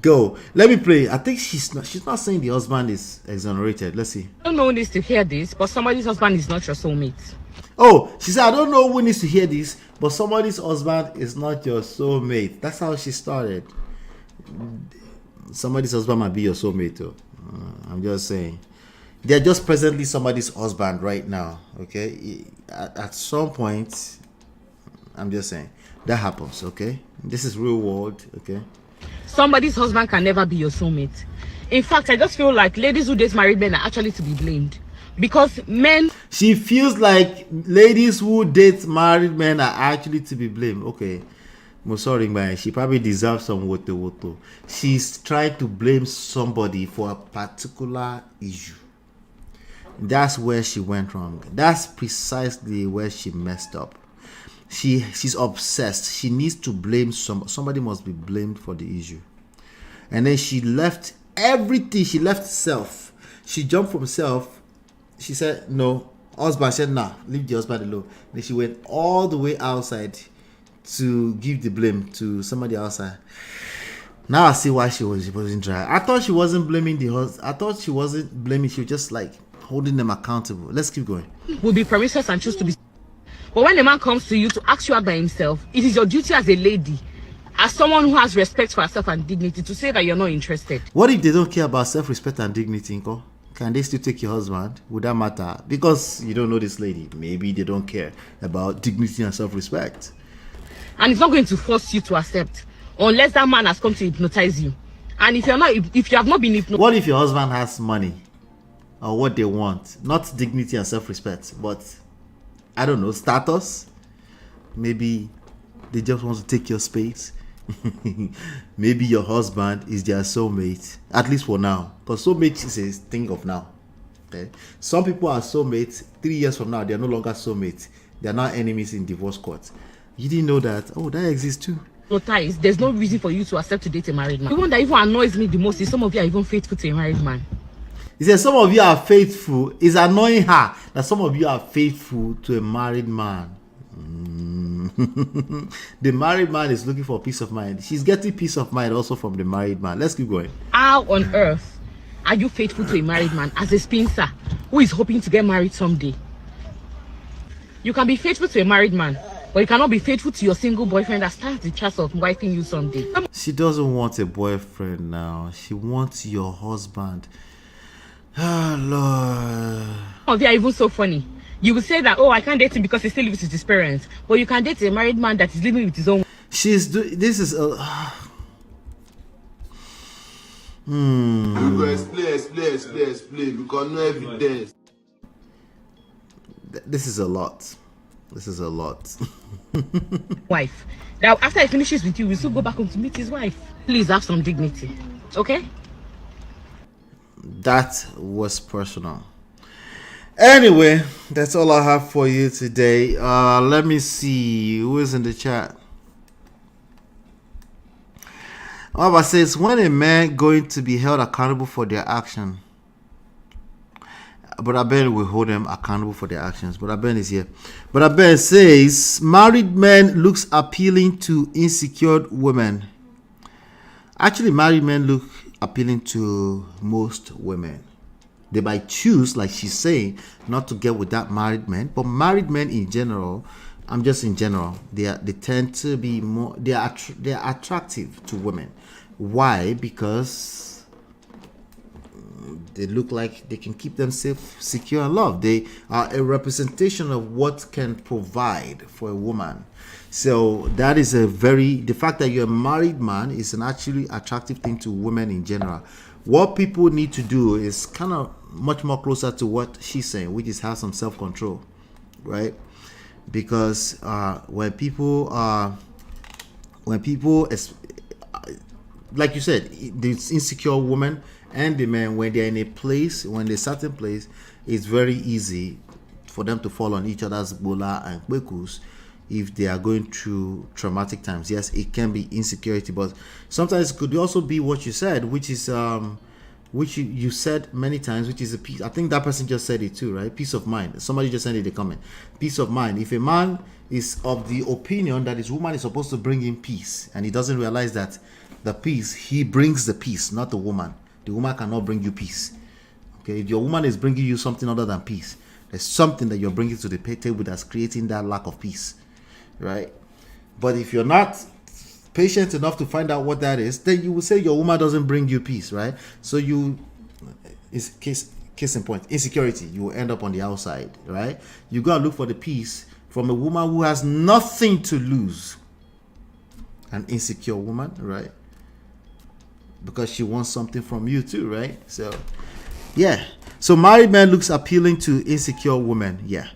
go. Let me play. I think she's not saying the husband is exonerated. Let's see. I don't know who needs to hear this, but somebody's husband is not your soulmate. Oh, she said, I don't know who needs to hear this, but somebody's husband is not your soulmate. That's how she started. Somebody's husband might be your soulmate, though. I'm just saying. They're just presently somebody's husband right now, okay? At some point, I'm just saying, that happens, okay? This is real world, okay? Somebody's husband can never be your soulmate. In fact, I just feel like ladies who date married men are actually to be blamed. Because men... She feels like ladies who date married men are actually to be blamed. Okay. I'm sorry, man. She probably deserves some woto. She's trying to blame somebody for a particular issue. That's where she went wrong. That's precisely where she messed up. She's obsessed. She needs to blame somebody must be blamed for the issue. And then she left everything. She left self. She jumped from self. She said, no. Husband said, nah, leave the husband alone. Then she went all the way outside to give the blame to somebody outside. Now I see why she wasn't dry. I thought she wasn't blaming the husband. I thought she wasn't blaming. She was just like holding them accountable. Let's keep going. Will be promiscuous and choose to be. But when a man comes to you to ask you out by himself, it is your duty as a lady, as someone who has respect for herself and dignity, to say that you're not interested. What if they don't care about self-respect and dignity, Nko? Can they still take your husband? Would that matter? Because you don't know this lady. Maybe they don't care about dignity and self-respect. And it's not going to force you to accept unless that man has come to hypnotize you. And if you have not been hypnotized. What if your husband has money or what they want? Not dignity and self-respect, but I don't know, status? Maybe they just want to take your space. Maybe your husband is their soulmate, at least for now, because soulmate is a thing of now. Okay, some people are soulmates. 3 years from now, they are no longer soulmates. They are now enemies in divorce court. You didn't know that? Oh, that exists too. There's no reason for you to accept to date a married man. The one that even annoys me the most is some of you are even faithful to a married man. He said some of you are faithful. It's annoying her that some of you are faithful to a married man. The married man is looking for peace of mind. She's getting peace of mind also from the married man. Let's keep going. How on earth are you faithful to a married man as a spinster who is hoping to get married someday? You can be faithful to a married man, but you cannot be faithful to your single boyfriend that stands the chance of wifing you someday. She doesn't want a boyfriend now. She wants your husband. Oh, Lord. Oh, they are even so funny. You will say that, oh, I can't date him because he still lives with his parents. But you can date a married man that is living with his own. This is a... Explain, because no evidence. This is a lot. This is a lot. Wife. Now, after he finishes with you, we'll still go back home to meet his wife. Please have some dignity. Okay? That was personal. Anyway, that's all I have for you today. Let me see who is in the chat. Baba says, when a man going to be held accountable for their action? But Ben will hold them accountable for their actions. But Ben is here. But Ben says, married men looks appealing to insecure women. Actually, married men look appealing to most women. They might choose, like she's saying, not to get with that married man. But married men in general I'm just in general. They tend to be more. They are attractive to women. Why? Because they look like they can keep them safe, secure, and loved. They are a representation of what can provide for a woman. So that is the fact that you're a married man is an actually attractive thing to women in general. What people need to do is kind of much more closer to what she's saying, which is have some self-control, right? Because when people, like you said, the insecure woman and the man, when they're in a place, when they're certain place, it's very easy for them to fall on each other's bola and kwekus if they are going through traumatic times. Yes, it can be insecurity, but sometimes it could also be what you said, which is which you said many times, which is a peace. I think that person just said it too, right? Peace of mind. Somebody just sent it a comment. Peace of mind. If a man is of the opinion that his woman is supposed to bring him peace, and he doesn't realize that the peace, he brings the peace, not the woman. The woman cannot bring you peace. Okay, if your woman is bringing you something other than peace, there's something that you're bringing to the table that's creating that lack of peace, right? But if you're not patient enough to find out what that is, then you will say your woman doesn't bring you peace, right? So it's case in point, insecurity, you will end up on the outside, right? You gotta look for the peace from a woman who has nothing to lose. An insecure woman, right? Because she wants something from you too, right? So yeah, so married man looks appealing to insecure women. Yeah,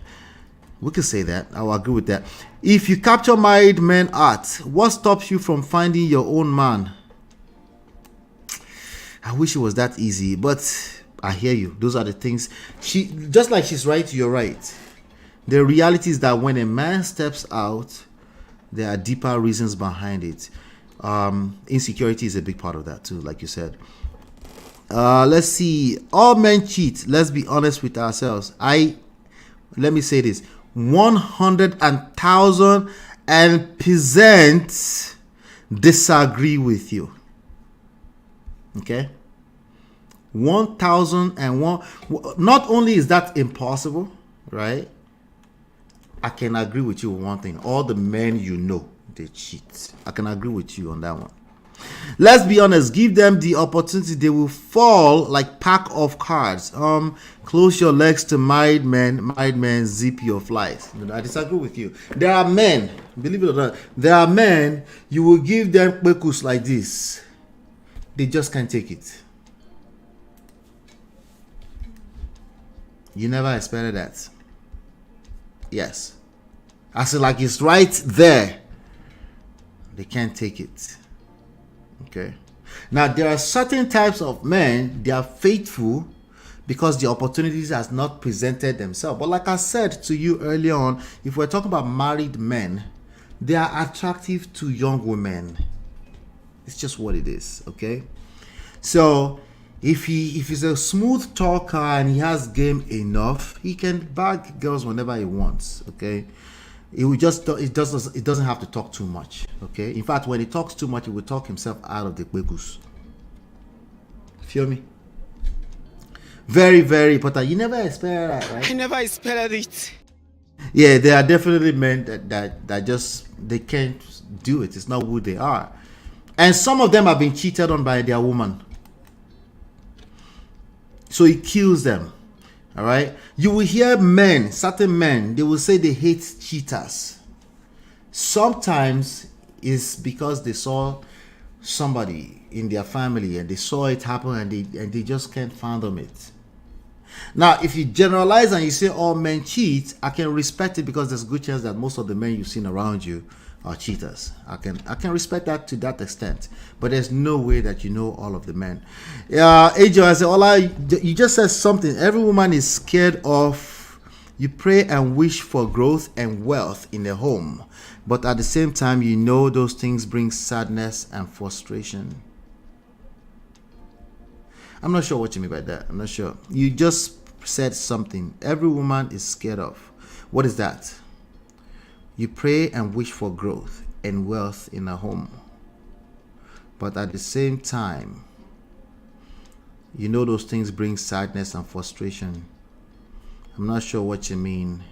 we can say that. I'll agree with that. If you capture married men art, what stops you from finding your own man? I wish it was that easy, but I hear you. Those are the things. Just like she's right, you're right. The reality is that when a man steps out, there are deeper reasons behind it. Insecurity is a big part of that too, like you said. Let's see. All men cheat. Let's be honest with ourselves. Let me say this. 100,000% disagree with you. Okay? 1,001. Not only is that impossible, right? I can agree with you on one thing. All the men you know, they cheat. I can agree with you on that one. Let's be honest. Give them the opportunity. They will fall like pack of cards. Close your legs to married men. Married men, zip your flies. I disagree with you. There are men, believe it or not, there are men, you will give them kwekus like this. They just can't take it. You never expected that. Yes. I said, like, it's right there. They can't take it. Okay. Now, there are certain types of men, they are faithful because the opportunities has not presented themselves. But like I said to you earlier on, if we're talking about married men, they are attractive to young women. It's just what it is. Okay. So if he's a smooth talker and he has game enough, he can bag girls whenever he wants. Okay. It doesn't have to talk too much. Okay. In fact, when he talks too much, he will talk himself out of the kwekus. Feel me? Very, very important. You never expect that, right? I never expected it. Yeah, there are definitely men that just, they can't do it. It's not who they are. And some of them have been cheated on by their woman. So it kills them. All right. You will hear men, certain men, they will say they hate cheaters. Sometimes it's because they saw somebody in their family and they saw it happen and they just can't fathom it. Now, if you generalize and you say all men cheat, I can respect it because there's a good chance that most of the men you've seen around you are cheaters. I can respect that to that extent, but there's no way that you know all of the men. Ajo, I said, Ola, you just said something. Every woman is scared of. You pray and wish for growth and wealth in the home, but at the same time, you know those things bring sadness and frustration. I'm not sure what you mean by that. I'm not sure. You just said something. Every woman is scared of. What is that? You pray and wish for growth and wealth in a home, but at the same time, you know those things bring sadness and frustration. I'm not sure what you mean.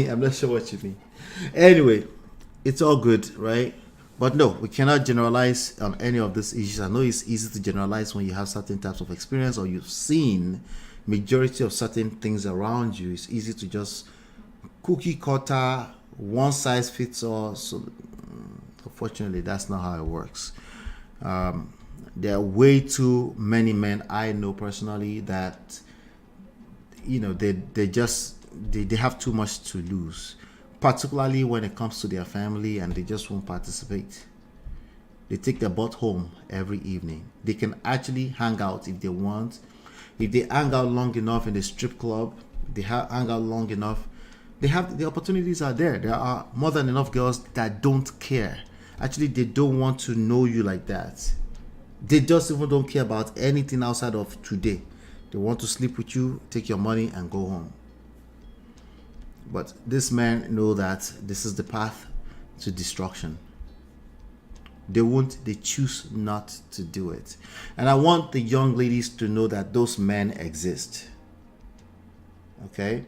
I'm not sure what you mean. Anyway, it's all good, right? But no, we cannot generalize on any of these issues. I know it's easy to generalize when you have certain types of experience or you've seen majority of certain things around you. It's easy to just cookie cutter, one size fits all. So unfortunately, that's not how it works. There are way too many men I know personally that, you know, they have too much to lose, particularly when it comes to their family, and they just won't participate. They take their butt home every evening. They can actually hang out if they want. If they hang out long enough in the strip club, they hang out long enough, they have the opportunities are there. There are more than enough girls that don't care. Actually, they don't want to know you like that. They just even don't care about anything outside of today. They want to sleep with you, take your money, and go home. But these men know that this is the path to destruction. They choose not to do it. And I want the young ladies to know that those men exist. Okay?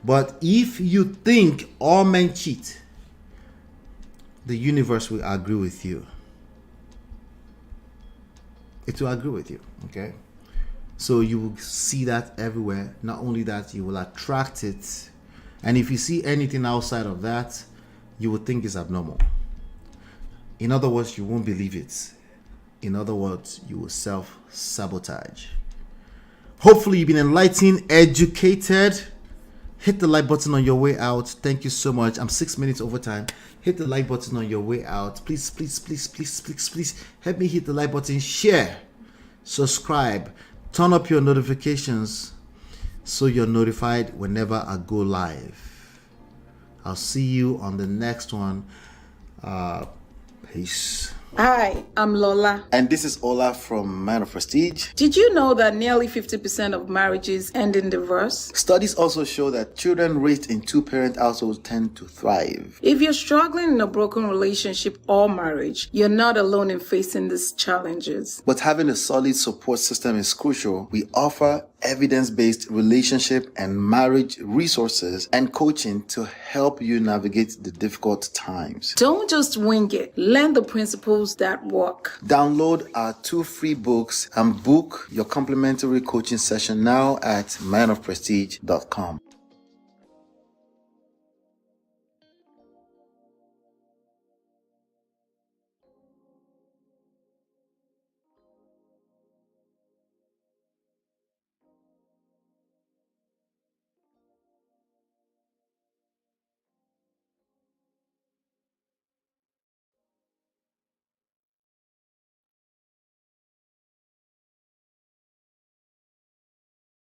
But if you think all men cheat, the universe will agree with you. It will agree with you. Okay? So you will see that everywhere. Not only that, you will attract it. And if you see anything outside of that, you will think it's abnormal. In other words, you won't believe it. In other words, you will self-sabotage. Hopefully, you've been enlightened, educated. Hit the like button on your way out. Thank you so much. I'm 6 minutes over time. Hit the like button on your way out. Please, please, please, please, please, please help me hit the like button. Share, subscribe, turn up your notifications so you're notified whenever I go live. I'll see you on the next one. Peace. Hi, I'm Lola. And this is Ola from Man of Prestige. Did you know that nearly 50% of marriages end in divorce? Studies also show that children raised in two-parent households tend to thrive. If you're struggling in a broken relationship or marriage, you're not alone in facing these challenges. But having a solid support system is crucial. We offer evidence-based relationship and marriage resources and coaching to help you navigate the difficult times. Don't just wing it. Learn the principles that work. Download our 2 free books and book your complimentary coaching session now at manofprestige.com.